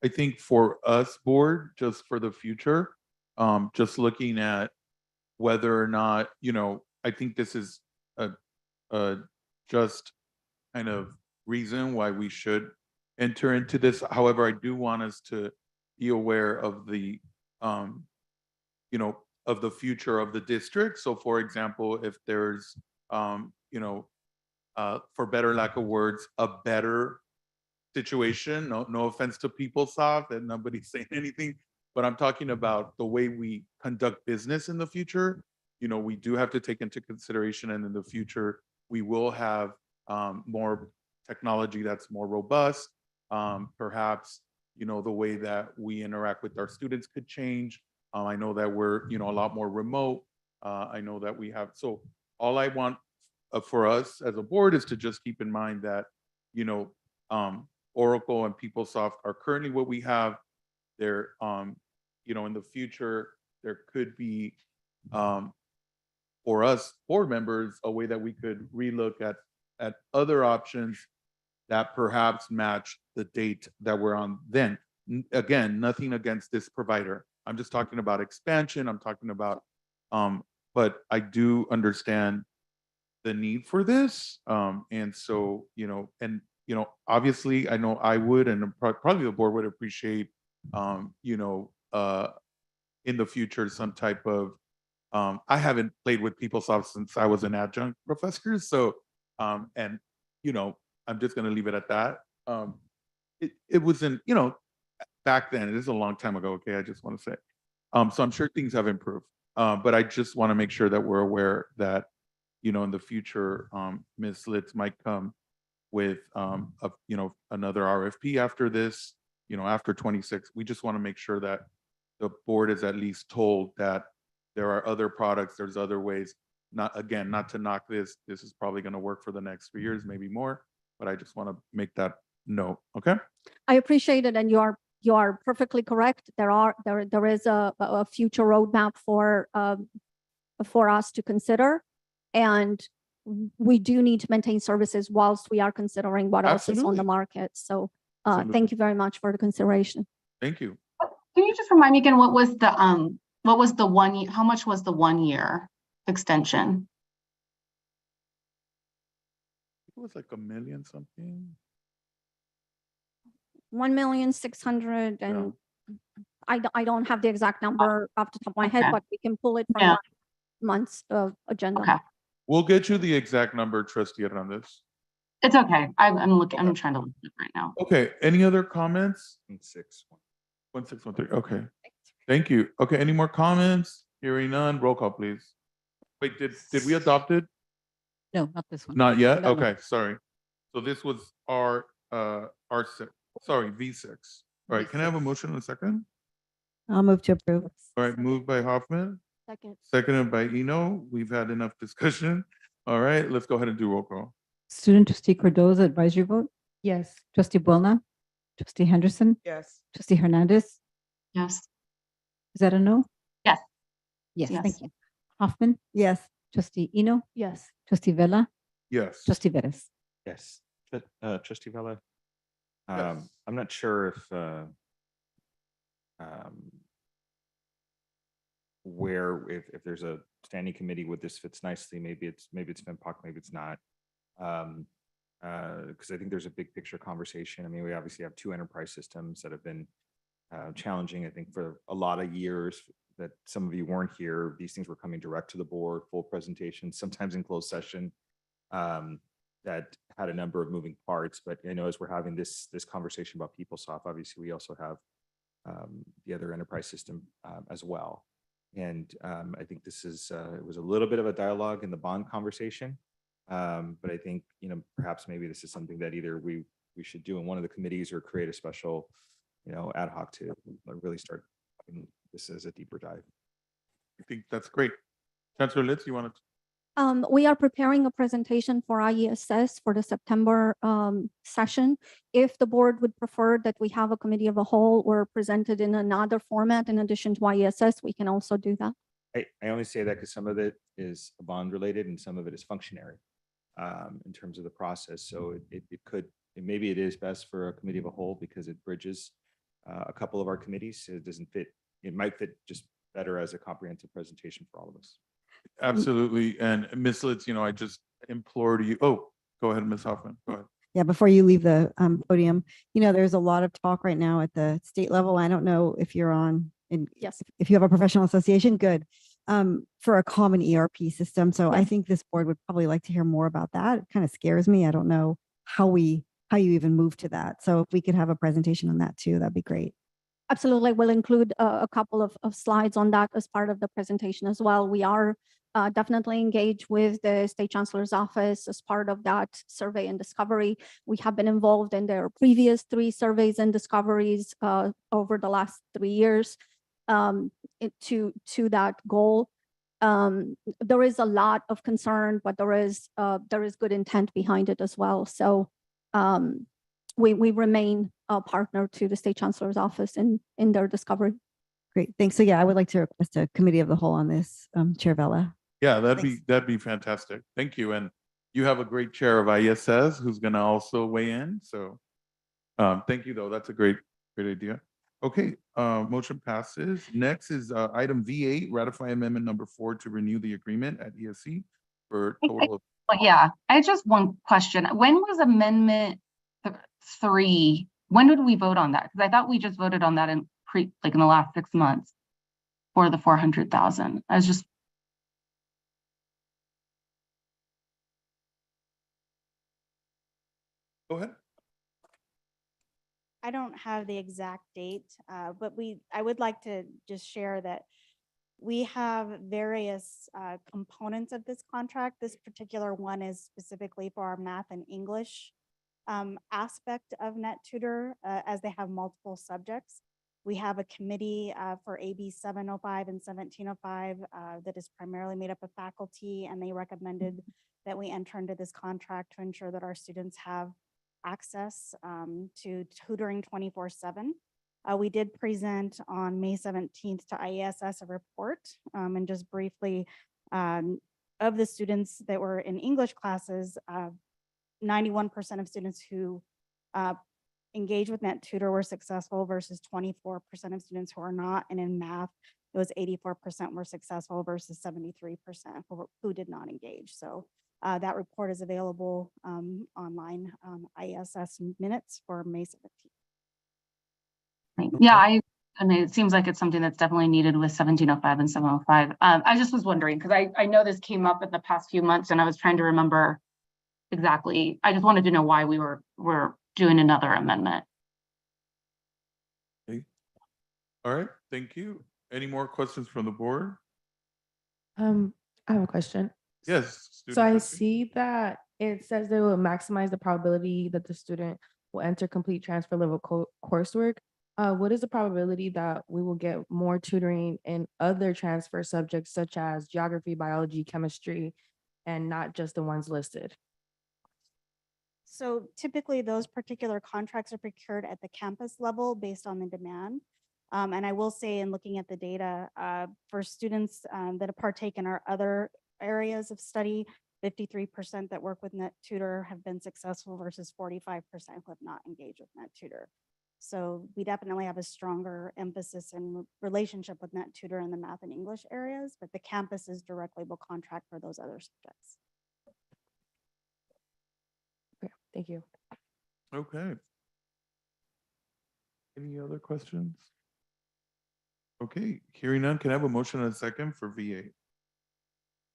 think for us, board, just for the future, just looking at whether or not, I think this is a just kind of reason why we should enter into this. However, I do want us to be aware of the, of the future of the district. So for example, if there's, for better lack of words, a better situation, no offense to PeopleSoft, and nobody's saying anything but I'm talking about the way we conduct business in the future. You know, we do have to take into consideration, and in the future, we will have more technology that's more robust. Perhaps, you know, the way that we interact with our students could change. I know that we're, you know, a lot more remote. I know that we have, so all I want for us as a board is to just keep in mind that, you know, Oracle and PeopleSoft are currently what we have. There, you know, in the future, there could be, for us board members, a way that we could relook at other options that perhaps match the date that we're on then. Again, nothing against this provider. I'm just talking about expansion. I'm talking about, but I do understand the need for this. And so, you know, and, you know, obviously I know I would, and probably the board would appreciate, you know, in the future, some type of, I haven't played with PeopleSoft since I was an adjunct professor. So, and, you know, I'm just going to leave it at that. It wasn't, you know, back then, it is a long time ago. Okay. I just want to say, so I'm sure things have improved. But I just want to make sure that we're aware that, you know, in the future, Ms. Litz might come with, you know, another RFP after this, you know, after 26. We just want to make sure that the board is at least told that there are other products, there's other ways. Not, again, not to knock this. This is probably going to work for the next 3 years, maybe more. But I just want to make that note. Okay.
I appreciate it, and you are perfectly correct. There is a future roadmap for us to consider, and we do need to maintain services whilst we are considering what else is on the market. So thank you very much for the consideration.
Thank you.
Can you just remind me again, what was the 1 year, how much was the 1 year extension?
It was like $1 million something.
1,600,000, and I don't have the exact number off the top of my head,
Okay.
but we can pull it from
Yeah.
last month's agenda.
Okay.
We'll get you the exact number, Trustee Hernandez.
It's okay. I'm trying to look it up right now.
Okay. Any other comments?
16.
1613. Okay. Thank you. Okay. Any more comments? Hearing none. Roll call, please. Wait, did we adopt it?
No, not this one.
Not yet?
No, no.
Okay, sorry. So this was R6, sorry, V6. All right, can I have a motion in a second?
I'll move to approve.
All right, moved by Hoffman,
Second.
seconded by Eno. We've had enough discussion. All right, let's go ahead and do roll call.
Student trustee Cardoza, advisory vote.
Yes.
Trustee Buona, trustee Henderson,
Yes.
trustee Hernandez.
Yes.
Is that a no?
Yes.
Yes,
Yes.
thank you. Hoffman,
Yes.
trustee Eno,
Yes.
trustee Vella,
Yes.
trustee Vettis.
Yes. Trustee Vella.
Yes.
I'm not sure if if there's a standing committee where this fits nicely, maybe it's FinPOC, maybe it's not. Because I think there's a big picture conversation. I mean, we obviously have two enterprise systems that have been challenging, I think, for a lot of years. That some of you weren't here. These things were coming direct to the board, full presentations, sometimes in closed session. That had a number of moving parts. But I know as we're having this conversation about PeopleSoft, obviously we also have the other enterprise system as well. And I think this is it was a little bit of a dialogue in the bond conversation. But I think, you know, perhaps maybe this is something that either we should do in one of the committees or create a special, you know, ad hoc to really start having this as a deeper dive.
I think that's great. Chancellor Litz, you want to?
We are preparing a presentation for IESS for the September session. If the board would prefer that we have a committee of a whole or presented in another format in addition to IESS, we can also do that.
I only say that because some of it is bond related and some of it is functionary in terms of the process. So maybe it is best for a committee of a whole because it bridges a couple of our committees. It doesn't fit. It might fit just better as a comprehensive presentation for all of us.
Absolutely. And Ms. Litz, you know, I just implore you. Oh, go ahead, Ms. Hoffman. Go ahead.
Yeah, before you leave the podium, you know, there's a lot of talk right now at the state level. I don't know if you're on, and
Yes.
if you have a professional association, good, for a common ERP system. So I think this board would probably like to hear more about that. It kind of scares me. I don't know how you even move to that. So if we could have a presentation on that too, that'd be great.
Absolutely. We'll include a couple of slides on that as part of the presentation as well. We are definitely engaged with the State Chancellor's office as part of that survey and discovery. We have been involved in their previous 3 surveys and discoveries over the last 3 years to that goal. There is a lot of concern, but there is good intent behind it as well. So we remain a partner to the State Chancellor's office in their discovery.
Great, thanks. So yeah, I would like to request a committee of the whole on this, Chair Vella.
Yeah,
Thanks.
that'd be fantastic. Thank you. And you have a great chair of ISS who's gonna also weigh in. So thank you though. That's a great idea. Okay, motion passes. Next is item V8, ratify amendment number 4 to renew the agreement at ESC for total of.
But yeah, I had just one question. When was amendment 3? When did we vote on that? Because I thought we just voted on that in in the last 6 months for the 400,000. I was just.
Go ahead.
I don't have the exact date, but I would like to just share that we have various components of this contract. This particular one is specifically for our math and English aspect of NetTutor, as they have multiple subjects. We have a committee for AB 705 and 1705 that is primarily made up of faculty, and they recommended that we enter into this contract to ensure that our students have access to tutoring 24/7. We did present on May 17th to IESS a report, and just briefly, of the students that were in English classes, 91% of students who engaged with NetTutor were successful versus 24% of students who are not. And in math, it was 84% were successful versus 73% who did not engage. So that report is available online, ISS minutes for May 17th.
Yeah, I mean, it seems like it's something that's definitely needed with 1705 and 705. I just was wondering, because I know this came up in the past few months and I was trying to remember exactly. I just wanted to know why we're doing another amendment.
Okay. All right, thank you. Any more questions from the board?
I have a question.
Yes.
So I
trustee.
see that it says they will maximize the probability that the student will enter complete transfer level coursework. What is the probability that we will get more tutoring in other transfer subjects such as geography, biology, chemistry, and not just the ones listed?
So typically those particular contracts are procured at the campus level based on the demand. And I will say, in looking at the data, for students that partake in our other areas of study, 53% that work with NetTutor have been successful versus 45% who have not engaged with NetTutor. So we definitely have a stronger emphasis and relationship with NetTutor in the math and English areas, but the campuses directly will contract for those other subjects.
Okay, thank you.
Okay. Any other questions? Okay, hearing none, can I have a motion and a second for V8?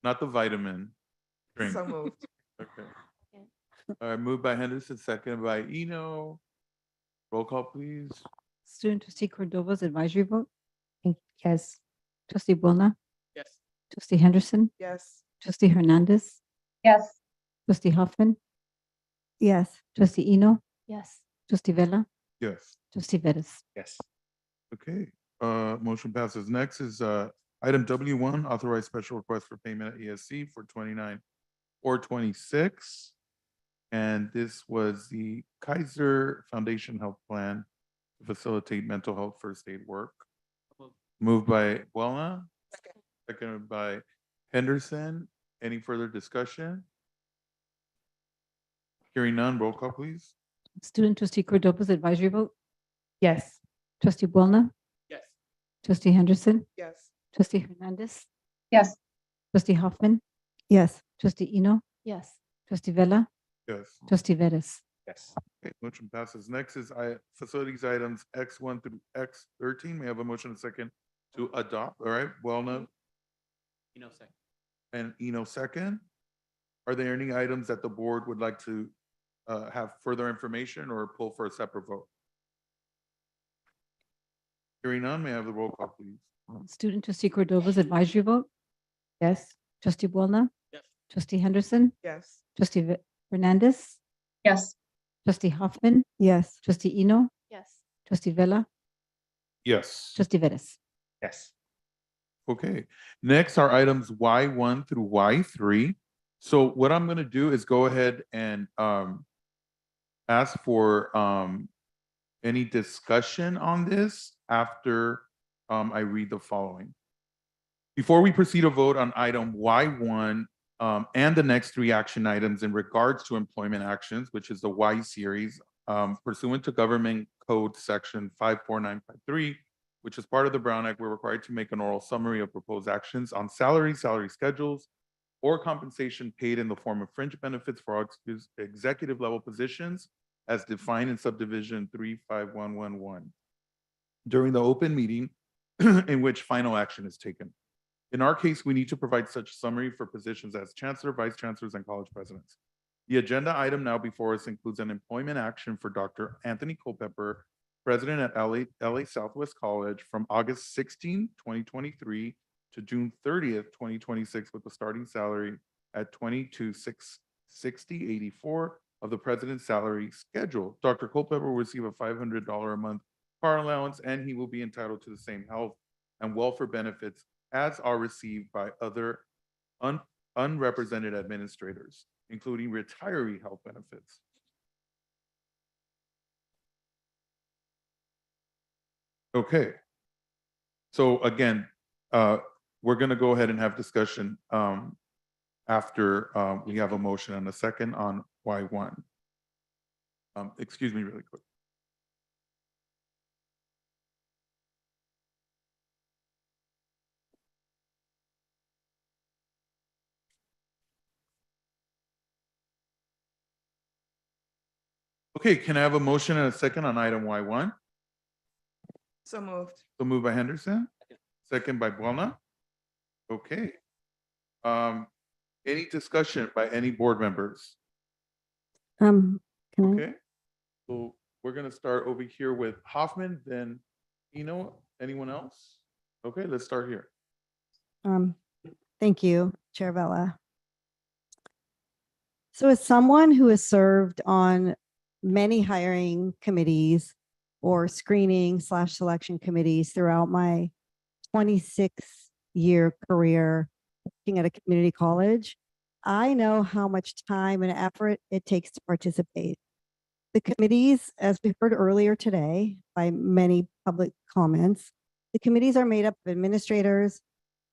Not the vitamin drink.
So moved.
Okay. All right, moved by Henderson, second by Eno. Roll call, please.
Student trustee Cordova's advisory vote.
Yes.
Trustee Buona,
Yes.
trustee Henderson,
Yes.
trustee Hernandez,
Yes.
trustee Hoffman,
Yes.
trustee Eno,
Yes.
trustee Vella,
Yes.
trustee Vettis.
Yes.
Okay, motion passes. Next is item W1, authorized special request for payment at ESC for 29/4/26. And this was the Kaiser Foundation Health Plan to facilitate mental health first aid work. Moved by Buona, seconded by Henderson. Any further discussion? Hearing none, roll call, please.
Student trustee Cordova's advisory vote.
Yes.
Trustee Buona,
Yes.
trustee Henderson,
Yes.
trustee Hernandez,
Yes.
trustee Hoffman,
Yes.
trustee Eno,
Yes.
trustee Vella,
Yes.
trustee Vettis.
Yes.
Okay, motion passes. Next is facilities items X1 through X13. May I have a motion and a second to adopt? All right, Buona
Second.
and Eno second. Are there any items that the board would like to have further information or pull for a separate vote? Hearing none, may I have the roll call, please?
Student trustee Cordova's advisory vote? Yes. Trustee Boulna?
Yes.
Trustee Henderson?
Yes.
Trustee Fernandez?
Yes.
Trustee Hoffman?
Yes.
Trustee Eno?
Yes.
Trustee Vella?
Yes.
Trustee Vettis?
Yes.
Okay, next are items Y1 through Y3. So what I'm gonna do is go ahead and ask for any discussion on this after I read the following. Before we proceed to vote on item Y1 and the next three action items in regards to employment actions, which is the Y series, pursuant to Government Code Section 54953, which is part of the Brown Act, we're required to make an oral summary of proposed actions on salary schedules, or compensation paid in the form of fringe benefits for executive level positions as defined in subdivision 35111 during the open meeting in which final action is taken. In our case, we need to provide such summary for positions as chancellor, vice chancellors, and college presidents. The agenda item now before us includes an employment action for Dr. Anthony Culpepper, president at LA Southwest College from August 16, 2023 to June 30th, 2026 with a starting salary at $22,660.84 of the president's salary schedule. Dr. Culpepper will receive a $500 a month car allowance, and he will be entitled to the same health and welfare benefits as are received by other unrepresented administrators, including retiree health benefits. Okay. So again, we're going to go ahead and have discussion after we have a motion and a second on Y1. Excuse me really quick. Okay, can I have a motion and a second on item Y1?
So moved.
So moved by Henderson, second by Buona. Okay. Any discussion by any board members?
Can I?
Okay. So we're gonna start over here with Hoffman, then anyone else? Okay, let's start here.
Thank you, Chair Vella. So as someone who has served on many hiring committees or screening/selection committees throughout my 26-year career working at a community college, I know how much time and effort it takes to participate. The committees, as we heard earlier today by many public comments, the committees are made up of administrators,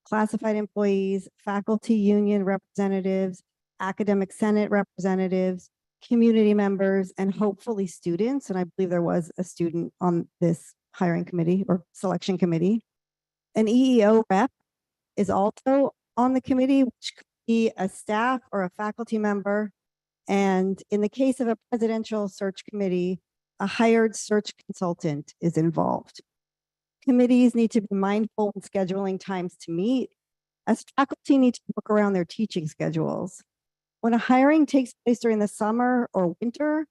classified employees, faculty union representatives, academic senate representatives, community members, and hopefully students. And I believe there was a student on this hiring committee or selection committee. An EEO rep is also on the committee, which could be a staff or a faculty member. And in the case of a presidential search committee, a hired search consultant is involved. Committees need to be mindful in scheduling times to meet, as faculty need to work around their teaching schedules. When a hiring takes place during the summer or winter,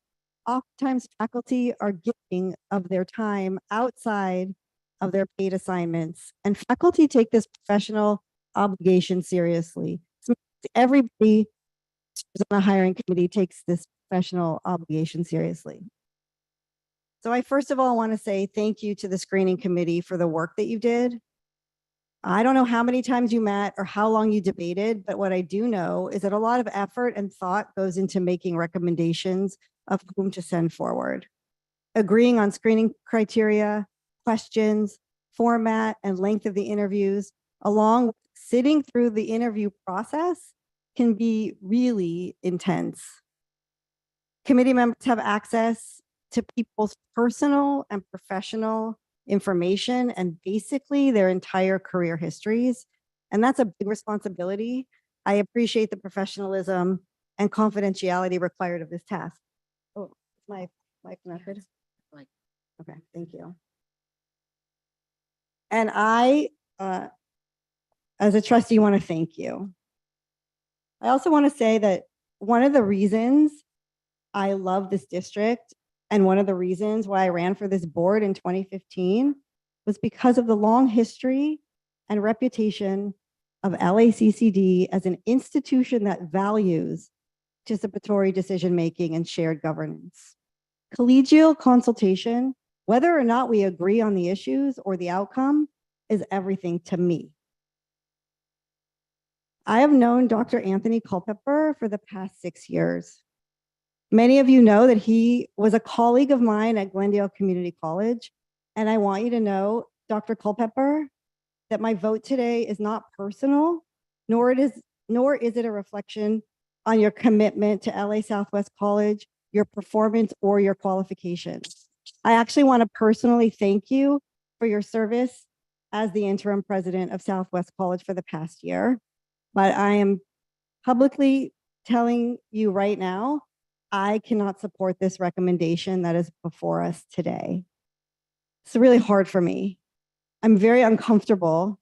oftentimes faculty are giving of their time outside of their paid assignments, and faculty take this professional obligation seriously. So everybody on a hiring committee takes this professional obligation seriously. So I first of all want to say thank you to the screening committee for the work that you did. I don't know how many times you met or how long you debated, but what I do know is that a lot of effort and thought goes into making recommendations of whom to send forward. Agreeing on screening criteria, questions, format, and length of the interviews, along with sitting through the interview process, can be really intense. Committee members have access to people's personal and professional information and basically their entire career histories. And that's a big responsibility. I appreciate the professionalism and confidentiality required of this task. Oh, my method. Okay, thank you. And I, as a trustee, want to thank you. I also want to say that one of the reasons I love this district and one of the reasons why I ran for this board in 2015 was because of the long history and reputation of LACCD as an institution that values participatory decision-making and shared governance. Collegial consultation, whether or not we agree on the issues or the outcome, is everything to me. I have known Dr. Anthony Culpepper for the past 6 years. Many of you know that he was a colleague of mine at Glendale Community College, and I want you to know, Dr. Culpepper, that my vote today is not personal, nor is it a reflection on your commitment to LA Southwest College, your performance, or your qualifications. I actually want to personally thank you for your service as the interim president of Southwest College for the past year. But I am publicly telling you right now, I cannot support this recommendation that is before us today. It's really hard for me. I'm very uncomfortable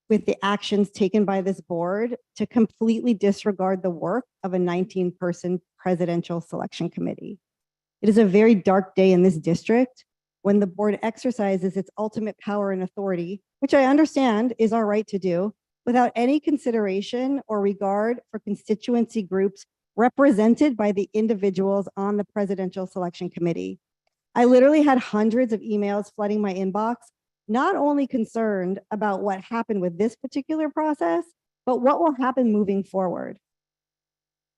with the actions taken by this board to completely disregard the work of a 19-person presidential selection committee. It is a very dark day in this district when the board exercises its ultimate power and authority, which I understand is our right to do, without any consideration or regard for constituency groups represented by the individuals on the presidential selection committee. I literally had hundreds of emails flooding my inbox, not only concerned about what happened with this particular process, but what will happen moving forward.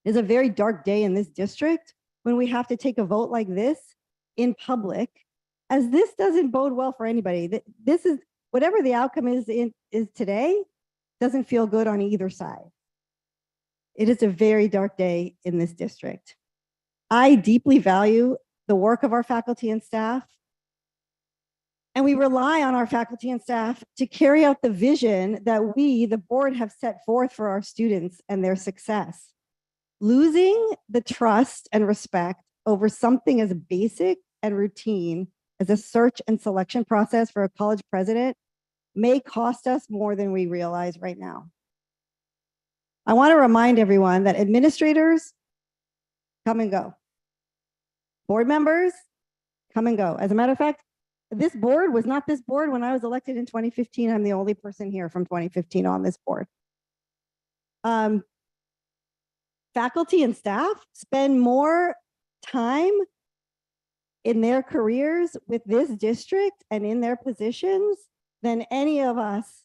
It is a very dark day in this district when we have to take a vote like this in public, as this doesn't bode well for anybody. This is, whatever the outcome is today, doesn't feel good on either side. It is a very dark day in this district. I deeply value the work of our faculty and staff, and we rely on our faculty and staff to carry out the vision that we, the board, have set forth for our students and their success. Losing the trust and respect over something as basic and routine as a search and selection process for a college president may cost us more than we realize right now. I want to remind everyone that administrators come and go. Board members come and go. As a matter of fact, this board was not this board when I was elected in 2015. I'm the only person here from 2015 on this board. Faculty and staff spend more time in their careers with this district and in their positions than any of us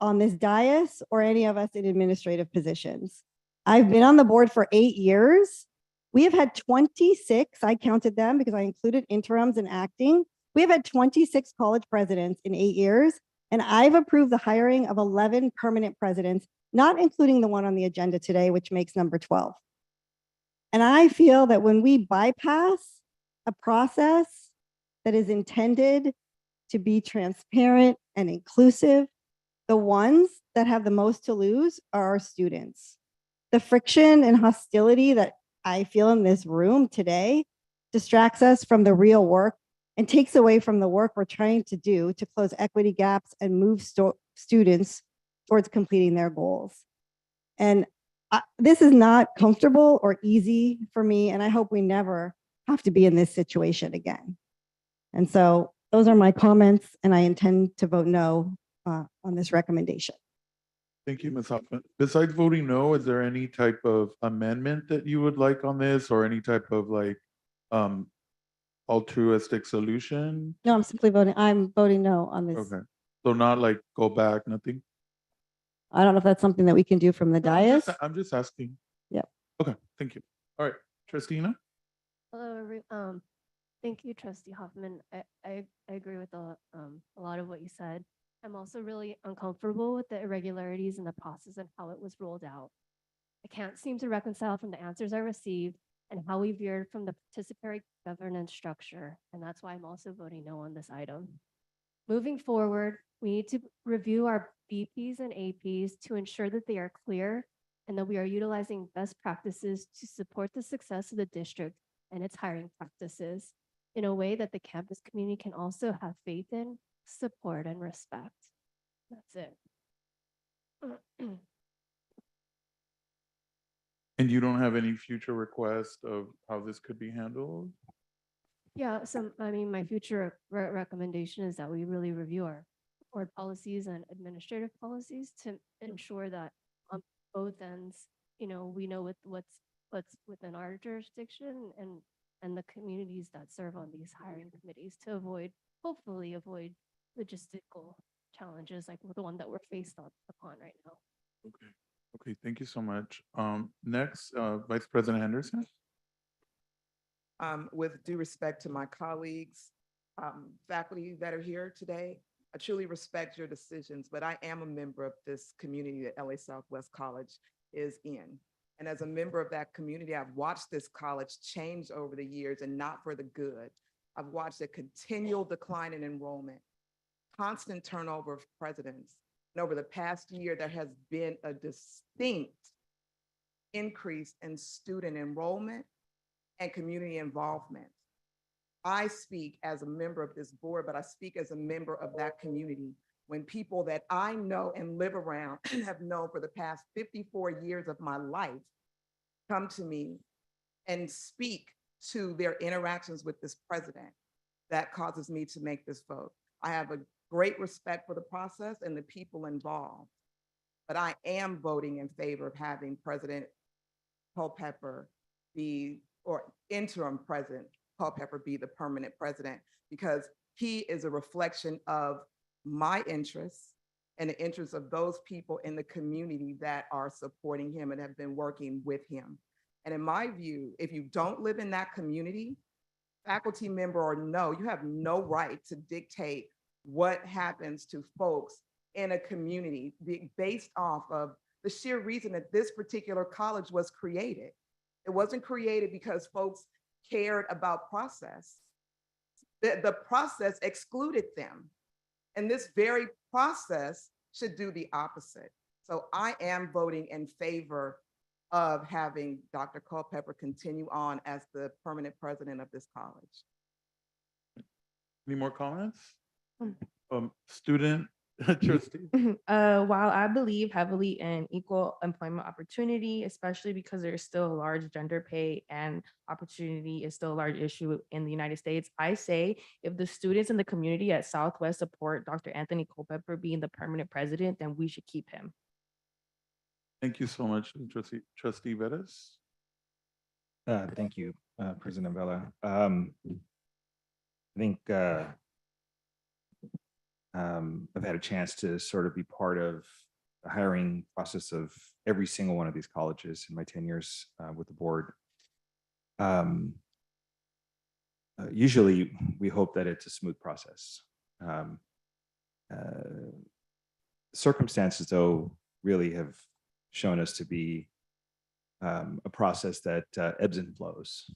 on this dais or any of us in administrative positions. I've been on the board for 8 years. We have had 26, I counted them because I included interims and acting. We have had 26 college presidents in 8 years, and I've approved the hiring of 11 permanent presidents, not including the one on the agenda today, which makes number 12. And I feel that when we bypass a process that is intended to be transparent and inclusive, the ones that have the most to lose are our students. The friction and hostility that I feel in this room today distracts us from the real work and takes away from the work we're trying to do to close equity gaps and move students towards completing their goals. And this is not comfortable or easy for me, and I hope we never have to be in this situation again. And so those are my comments, and I intend to vote no on this recommendation.
Thank you, Ms. Hoffman. Besides voting no, is there any type of amendment that you would like on this, or any type of like altruistic solution?
No, I'm voting no on this.
Okay, so not like go back, nothing?
I don't know if that's something that we can do from the dais.
I'm just asking.
Yep.
Okay, thank you. All right, Tristina?
Hello, thank you, Trustee Hoffman. I agree with a lot of what you said. I'm also really uncomfortable with the irregularities in the process and how it was rolled out. I can't seem to reconcile from the answers I received and how we veered from the participatory governance structure, and that's why I'm also voting no on this item. Moving forward, we need to review our BPs and APs to ensure that they are clear and that we are utilizing best practices to support the success of the district and its hiring practices in a way that the campus community can also have faith in, support, and respect. That's it.
And you don't have any future request of how this could be handled?
Yeah, so I mean, my future recommendation is that we really review our board policies and administrative policies to ensure that on both ends, we know what's within our jurisdiction and the communities that serve on these hiring committees to hopefully avoid logistical challenges like the one that we're faced upon right now.
Okay. Okay, thank you so much. Next, Vice President Henderson.
With due respect to my colleagues, faculty that are here today, I truly respect your decisions, but I am a member of this community that LA Southwest College is in. And as a member of that community, I've watched this college change over the years and not for the good. I've watched a continual decline in enrollment, constant turnover of presidents. And over the past year, there has been a distinct increase in student enrollment and community involvement. I speak as a member of this board, but I speak as a member of that community. When people that I know and live around and have known for the past 54 years of my life come to me and speak to their interactions with this president, that causes me to make this vote. I have a great respect for the process and the people involved, but I am voting in favor of having President Culpepper be, or interim President Culpepper be the permanent president, because he is a reflection of my interests and the interests of those people in the community that are supporting him and have been working with him. And in my view, if you don't live in that community, faculty member or no, you have no right to dictate what happens to folks in a community based off of the sheer reason that this particular college was created. It wasn't created because folks cared about process. The process excluded them. And this very process should do the opposite. So I am voting in favor of having Dr. Culpepper continue on as the permanent president of this college.
Any more comments? Student trustee.
While I believe heavily in equal employment opportunity, especially because there's still a large gender pay and opportunity is still a large issue in the United States, I say if the students in the community at Southwest support Dr. Anthony Culpepper being the permanent president, then we should keep him.
Thank you so much, Trustee Vettis.
Thank you, President Vela. I think I've had a chance to sort of be part of the hiring process of every single one of these colleges in my 10 years with the board. Usually we hope that it's a smooth process. Circumstances, though, really have shown us to be a process that ebbs and flows.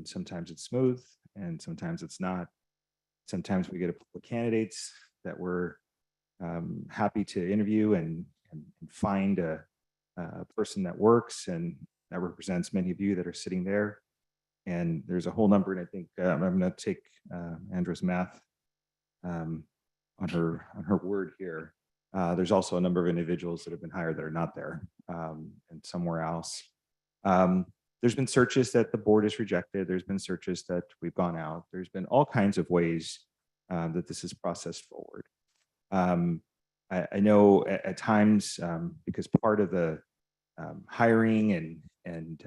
Sometimes it's smooth and sometimes it's not. Sometimes we get a couple of candidates that we're happy to interview and find a person that works and that represents many of you that are sitting there. And there's a whole number, and I think I'm going to take Andra's math on her word here. There's also a number of individuals that have been hired that are not there and somewhere else. There's been searches that the board has rejected. There's been searches that we've gone out. There's been all kinds of ways that this is processed forward. I know at times, because part of the hiring and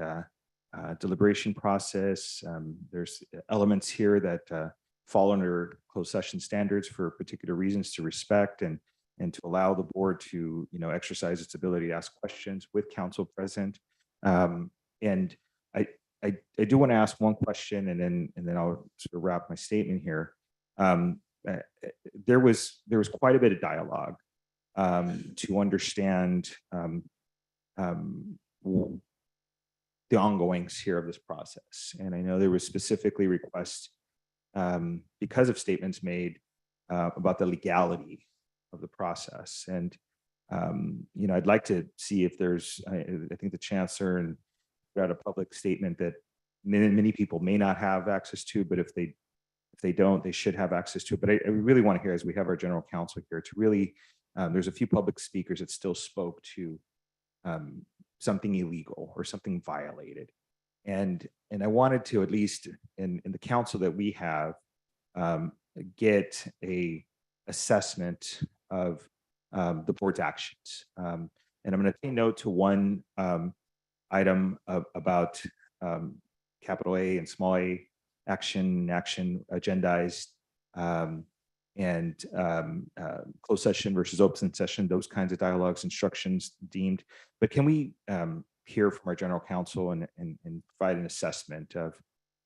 deliberation process, there's elements here that fall under closed session standards for particular reasons to respect and to allow the board to exercise its ability to ask questions with council present. And I do want to ask one question, and then I'll sort of wrap my statement here. There was quite a bit of dialogue to understand the ongoings here of this process, and I know there was specifically requests because of statements made about the legality of the process, and I'd like to see if there's. I think the Chancellor and got a public statement that many people may not have access to, but if they don't, they should have access to it. But I really want to hear, as we have our general counsel here, to really, there's a few public speakers that still spoke to something illegal or something violated. And I wanted to, at least in the council that we have, get a assessment of the board's actions. And I'm going to take note to one item about capital A and small a action agendized, and closed session versus open session, those kinds of dialogues, instructions deemed. But can we hear from our general counsel and provide an assessment of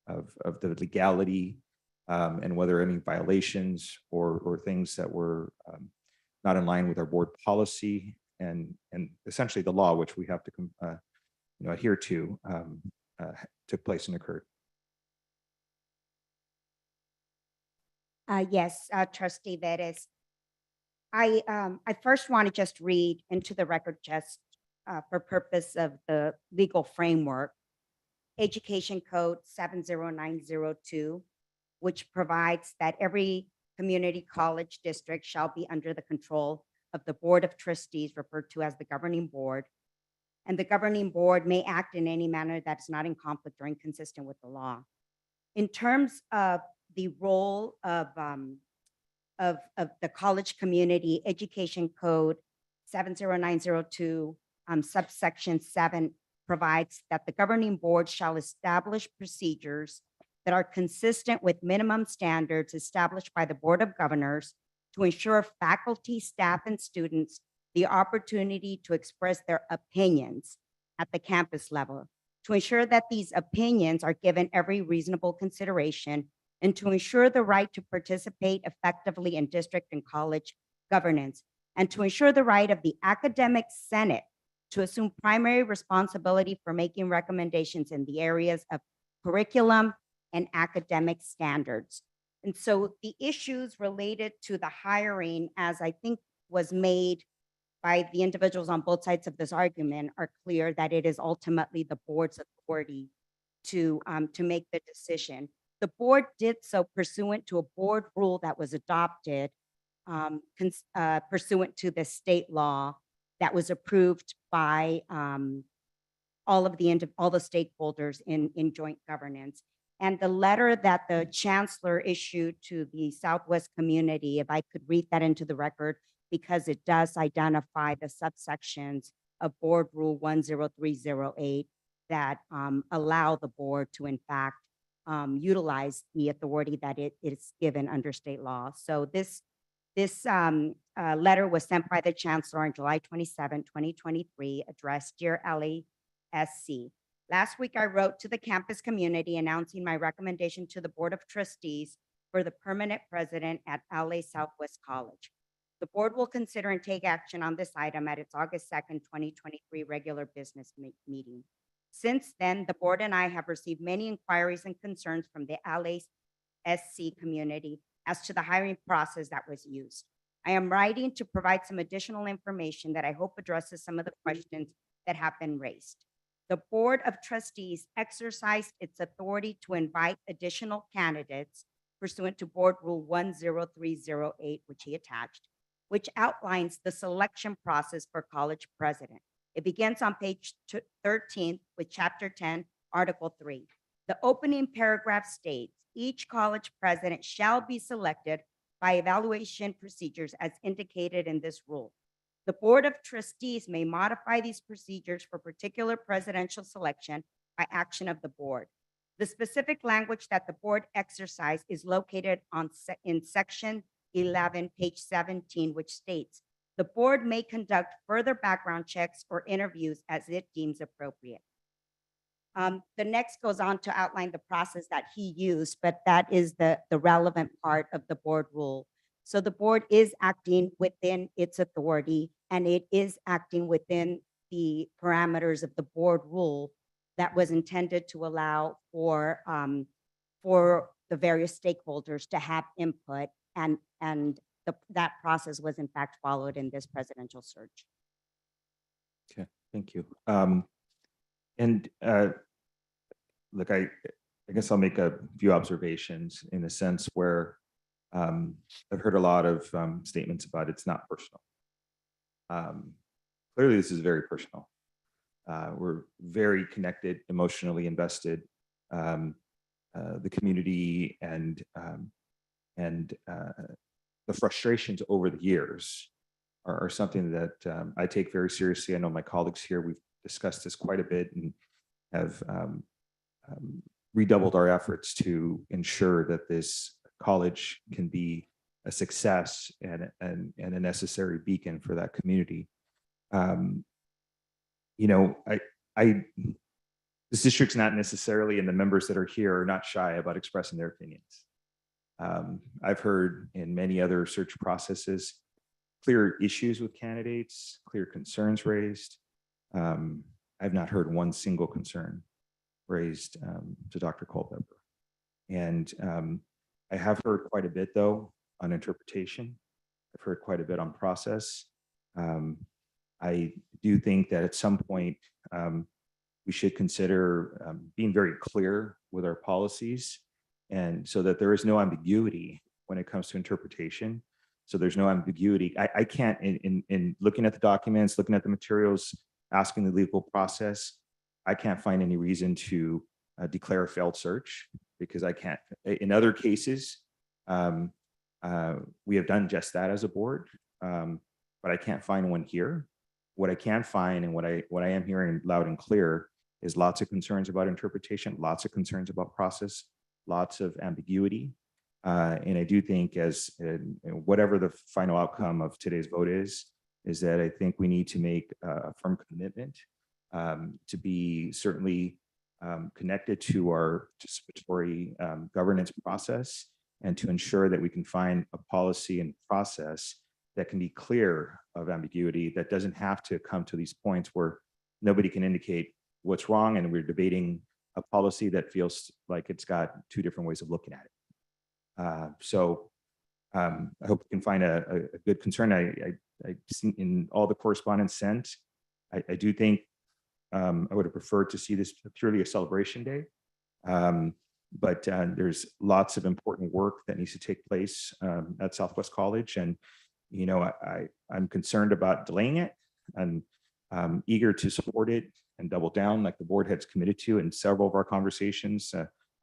the legality and whether any violations or things that were not in line with our board policy and essentially the law, which we have to adhere to, took place and occurred?
Yes, Trustee Vettis. I first want to just read into the record, just for purpose of the legal framework, Education Code 70902, which provides that every community college district shall be under the control of the Board of Trustees, referred to as the governing board. And the governing board may act in any manner that is not in conflict or inconsistent with the law. In terms of the role of the college community, Education Code 70902, subsection 7 provides that the governing board shall establish procedures that are consistent with minimum standards established by the Board of Governors to ensure faculty, staff, and students the opportunity to express their opinions at the campus level, to ensure that these opinions are given every reasonable consideration, and to ensure the right to participate effectively in district and college governance, and to ensure the right of the academic senate to assume primary responsibility for making recommendations in the areas of curriculum and academic standards. And so the issues related to the hiring, as I think was made by the individuals on both sides of this argument, are clear that it is ultimately the board's authority to make the decision. The board did so pursuant to a board rule that was adopted pursuant to the state law that was approved by all the stakeholders in joint governance. And the letter that the chancellor issued to the Southwest community, if I could read that into the record, because it does identify the subsections of Board Rule 10308 that allow the board to, in fact, utilize the authority that it is given under state law. So this letter was sent by the chancellor on July 27, 2023, addressed Dear LASC. Last week, I wrote to the campus community announcing my recommendation to the Board of Trustees for the permanent president at LA Southwest College. The board will consider and take action on this item at its August 2nd, 2023 regular business meeting. Since then, the board and I have received many inquiries and concerns from the LASC community as to the hiring process that was used. I am writing to provide some additional information that I hope addresses some of the questions that have been raised. The Board of Trustees exercised its authority to invite additional candidates pursuant to Board Rule 10308, which he attached, which outlines the selection process for college president. It begins on page 13 with Chapter 10, Article 3. The opening paragraph states, each college president shall be selected by evaluation procedures as indicated in this rule. The Board of Trustees may modify these procedures for particular presidential selection by action of the board. The specific language that the board exercised is located in section 11, page 17, which states, the board may conduct further background checks or interviews as it deems appropriate. The next goes on to outline the process that he used, but that is the relevant part of the board rule. So the board is acting within its authority, and it is acting within the parameters of the board rule that was intended to allow for the various stakeholders to have input, and that process was in fact followed in this presidential search.
Okay, thank you. Look, I guess I'll make a few observations in a sense where I've heard a lot of statements about it's not personal. Clearly, this is very personal. We're very connected, emotionally invested. The community and the frustrations over the years are something that I take very seriously. I know my colleagues here, we've discussed this quite a bit and have redoubled our efforts to ensure that this college can be a success and a necessary beacon for that community. You know, this district's not necessarily, and the members that are here are not shy about expressing their opinions. I've heard in many other search processes, clear issues with candidates, clear concerns raised. I've not heard one single concern raised to Dr. Culpepper. And I have heard quite a bit though on interpretation. I've heard quite a bit on process. I do think that at some point we should consider being very clear with our policies, and so that there is no ambiguity when it comes to interpretation. So there's no ambiguity. I can't, in looking at the documents, looking at the materials, asking the legal process, I can't find any reason to declare a failed search, because I can't. In other cases, we have done just that as a board, but I can't find one here. What I can find, and what I am hearing loud and clear, is lots of concerns about interpretation, lots of concerns about process, lots of ambiguity. And I do think, as whatever the final outcome of today's vote is that I think we need to make a firm commitment to be certainly connected to our participatory governance process, and to ensure that we can find a policy and process that can be clear of ambiguity, that doesn't have to come to these points where nobody can indicate what's wrong and we're debating a policy that feels like it's got two different ways of looking at it. So I hope we can find a good concern. I've seen in all the correspondence sent, I do think I would have preferred to see this purely a celebration day. But there's lots of important work that needs to take place at Southwest College. And, you know, I'm concerned about delaying it, and I'm eager to support it and double down like the board has committed to in several of our conversations.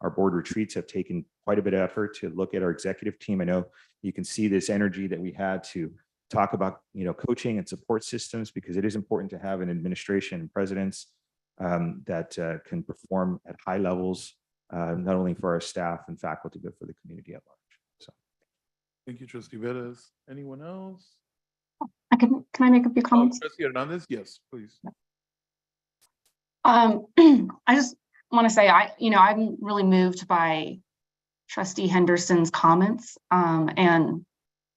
Our board retreats have taken quite a bit of effort to look at our executive team. I know you can see this energy that we had to talk about, you know, coaching and support systems, because it is important to have an administration and presidents that can perform at high levels, not only for our staff and faculty, but for the community at large. So,
Thank you, Trustee Vettis. Anyone else?
Can I make a few comments?
Trustee Hernandez, yes, please.
I just want to say, I'm really moved by Trustee Henderson's comments. And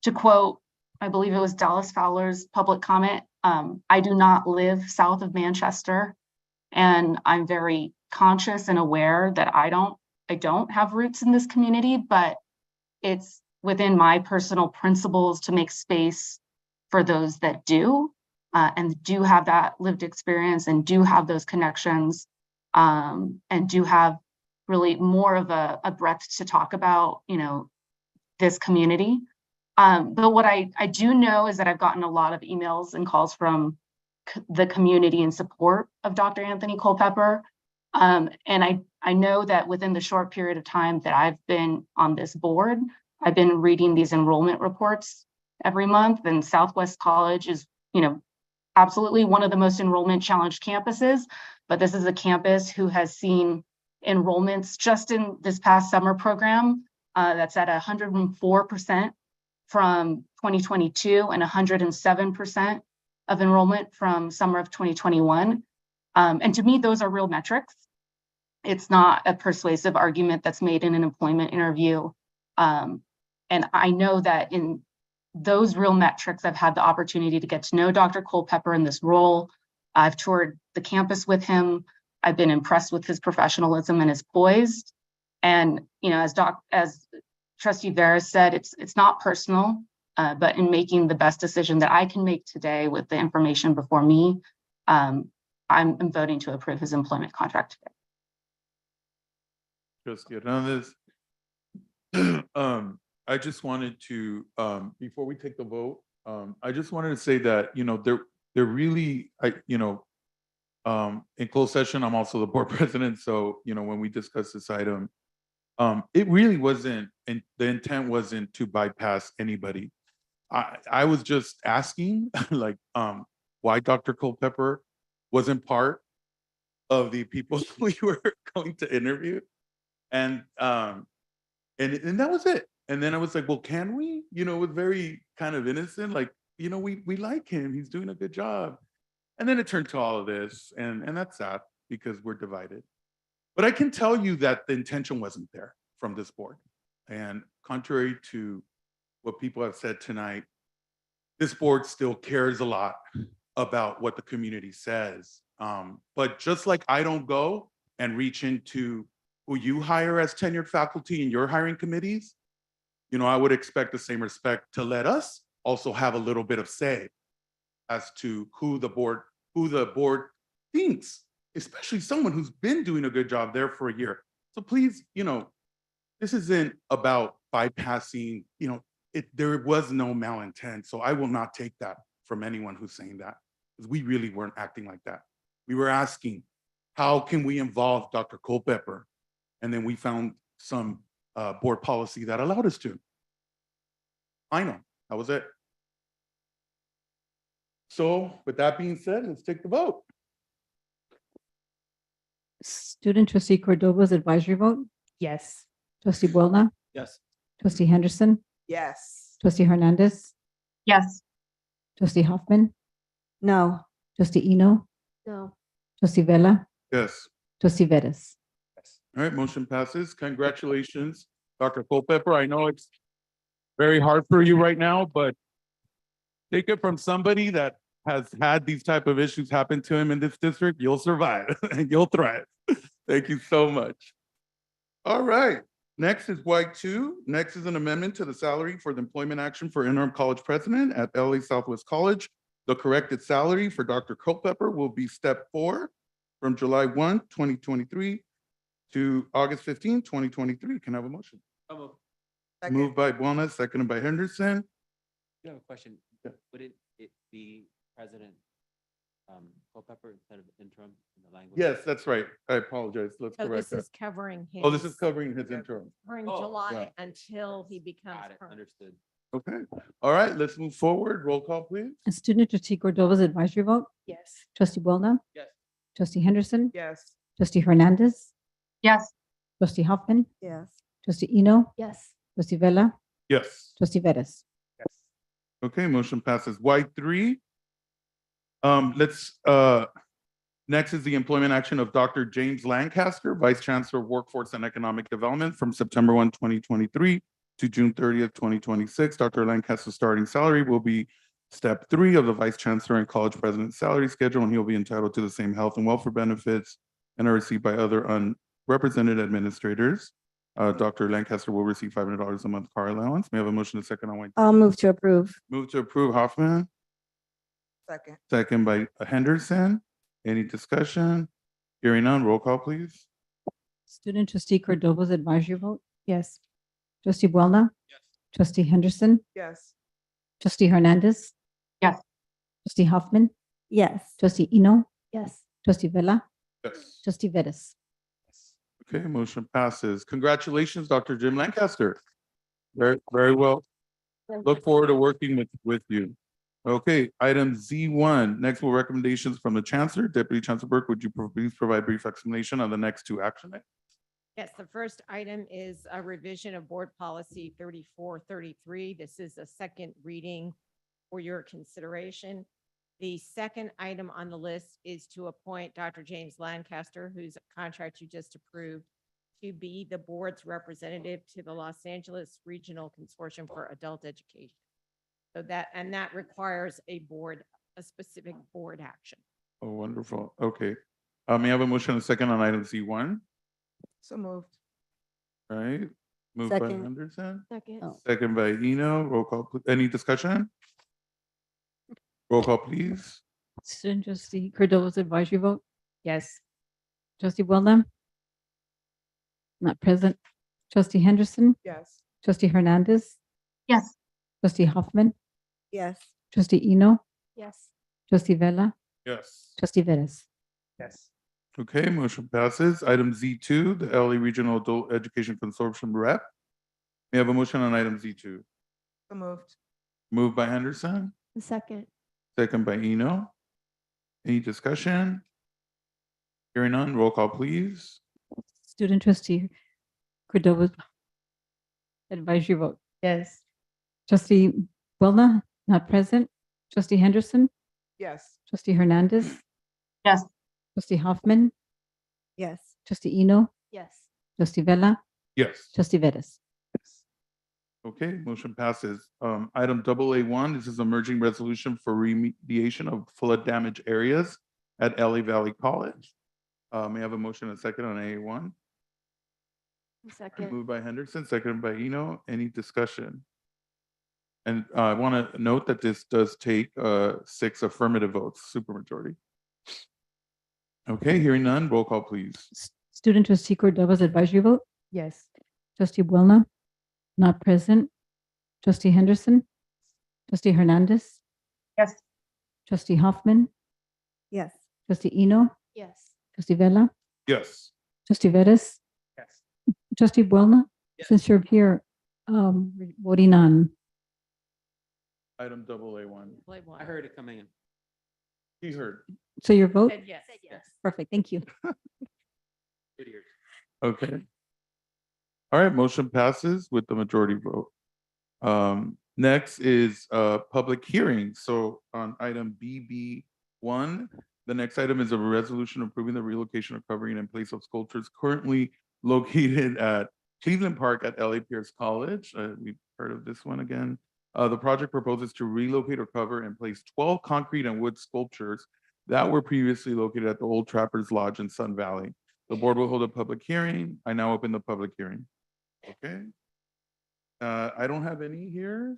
to quote, I believe it was Dallas Fowler's public comment, I do not live south of Manchester, and I'm very conscious and aware that I don't have roots in this community, but it's within my personal principles to make space for those that do, and do have that lived experience and do have those connections, and do have really more of a breadth to talk about, you know, this community. But what I do know is that I've gotten a lot of emails and calls from the community in support of Dr. Anthony Culpepper. And I know that within the short period of time that I've been on this board, I've been reading these enrollment reports every month, and Southwest College is, you know, absolutely one of the most enrollment challenged campuses, but this is a campus who has seen enrollments just in this past summer program that's at 104% from 2022 and 107% of enrollment from summer of 2021. And to me, those are real metrics. It's not a persuasive argument that's made in an employment interview. And I know that in those real metrics, I've had the opportunity to get to know Dr. Culpepper in this role. I've toured the campus with him. I've been impressed with his professionalism and his poise. And, you know, as Trustee Veras said, it's not personal, but in making the best decision that I can make today with the information before me, I'm voting to approve his employment contract today.
Trustee Hernandez. I just wanted to, before we take the vote, I just wanted to say that, you know, there really, In closed session, I'm also the board president, so, when we discuss this item, it really wasn't, and the intent wasn't to bypass anybody. I was just asking, like, why Dr. Culpepper wasn't part of the people we were going to interview. And that was it. And then I was like, well, can we? It was very kind of innocent, like, we like him, he's doing a good job. And then it turned to all of this, and that's sad because we're divided. But I can tell you that the intention wasn't there from this board. And contrary to what people have said tonight, this board still cares a lot about what the community says. But just like I don't go and reach into who you hire as tenured faculty in your hiring committees, I would expect the same respect to let us also have a little bit of say as to who the board thinks, especially someone who's been doing a good job there for a year. So please, this isn't about bypassing, there was no malintent. So I will not take that from anyone who's saying that, because we really weren't acting like that. We were asking, how can we involve Dr. Culpepper? And then we found some board policy that allowed us to. I know, that was it. So with that being said, let's take the vote.
Student trustee Cordova's advisory vote.
Yes.
Trustee Boulna.
Yes.
Trustee Henderson.
Yes.
Trustee Hernandez.
Yes.
Trustee Hoffman.
No.
Trustee Eno.
No.
Trustee Vella.
Yes.
Trustee Vettis.
All right, motion passes. Congratulations, Dr. Culpepper. I know it's very hard for you right now, but take it from somebody that has had these type of issues happen to him in this district. You'll survive and you'll thrive. Thank you so much. All right, next is Y2. Next is an amendment to the salary for the employment action for interim college president at LA Southwest College. The corrected salary for Dr. Culpepper will be step 4 from July 1, 2023 to August 15, 2023. Can I have a motion? Moved by Buona, seconded by Henderson.
You have a question. Would it be President Culpepper instead of interim in the language?
Yes, that's right. I apologize. Let's
So
correct
this
that.
is covering his.
Oh, this is covering his interim.
Covering
Oh,
July
yeah.
until he becomes
Got it,
permanent.
understood.
Okay. All right, let's move forward. Roll call, please.
Student trustee Cordova's advisory vote.
Yes.
Trustee Boulna.
Yes.
Trustee Henderson.
Yes.
Trustee Hernandez.
Yes.
Trustee Hoffman.
Yes.
Trustee Eno.
Yes.
Trustee Vella.
Yes.
Trustee Vettis.
Okay, motion passes. Y3. Next is the employment action of Dr. James Lancaster, Vice Chancellor of Workforce and Economic Development from September 1, 2023 to June 30th, 2026. Dr. Lancaster's starting salary will be step 3 of the Vice Chancellor and College President's salary schedule, and he'll be entitled to the same health and welfare benefits and are received by other unrepresented administrators. Dr. Lancaster will receive $500 a month car allowance. May I have a motion to second on Y3?
I'll move to approve.
Move to approve Hoffman,
Second.
second by Henderson. Any discussion? Hearing none, roll call, please.
Student trustee Cordova's advisory vote.
Yes.
Trustee Boulna.
Yes.
Trustee Henderson.
Yes.
Trustee Hernandez.
Yes.
Trustee Hoffman.
Yes.
Trustee Eno.
Yes.
Trustee Vella.
Yes.
Trustee Vettis.
Okay, motion passes. Congratulations, Dr. Jim Lancaster. Very, very well. Look forward to working with you. Okay, item Z1. Next will recommendations from the Chancellor. Deputy Chancellor Burke, would you please provide brief explanation on the next 2 action items?
Yes, the first item is a revision of Board Policy 3433. This is a second reading for your consideration. The second item on the list is to appoint Dr. James Lancaster, whose contract you just approved, to be the board's representative to the Los Angeles Regional Consortium for Adult Education. So that requires a specific board action.
Oh, wonderful. Okay. May I have a motion and a second on item Z1?
So moved.
All right. Moved by
Second.
Henderson,
Second.
Oh.
second by Eno. Roll call. Any discussion? Roll call, please.
Student trustee Cordova's advisory vote.
Yes.
Trustee Boulna. Not present. Trustee Henderson.
Yes.
Trustee Hernandez.
Yes.
Trustee Hoffman.
Yes.
Trustee Eno.
Yes.
Trustee Vella.
Yes.
Trustee Vettis.
Yes.
Okay, motion passes. Item Z2, the LA Regional Adult Education Consortium rep. May I have a motion on item Z2?
So moved.
Moved by Henderson,
Second.
second by Eno. Any discussion? Hearing none, roll call, please.
Student trustee Cordova, advisory vote.
Yes.
Trustee Boulna, not present. Trustee Henderson,
Yes.
trustee Hernandez,
Yes.
trustee Hoffman,
Yes.
trustee Eno,
Yes.
trustee Vella,
Yes.
trustee Vettis.
Okay, motion passes. Item AA1, this is emerging resolution for remediation of flood damage areas at LA Valley College. May I have a motion and a second on AA1?
Second.
Moved by Henderson, seconded by Eno. Any discussion? And I want to note that this does take 6 affirmative votes, supermajority. Okay, hearing none, roll call, please.
Student trustee Cordova's advisory vote.
Yes.
Trustee Boulna, not present. Trustee Henderson, trustee Hernandez,
Yes.
trustee Hoffman,
Yes.
trustee Eno,
Yes.
trustee Vella,
Yes.
trustee Vettis,
Yes.
trustee Boulna, since you're here, voting on.
Item AA1.
I heard it coming in.
He heard.
So your vote?
Yes. Yes.
Perfect, thank you.
Good ears.
Okay. All right, motion passes with the majority vote. Next is public hearing. So on item BB1, the next item is a resolution approving the relocation or covering in place of sculptures currently located at Cleveland Park at LA Pierce College. We've heard of this one again. The project proposes to relocate or cover and place 12 concrete and wood sculptures that were previously located at the Old Trappers Lodge in Sun Valley. The board will hold a public hearing. I now open the public hearing. Okay. I don't have any here.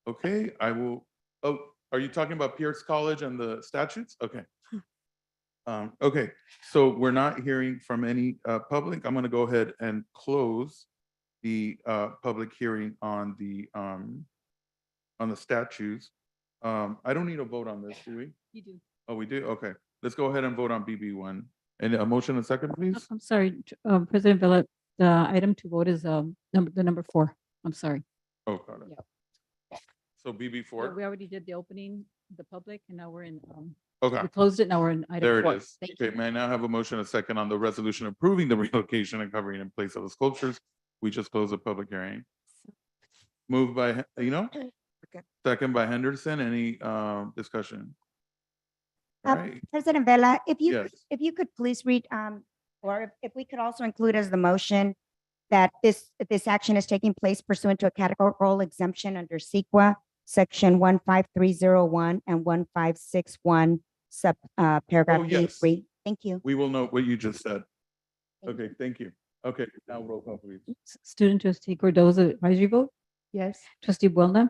Okay, I will, oh, are you talking about Pierce College and the statutes? Okay. Okay, so we're not hearing from any public. I'm gonna go ahead and close the public hearing on the statutes. I don't need a vote on this, do we?
You do.
Oh, we do? Okay, let's go ahead and vote on BB1. And a motion and second, please?
I'm sorry, President Vella, the item to vote is number 4. I'm sorry.
Oh, got it.
Yeah.
So BB4?
We already did the opening, the public, and now we're in,
Okay.
we closed it, now we're in item 4.
There it is.
Thank you.
Okay, may I now have a motion and a second on the resolution approving the relocation and covering in place of the sculptures? We just closed the public hearing. Moved by, second by Henderson. Any discussion? All right.
President Vella, if
Yes.
you could please read, or if we could also include as the motion that this action is taking place pursuant to a categorical exemption under CEQA, section 15301 and 1561, paragraph
Oh, yes.
B3. Thank you.
We will note what you just said. Okay, thank you. Okay, now roll call, please.
Student trustee Cordova's advisory vote.
Yes.
Trustee Boulna,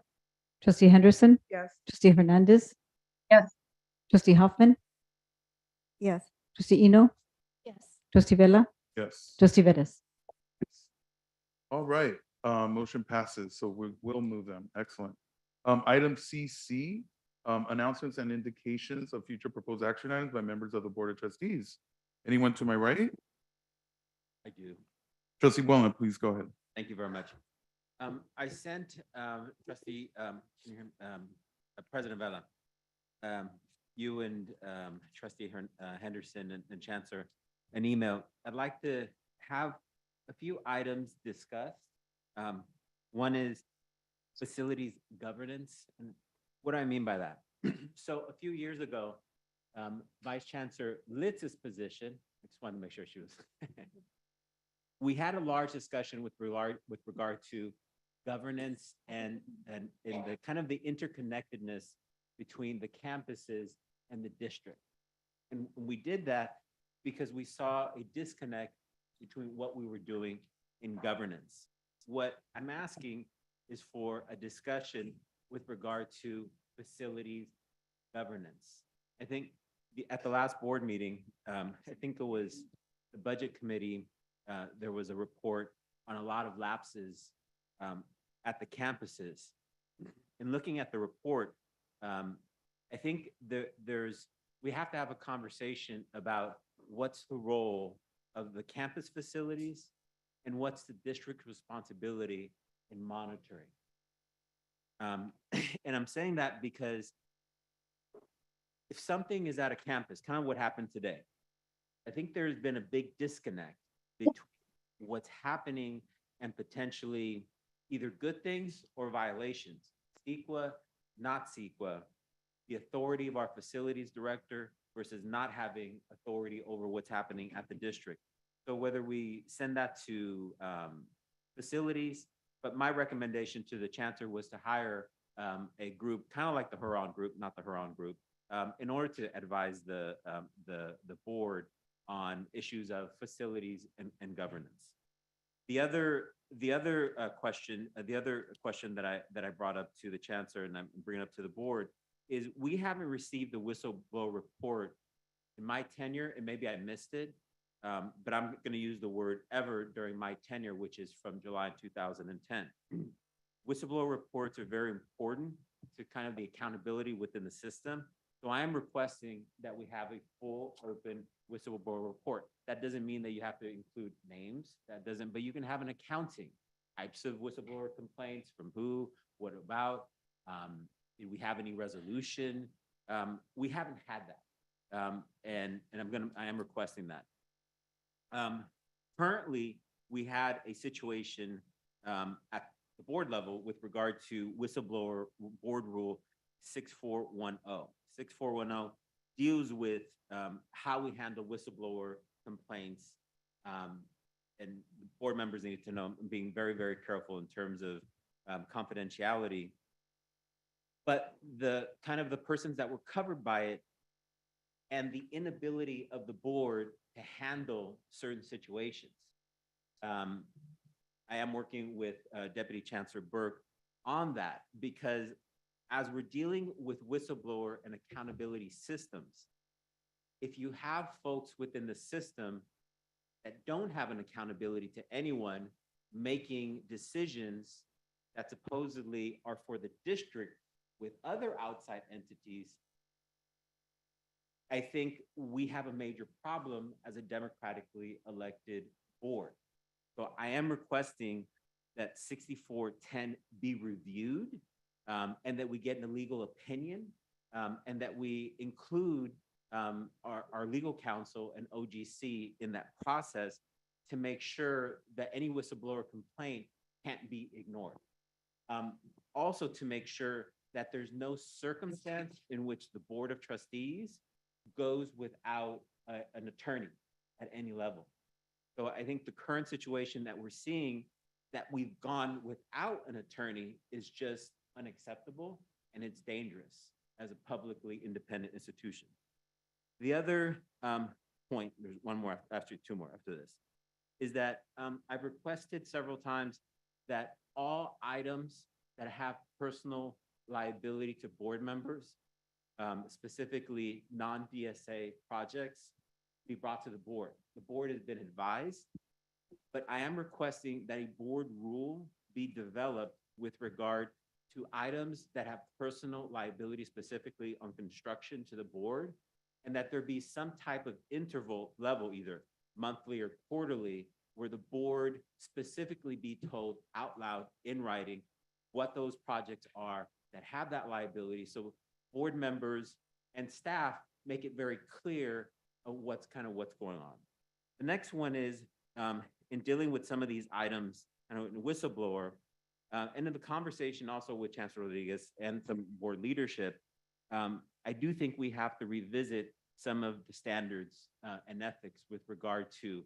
trustee Henderson,
Yes.
trustee Hernandez,
Yes.
trustee Hoffman,
Yes.
trustee Eno,
Yes.
trustee Vella,
Yes.
trustee Vettis.
All right, motion passes, so we will move them. Excellent. Item CC, announcements and indications of future proposed action items by members of the Board of Trustees. Anyone to my right?
I do.
Trustee Boulna, please go ahead.
Thank you very much. I sent trustee, can you hear me? President Vella, you and trustee Henderson and Chancellor an email. I'd like to have a few items discussed. One is facilities governance. And what do I mean by that? So a few years ago, Vice Chancellor Litz's position, I just wanted to make sure she was. We had a large discussion with regard to governance and in the kind of the interconnectedness between the campuses and the district. And we did that because we saw a disconnect between what we were doing in governance. What I'm asking is for a discussion with regard to facilities governance. I think at the last board meeting, I think it was the budget committee, there was a report on a lot of lapses at the campuses. In looking at the report, I think there's we have to have a conversation about what's the role of the campus facilities and what's the district's responsibility in monitoring. And I'm saying that because if something is at a campus, kind of what happened today, I think there's been a big disconnect between what's happening and potentially either good things or violations. CEQA, not CEQA, the authority of our facilities director versus not having authority over what's happening at the district. So whether we send that to facilities, but my recommendation to the chancellor was to hire a group, kind of like the Huron group, not the Huron group, in order to advise the board on issues of facilities and governance. The other question that I brought up to the chancellor and I'm bringing up to the board is we haven't received a whistleblower report in my tenure, and maybe I missed it, but I'm going to use the word ever during my tenure, which is from July 2010. Whistleblower reports are very important to kind of the accountability within the system. So I am requesting that we have a full, open whistleblower report. That doesn't mean that you have to include names. That doesn't, but you can have an accounting, types of whistleblower complaints, from who, what about, did we have any resolution? We haven't had that. And I am requesting that. Currently, we had a situation at the board level with regard to whistleblower board rule 6410. 6410 deals with how we handle whistleblower complaints. And board members need to know I'm being very, very careful in terms of confidentiality. But the kind of the persons that were covered by it and the inability of the board to handle certain situations. I am working with Deputy Chancellor Burke on that because as we're dealing with whistleblower and accountability systems, if you have folks within the system that don't have an accountability to anyone making decisions that supposedly are for the district with other outside entities, I think we have a major problem as a democratically elected board. So I am requesting that 6410 be reviewed and that we get a legal opinion and that we include our legal counsel and OGC in that process to make sure that any whistleblower complaint can't be ignored. Also to make sure that there's no circumstance in which the Board of Trustees goes without an attorney at any level. So I think the current situation that we're seeing, that we've gone without an attorney, is just unacceptable and it's dangerous as a publicly independent institution. The other point, there's one more, actually two more after this, is that I've requested several times that all items that have personal liability to board members, specifically non-DSA projects, be brought to the board. The board has been advised, but I am requesting that a board rule be developed with regard to items that have personal liability, specifically on construction, to the board, and that there be some type of interval level, either monthly or quarterly, where the board specifically be told out loud in writing what those projects are that have that liability. So board members and staff make it very clear of what's going on. The next one is in dealing with some of these items, in whistleblower, and in the conversation also with Chancellor Rodriguez and some board leadership, I do think we have to revisit some of the standards and ethics with regard to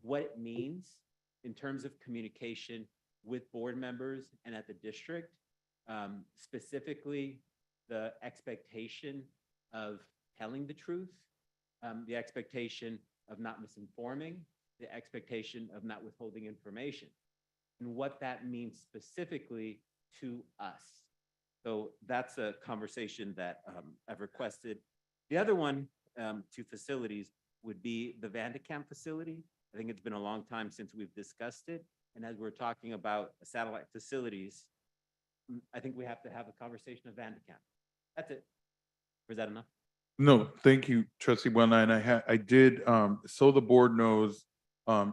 what it means in terms of communication with board members and at the district, specifically the expectation of telling the truth, the expectation of not misinforming, the expectation of not withholding information, and what that means specifically to us. So that's a conversation that I've requested. The other one to facilities would be the Vanderkamp facility. I think it's been a long time since we've discussed it. And as we're talking about satellite facilities, I think we have to have a conversation of Vanderkamp. That's it. Or is that enough?
No, thank you, trustee Buena. And I did, so the board knows,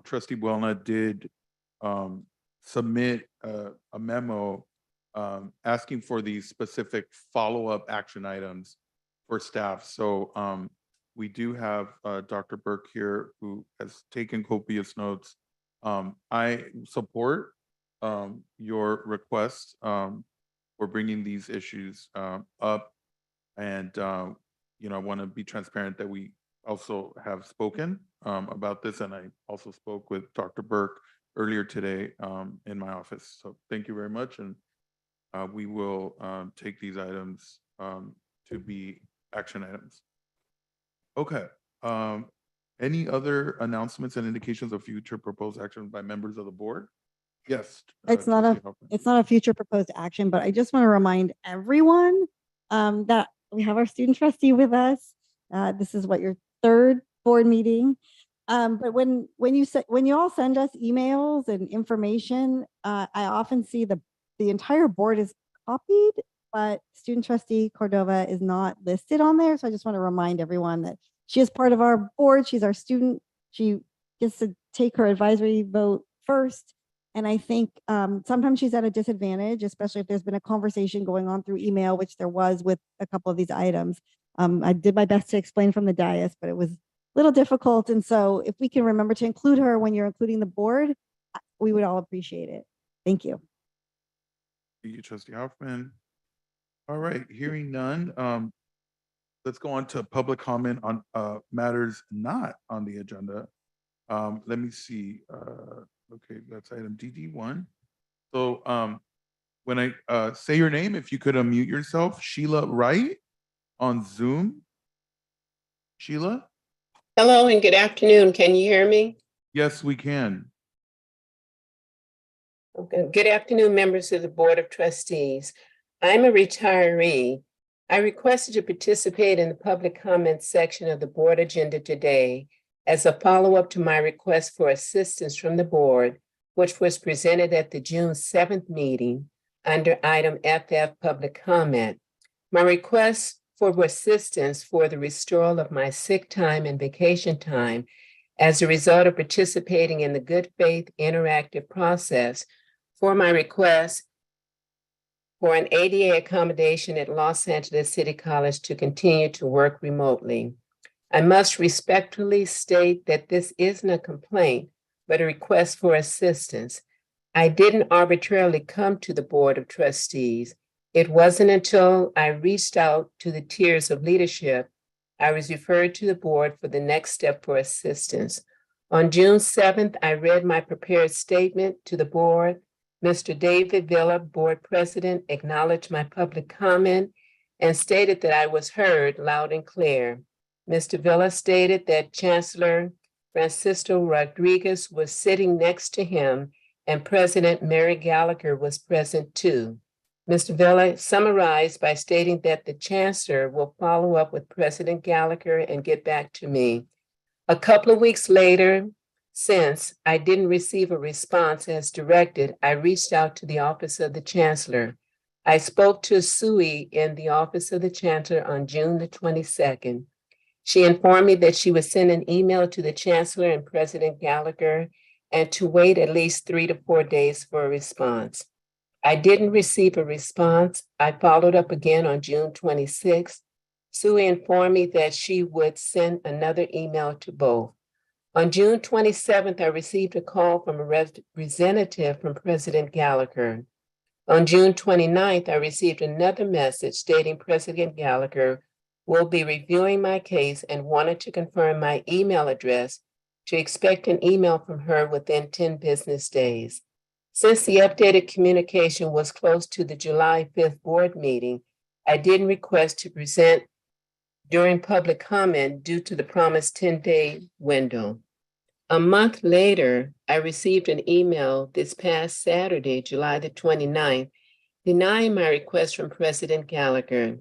trustee Buena did submit a memo asking for these specific follow-up action items for staff. So we do have Dr. Burke here who has taken copious notes. I support your request for bringing these issues up. And I want to be transparent that we also have spoken about this, and I also spoke with Dr. Burke earlier today in my office. So thank you very much, and we will take these items to be action items. Okay. Any other announcements and indications of future proposed action by members of the board? Yes.
It's not
Trustee Hoffman.
it's not a future proposed action, but I just want to remind everyone that we have our student trustee with us. This is what your third board meeting. But when you all send us emails and information, I often see the entire board is copied, but student trustee Cordova is not listed on there. So I just want to remind everyone that she is part of our board. She's our student. She gets to take her advisory vote first. And I think sometimes she's at a disadvantage, especially if there's been a conversation going on through email, which there was with a couple of these items. I did my best to explain from the dais, but it was a little difficult. And so if we can remember to include her when you're including the board, we would all appreciate it. Thank you.
Thank you, trustee Hoffman. All right, hearing none. Let's go on to public comment on matters not on the agenda. Let me see. Okay, that's item DD1. So when I say your name, if you could unmute yourself, Sheila Wright on Zoom. Sheila?
Hello and good afternoon. Can you hear me?
Yes, we can.
Okay. Good afternoon, members of the Board of Trustees. I'm a retiree. I requested to participate in the public comment section of the board agenda today as a follow-up to my request for assistance from the board, which was presented at the June 7th meeting under item FF public comment. My request for assistance for the restoral of my sick time and vacation time as a result of participating in the good faith interactive process for my request for an ADA accommodation at Los Angeles City College to continue to work remotely. I must respectfully state that this isn't a complaint, but a request for assistance. I didn't arbitrarily come to the Board of Trustees. It wasn't until I reached out to the tiers of leadership, I was referred to the board for the next step for assistance. On June 7th, I read my prepared statement to the board. Mr. David Villa, board president, acknowledged my public comment and stated that I was heard loud and clear. Mr. Villa stated that Chancellor Francisco Rodriguez was sitting next to him and President Mary Gallagher was present too. Mr. Villa summarized by stating that the Chancellor will follow up with President Gallagher and get back to me. A couple of weeks later, since I didn't receive a response as directed, I reached out to the Office of the Chancellor. I spoke to Sui in the Office of the Chancellor on June the 22nd. She informed me that she would send an email to the Chancellor and President Gallagher and to wait at least 3 to 4 days for a response. I didn't receive a response. I followed up again on June 26th. Sui informed me that she would send another email to both. On June 27th, I received a call from a representative from President Gallagher. On June 29th, I received another message stating President Gallagher will be reviewing my case and wanted to confirm my email address to expect an email from her within 10 business days. Since the updated communication was close to the July 5th board meeting, I didn't request to present during public comment due to the promised 10-day window. A month later, I received an email this past Saturday, July the 29th, denying my request from President Gallagher.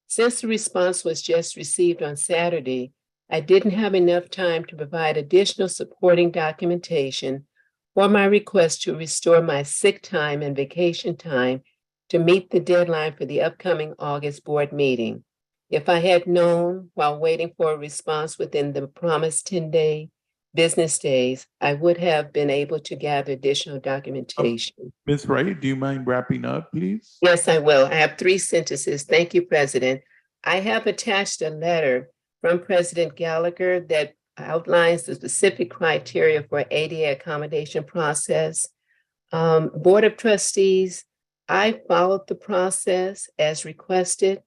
Since the response was just received on Saturday, I didn't have enough time to provide additional supporting documentation for my request to restore my sick time and vacation time to meet the deadline for the upcoming August board meeting. If I had known while waiting for a response within the promised 10-day business days, I would have been able to gather additional documentation.
Ms. Wright, do you mind wrapping up, please?
Yes, I will. I have 3 sentences. Thank you, President. I have attached a letter from President Gallagher that outlines the specific criteria for ADA accommodation process. Board of Trustees, I followed the process as requested,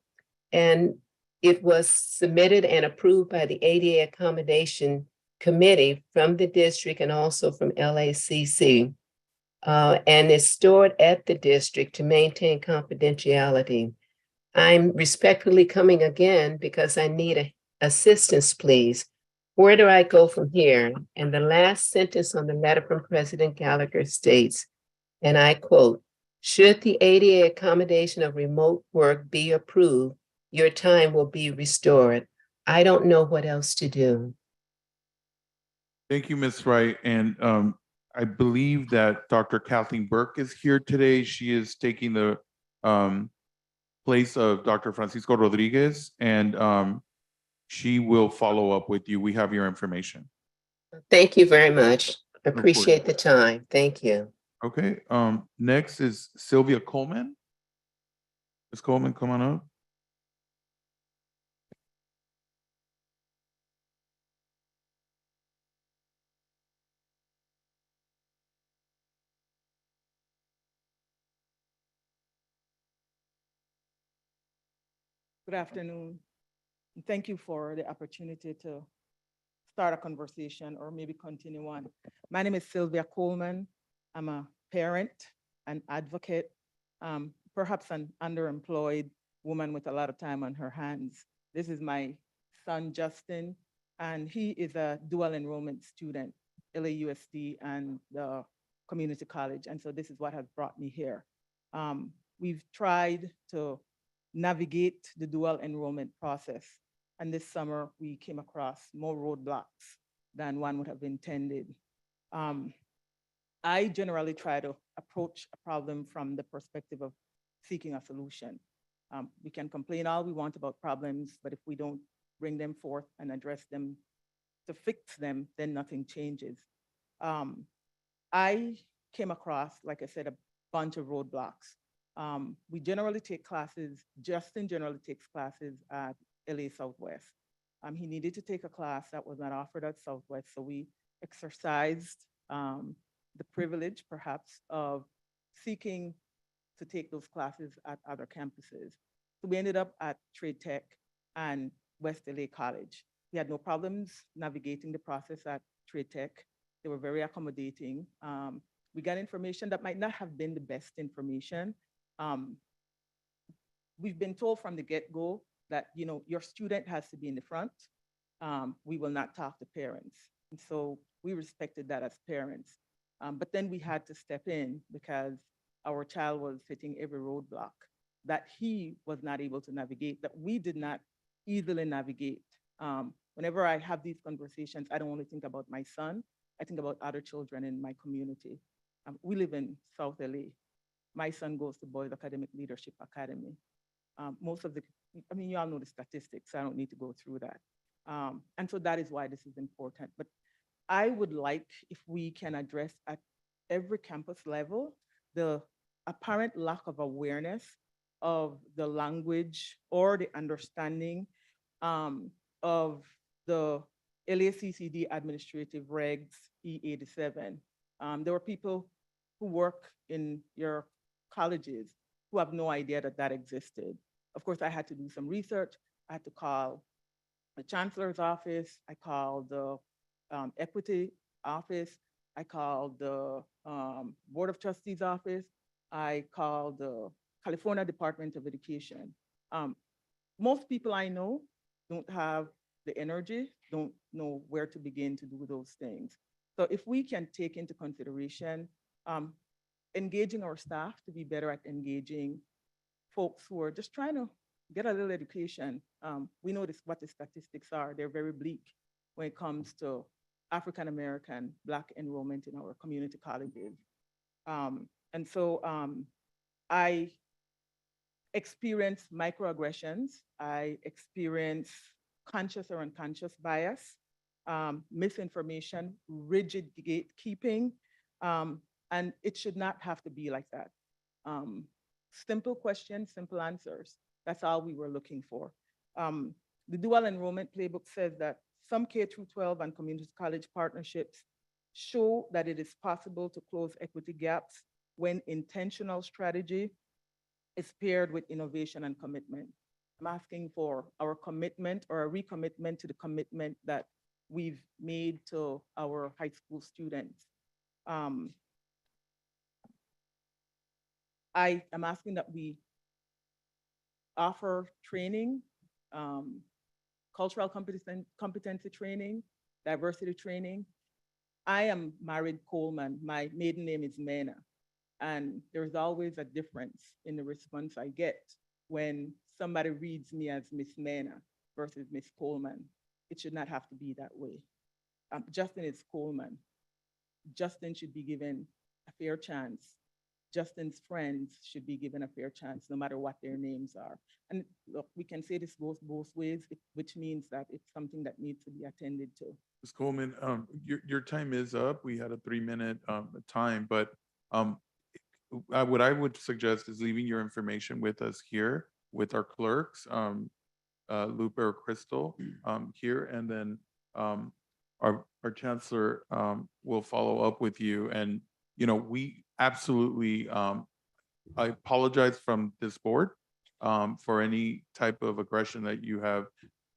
and it was submitted and approved by the ADA Accommodation Committee from the district and also from LACC. And is stored at the district to maintain confidentiality. I'm respectfully coming again because I need assistance, please. Where do I go from here? And the last sentence on the letter from President Gallagher states, and I quote, should the ADA accommodation of remote work be approved, your time will be restored. I don't know what else to do.
Thank you, Ms. Wright. And I believe that Dr. Kathleen Burke is here today. She is taking the place of Dr. Francisco Rodriguez, and she will follow up with you. We have your information.
Thank you very much. I
course.
appreciate the time. Thank you.
Okay, next is Sylvia Coleman. Ms. Coleman, come on up.
Good afternoon. And thank you for the opportunity to start a conversation or maybe continue on. My name is Sylvia Coleman. I'm a parent, an advocate, perhaps an underemployed woman with a lot of time on her hands. This is my son, Justin, and he is a dual enrollment student, LAUSD and the community college. And so this is what has brought me here. We've tried to navigate the dual enrollment process. And this summer, we came across more roadblocks than one would have intended. I generally try to approach a problem from the perspective of seeking a solution. We can complain all we want about problems, but if we don't bring them forth and address them to fix them, then nothing changes. I came across, like I said, a bunch of roadblocks. We generally take classes, Justin generally takes classes at LA Southwest. He needed to take a class that was not offered at Southwest, so we exercised the privilege, perhaps, of seeking to take those classes at other campuses. So we ended up at Trade Tech and West LA College. We had no problems navigating the process at Trade Tech. They were very accommodating. We got information that might not have been the best information. We've been told from the get-go that, you know, your student has to be in the front. We will not talk to parents. And so we respected that as parents. But then we had to step in because our child was hitting every roadblock that he was not able to navigate, that we did not easily navigate. Whenever I have these conversations, I don't only think about my son, I think about other children in my community. We live in South LA. My son goes to Boys Academic Leadership Academy. Most of the, I mean, you all know the statistics, so I don't need to go through that. And so that is why this is important. But I would like if we can address at every campus level the apparent lack of awareness of the language or the understanding of the LACCD administrative regs E87. There were people who work in your colleges who have no idea that that existed. Of course, I had to do some research. I had to call the Chancellor's office. I called the Equity office. I called the Board of Trustees office. I called the California Department of Education. Most people I know don't have the energy, don't know where to begin to do those things. So if we can take into consideration engaging our staff to be better at engaging folks who are just trying to get a little education. We know what the statistics are. They're very bleak when it comes to African-American Black enrollment in our community colleges. And so I experience microaggressions. I experience conscious or unconscious bias, misinformation, rigid gatekeeping, and it should not have to be like that. Simple questions, simple answers. That's all we were looking for. The dual enrollment playbook says that some K through 12 and community college partnerships show that it is possible to close equity gaps when intentional strategy is paired with innovation and commitment. I'm asking for our commitment or a recommitment to the commitment that we've made to our high school students. I am asking that we offer training, cultural competency training, diversity training. I am married Coleman. My maiden name is Mena. And there's always a difference in the response I get when somebody reads me as Miss Mena versus Miss Coleman. It should not have to be that way. Justin is Coleman. Justin should be given a fair chance. Justin's friends should be given a fair chance, no matter what their names are. And look, we can say this goes both ways, which means that it's something that needs to be attended to.
Ms. Coleman, your time is up. We had a 3-minute time, but what I would suggest is leaving your information with us here with our clerks, Lupe or Crystal here, and then our Chancellor will follow up with you. And, you know, we absolutely, I apologize from this board for any type of aggression that you have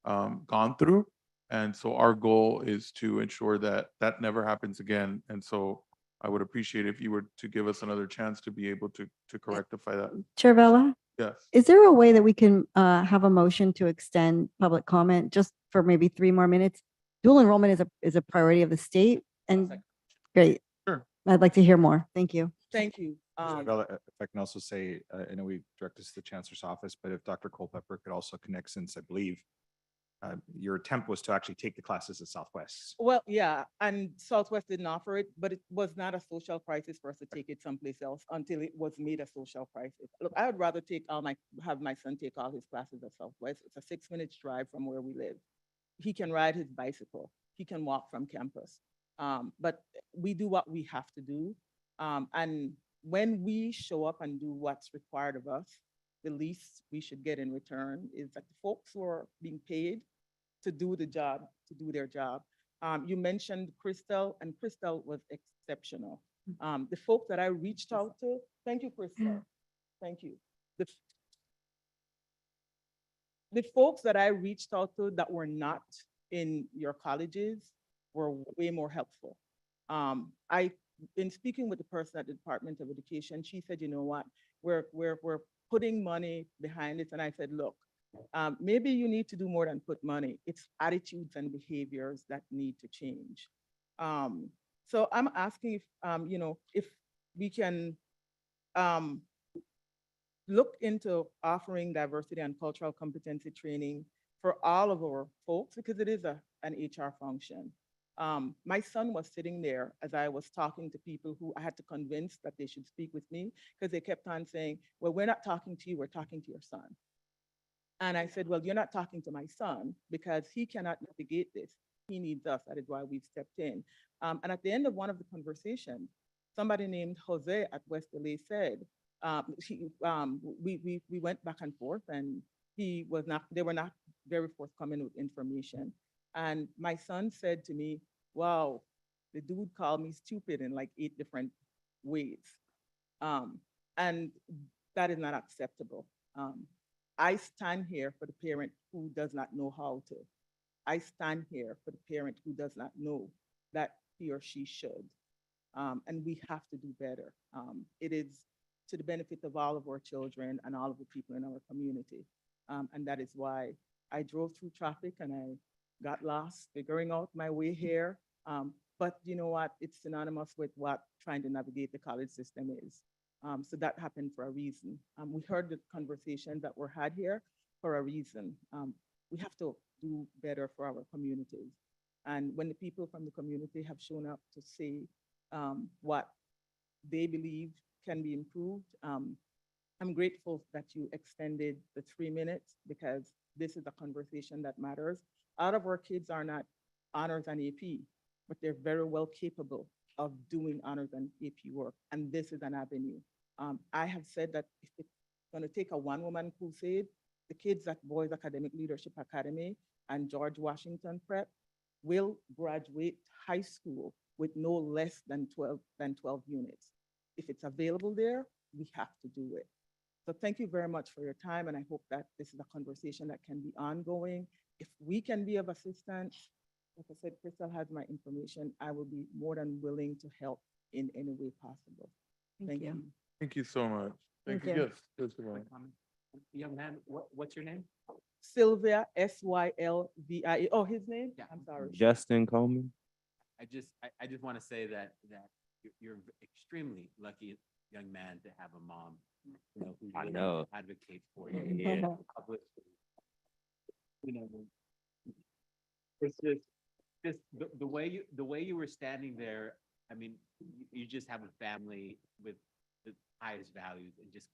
gone through. And so our goal is to ensure that that never happens again. And so I would appreciate if you were to give us another chance to be able to rectify that.
Chair Vella,
Yes.
is there a way that we can have a motion to extend public comment just for maybe 3 more minutes? Dual enrollment is a priority of the state, and great.
Sure.
I'd like to hear more. Thank you.
Thank you.
Isabella, if I can also say, I know we direct this to the Chancellor's office, but if Dr. Culpepper could also connect, since I believe your attempt was to actually take the classes at Southwest.
Well, yeah, and Southwest didn't offer it, but it was not a social crisis for us to take it someplace else until it was made a social crisis. Look, I would rather have my son take all his classes at Southwest. It's a 6-minute drive from where we live. He can ride his bicycle. He can walk from campus. But we do what we have to do. And when we show up and do what's required of us, the least we should get in return is that the folks who are being paid to do the job, to do their job. You mentioned Crystal, and Crystal was exceptional. The folks that I reached out to, thank you, Crystal. Thank you. The folks that I reached out to that were not in your colleges were way more helpful. In speaking with the person at the Department of Education, she said, you know what, we're putting money behind it. And I said, look, maybe you need to do more than put money. It's attitudes and behaviors that need to change. So I'm asking if, you know, if we can look into offering diversity and cultural competency training for all of our folks, because it is an HR function. My son was sitting there as I was talking to people who I had to convince that they should speak with me, because they kept on saying, well, we're not talking to you, we're talking to your son. And I said, well, you're not talking to my son because he cannot navigate this. He needs us. That is why we've stepped in. And at the end of one of the conversations, somebody named Jose at West LA said, we went back and forth, and they were not very forthcoming with information. And my son said to me, wow, the dude called me stupid in like 8 different ways. And that is not acceptable. I stand here for the parent who does not know how to. I stand here for the parent who does not know that he or she should. And we have to do better. It is to the benefit of all of our children and all of the people in our community. And that is why I drove through traffic and I got lost figuring out my way here. But you know what? It's synonymous with what trying to navigate the college system is. So that happened for a reason. We heard the conversations that were had here for a reason. We have to do better for our communities. And when the people from the community have shown up to say what they believe can be improved, I'm grateful that you extended the 3 minutes because this is a conversation that matters. A lot of our kids are not honors and AP, but they're very well capable of doing honors and AP work, and this is an avenue. I have said that if it's going to take a one-woman crusade, the kids at Boys Academic Leadership Academy and George Washington Prep will graduate high school with no less than 12 units. If it's available there, we have to do it. So thank you very much for your time, and I hope that this is a conversation that can be ongoing. If we can be of assistance, like I said, Crystal has my information. I will be more than willing to help in any way possible. Thank you.
Thank you so much.
Thank you.
Yes, yes, Ron.
Young man, what's your name?
Sylvia, Sylvia. Oh, his name?
Yeah.
I'm sorry.
Justin Coleman.
I just want to say that you're extremely lucky young man to have a mom, you know, who's
I
willing
know.
to advocate for you.
Yeah.
You know, it's just the way you were standing there. I mean, you just have a family with the highest values, and just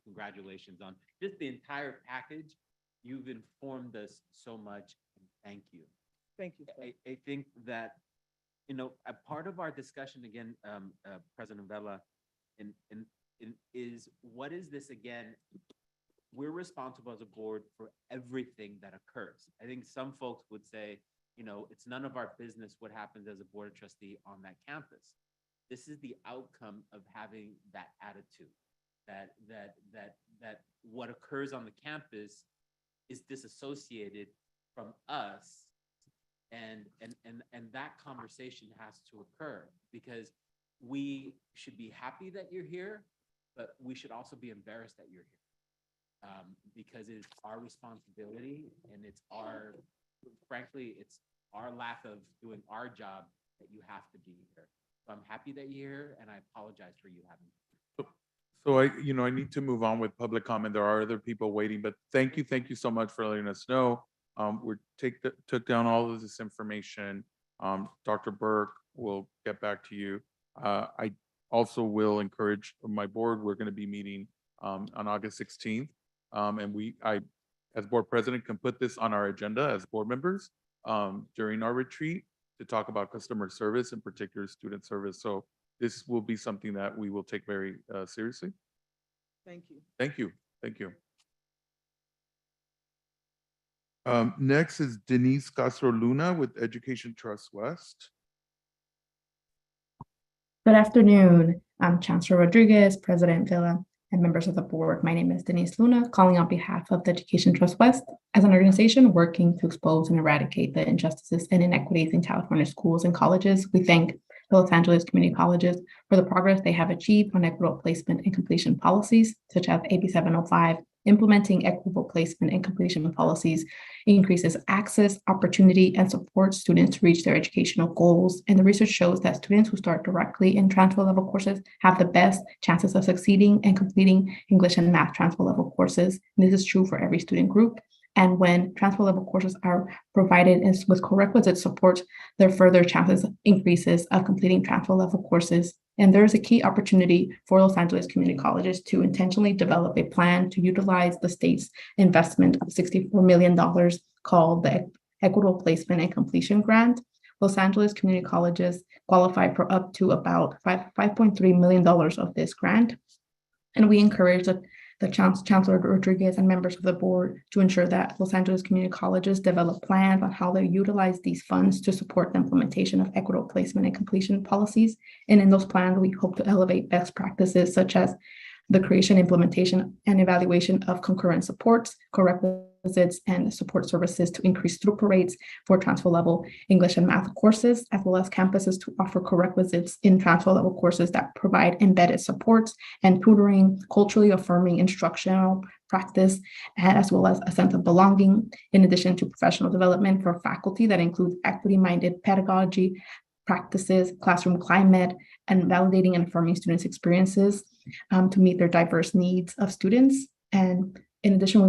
congratulations on just the entire package. You've informed us so much, and thank you.
Thank you, sir.
I think that, you know, a part of our discussion again, President Vela, is what is this again? We're responsible as a board for everything that occurs. I think some folks would say, you know, it's none of our business what happens as a board of trustee on that campus. This is the outcome of having that attitude, that what occurs on the campus is disassociated from us, and that conversation has to occur, because we should be happy that you're here, but we should also be embarrassed that you're here, because it's our responsibility, and frankly, it's our lack of doing our job that you have to be here. So I'm happy that you're here, and I apologize for you having.
So I need to move on with public comment. There are other people waiting, but thank you so much for letting us know. We took down all of this information. Dr. Burke will get back to you. I also will encourage my board. We're going to be meeting on August 16th. And I, as board president, can put this on our agenda as board members during our retreat to talk about customer service, in particular student service. So this will be something that we will take very seriously.
Thank you.
Thank you. Thank you. Next is Denise Castro Luna with Education Trust West.
Good afternoon. I'm Chancellor Rodriguez, President Villa, and members of the board. My name is Denise Luna, calling on behalf of the Education Trust West as an organization working to expose and eradicate the injustices and inequities in California schools and colleges. We thank the Los Angeles Community Colleges for the progress they have achieved on equitable placement and completion policies, such as AB 705. Implementing equitable placement and completion policies increases access, opportunity, and supports students to reach their educational goals. And the research shows that students who start directly in transfer level courses have the best chances of succeeding and completing English and math transfer level courses. And this is true for every student group. And when transfer level courses are provided with prerequisite support, there are further chances increases of completing transfer level courses. And there is a key opportunity for Los Angeles Community Colleges to intentionally develop a plan to utilize the state's investment of $64 million called the Equitable Placement and Completion Grant. Los Angeles Community Colleges qualify for up to about $5.3 million of this grant. And we encourage the Chancellor Rodriguez and members of the board to ensure that Los Angeles Community Colleges develop plans on how they utilize these funds to support the implementation of equitable placement and completion policies. And in those plans, we hope to elevate best practices such as the creation, implementation, and evaluation of concurrent supports, prerequisites, and support services to increase throughput rates for transfer level English and math courses, as well as campuses to offer prerequisites in transfer level courses that provide embedded supports and tutoring, culturally affirming instructional practice, as well as a sense of belonging, in addition to professional development for faculty that includes equity-minded pedagogy practices, classroom climate, and validating and affirming students' experiences to meet their diverse needs of students. And in addition, I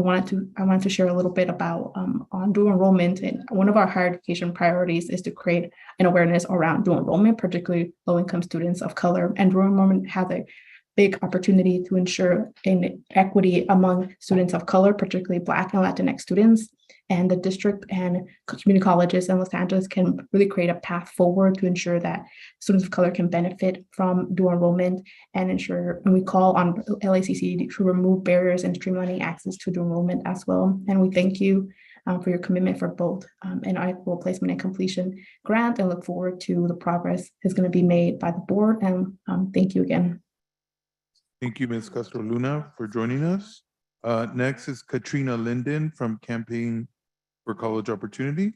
wanted to share a little bit about on dual enrollment. And one of our higher education priorities is to create an awareness around dual enrollment, particularly low-income students of color. And dual enrollment has a big opportunity to ensure equity among students of color, particularly Black and Latinx students. And the district and community colleges in Los Angeles can really create a path forward to ensure that students of color can benefit from dual enrollment and ensure, and we call on LACCD to remove barriers and streamlining access to dual enrollment as well. And we thank you for your commitment for both an equitable placement and completion grant, and look forward to the progress that's going to be made by the board. And thank you again.
Thank you, Ms. Castro Luna, for joining us. Next is Katrina Linden from Campaign for College Opportunity.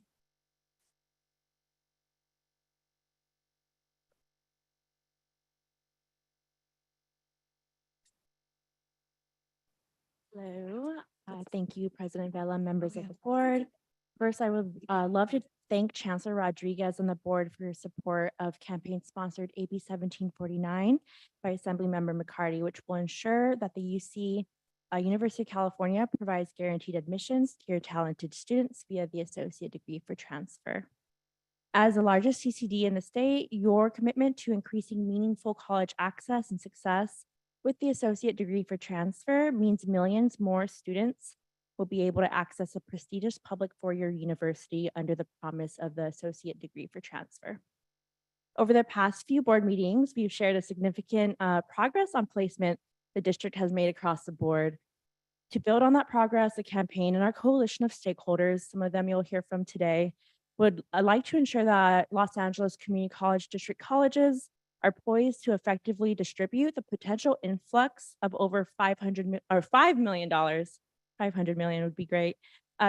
Hello, thank you, President Vela, members of the board. First, I would love to thank Chancellor Rodriguez and the board for your support of campaign-sponsored AB 1749 by Assemblymember McCarty, which will ensure that the UC University of California provides guaranteed admissions to your talented students via the associate degree for transfer. As the largest CCD in the state, your commitment to increasing meaningful college access and success with the associate degree for transfer means millions more students will be able to access a prestigious public four-year university under the promise of the associate degree for transfer. Over the past few board meetings, we've shared a significant progress on placement the district has made across the board. To build on that progress, the campaign and our coalition of stakeholders, some of them you'll hear from today, would like to ensure that Los Angeles Community College District colleges are poised to effectively distribute the potential influx of over $5 million, 500 million would be great,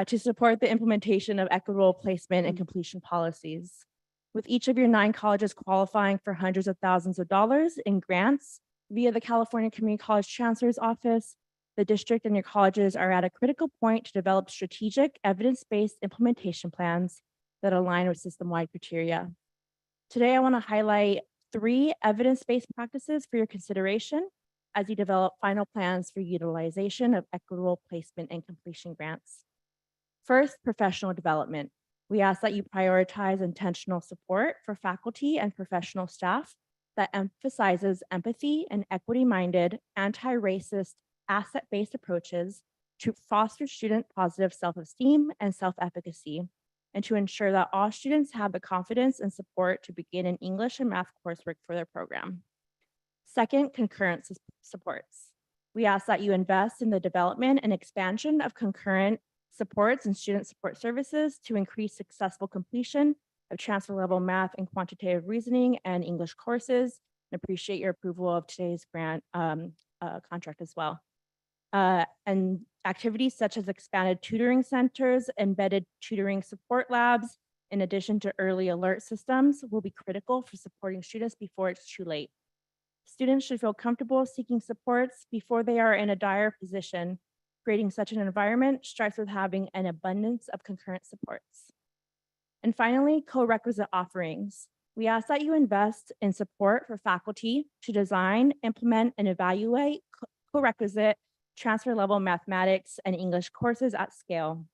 to support the implementation of equitable placement and completion policies. With each of your 9 colleges qualifying for hundreds of thousands of dollars in grants via the California Community College Chancellor's Office, the district and your colleges are at a critical point to develop strategic, evidence-based implementation plans that align with system-wide criteria. Today, I want to highlight 3 evidence-based practices for your consideration as you develop final plans for utilization of equitable placement and completion grants. First, professional development. We ask that you prioritize intentional support for faculty and professional staff that emphasizes empathy and equity-minded, anti-racist, asset-based approaches to foster student positive self-esteem and self-efficacy, and to ensure that all students have the confidence and support to begin an English and math coursework for their program. Second, concurrent supports. We ask that you invest in the development and expansion of concurrent supports and student support services to increase successful completion of transfer level math and quantitative reasoning and English courses, and appreciate your approval of today's grant contract as well. And activities such as expanded tutoring centers, embedded tutoring support labs, in addition to early alert systems, will be critical for supporting students before it's too late. Students should feel comfortable seeking supports before they are in a dire position. Creating such an environment starts with having an abundance of concurrent supports. And finally, co-requisite offerings. We ask that you invest in support for faculty to design, implement, and evaluate co-requisite transfer level mathematics and English courses at scale.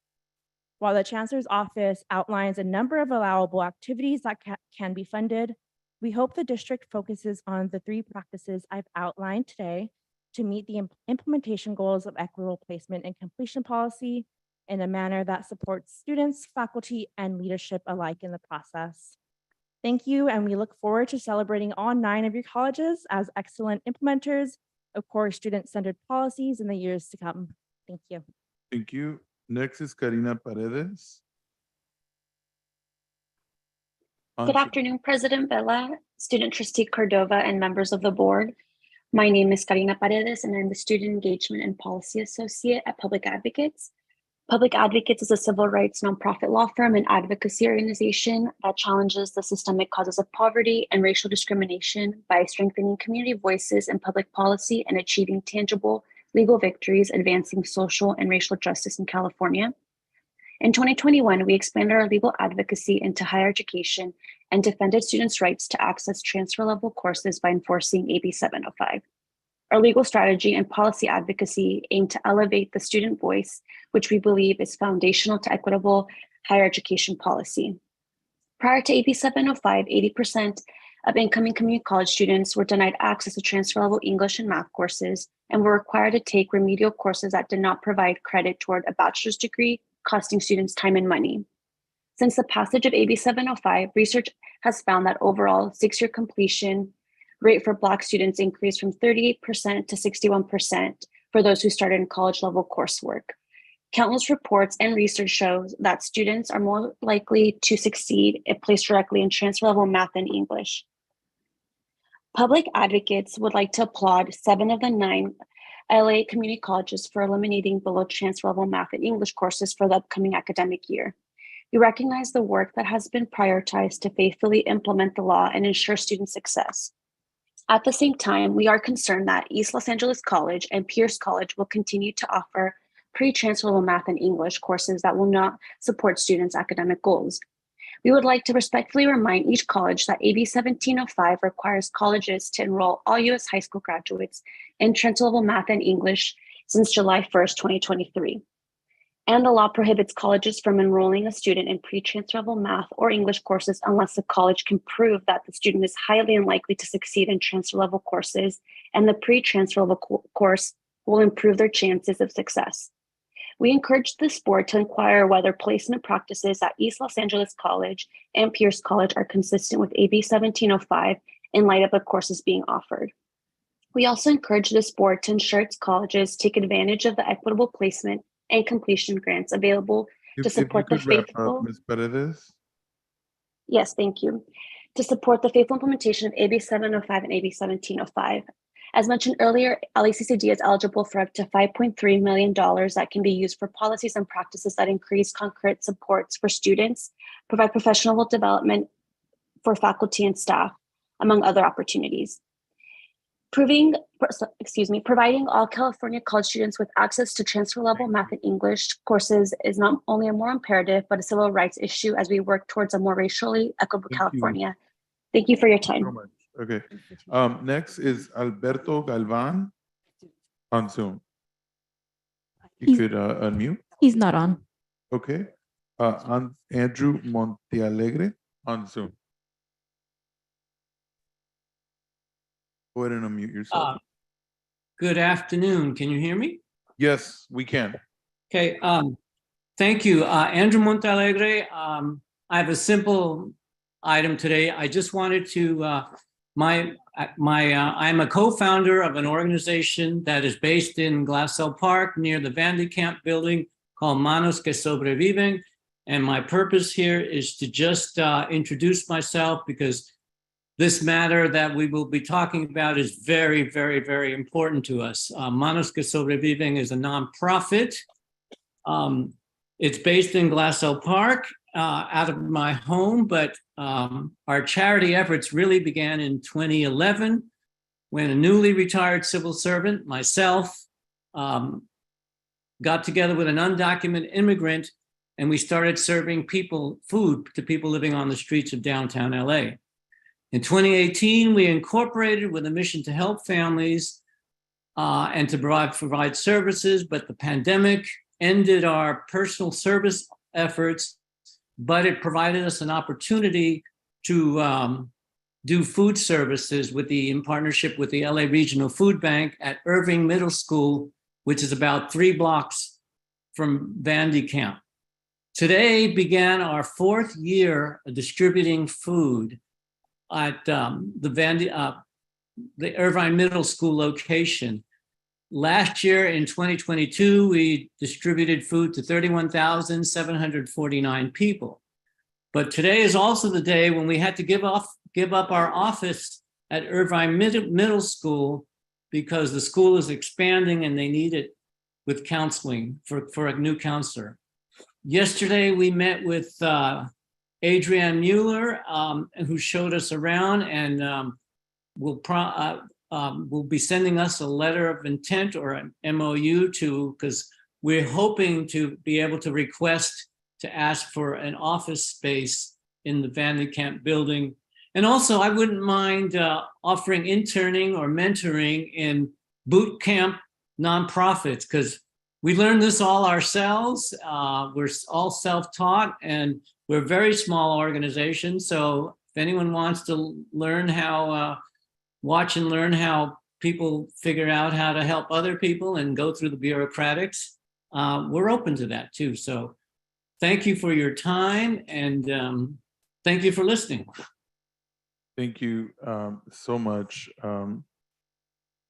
While the Chancellor's Office outlines a number of allowable activities that can be funded, we hope the district focuses on the 3 practices I've outlined today to meet the implementation goals of equitable placement and completion policy in a manner that supports students, faculty, and leadership alike in the process. Thank you, and we look forward to celebrating all 9 of your colleges as excellent implementers of core student-centered policies in the years to come. Thank you.
Thank you. Next is Karina Paredes.
Good afternoon, President Vela, Student Trustee Cordova, and members of the board. My name is Karina Paredes, and I'm the Student Engagement and Policy Associate at Public Advocates. Public Advocates is a civil rights nonprofit law firm and advocacy organization that challenges the systemic causes of poverty and racial discrimination by strengthening community voices in public policy and achieving tangible legal victories, advancing social and racial justice in California. In 2021, we expanded our legal advocacy into higher education and defended students' rights to access transfer-level courses by enforcing AB 705. Our legal strategy and policy advocacy aim to elevate the student voice, which we believe is foundational to equitable higher education policy. Prior to AB 705, 80% of incoming community college students were denied access to transfer-level English and math courses and were required to take remedial courses that did not provide credit toward a bachelor's degree, costing students time and money. Since the passage of AB 705, research has found that overall six-year completion rate for Black students increased from 38% to 61% for those who started in college-level coursework. Countless reports and research shows that students are more likely to succeed if placed directly in transfer-level math and English. Public advocates would like to applaud 7 of the 9 LA community colleges for eliminating below transfer-level math and English courses for the upcoming academic year. We recognize the work that has been prioritized to faithfully implement the law and ensure student success. At the same time, we are concerned that East Los Angeles College and Pierce College will continue to offer pre-transfer-level math and English courses that will not support students' academic goals. We would like to respectfully remind each college that AB 1705 requires colleges to enroll all U.S. high school graduates in transfer-level math and English since July 1st, 2023. And the law prohibits colleges from enrolling a student in pre-transfer-level math or English courses unless the college can prove that the student is highly unlikely to succeed in transfer-level courses and the pre-transfer-level course will improve their chances of success. We encourage this board to inquire whether placement practices at East Los Angeles College and Pierce College are consistent with AB 1705 in light of the courses being offered. We also encourage this board to ensure its colleges take advantage of the equitable placement and completion grants available to support the faithful.
Ms. Paredes?
Yes, thank you. To support the faithful implementation of AB 705 and AB 1705. As mentioned earlier, LACCD is eligible for up to $5.3 million that can be used for policies and practices that increase concurrent supports for students, provide professional development for faculty and staff, among other opportunities. Providing all California college students with access to transfer-level math and English courses is not only a more imperative, but a civil rights issue as we work towards a more racially equitable California. Thank you for your time.
So much. Okay. Next is Alberto Galvan on Zoom. You could unmute.
He's not on.
Okay. Andrew Montealegre on Zoom. Go ahead and unmute yourself.
Good afternoon. Can you hear me?
Yes, we can.
Okay. Thank you. Andrew Montalegre. I have a simple item today. I just wanted to, I'm a co-founder of an organization that is based in Glassell Park near the Vandy Camp building called Manos que Sobreviven. And my purpose here is to just introduce myself because this matter that we will be talking about is very, very, very important to us. Manos que Sobreviven is a nonprofit. It's based in Glassell Park, out of my home, but our charity efforts really began in 2011 when a newly retired civil servant, myself, got together with an undocumented immigrant and we started serving food to people living on the streets of downtown LA. In 2018, we incorporated with a mission to help families and to provide services, but the pandemic ended our personal service efforts, but it provided us an opportunity to do food services in partnership with the LA Regional Food Bank at Irving Middle School, which is about 3 blocks from Vandy Camp. Today began our 4th year of distributing food at the Irvine Middle School location. Last year in 2022, we distributed food to 31,749 people. But today is also the day when we had to give up our office at Irvine Middle School because the school is expanding and they need it with counseling for a new counselor. Yesterday, we met with Adrienne Mueller, who showed us around and will be sending us a letter of intent or an MOU because we're hoping to be able to request to ask for an office space in the Vandy Camp building. And also I wouldn't mind offering interning or mentoring in boot camp nonprofits because we learned this all ourselves. We're all self-taught and we're a very small organization. So If anyone wants to learn how, watch and learn how people figure out how to help other people and go through the bureaucratics, we're open to that too. So thank you for your time and thank you for listening.
Thank you so much, Mr.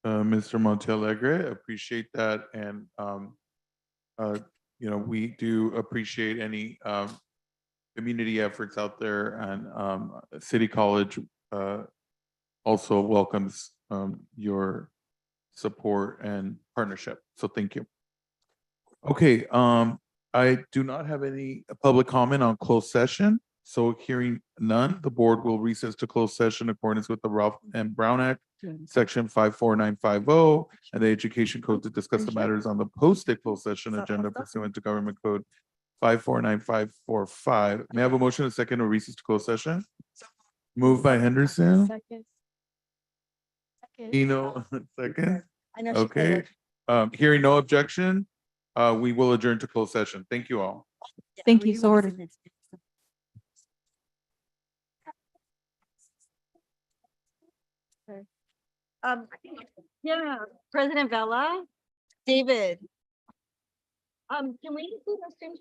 Montealegre. Appreciate that. And, we do appreciate any community efforts out there, and City College also welcomes your support and partnership. So thank you. Okay, I do not have any public comment on closed session. So hearing none, the board will recess to closed session in accordance with the Ralph M. Brown Act, Section 54950, and the Education Code to discuss the matters on the posted closed session agenda pursuant to Government Code 549545. May I have a motion and second to recess to closed session? Moved by Henderson.
Second.
Eno, second.
I know she
Okay. Hearing no objection, we will adjourn to closed session. Thank you all.
Thank you, so ordered.
Yeah, President Vela, David. Can we include those things?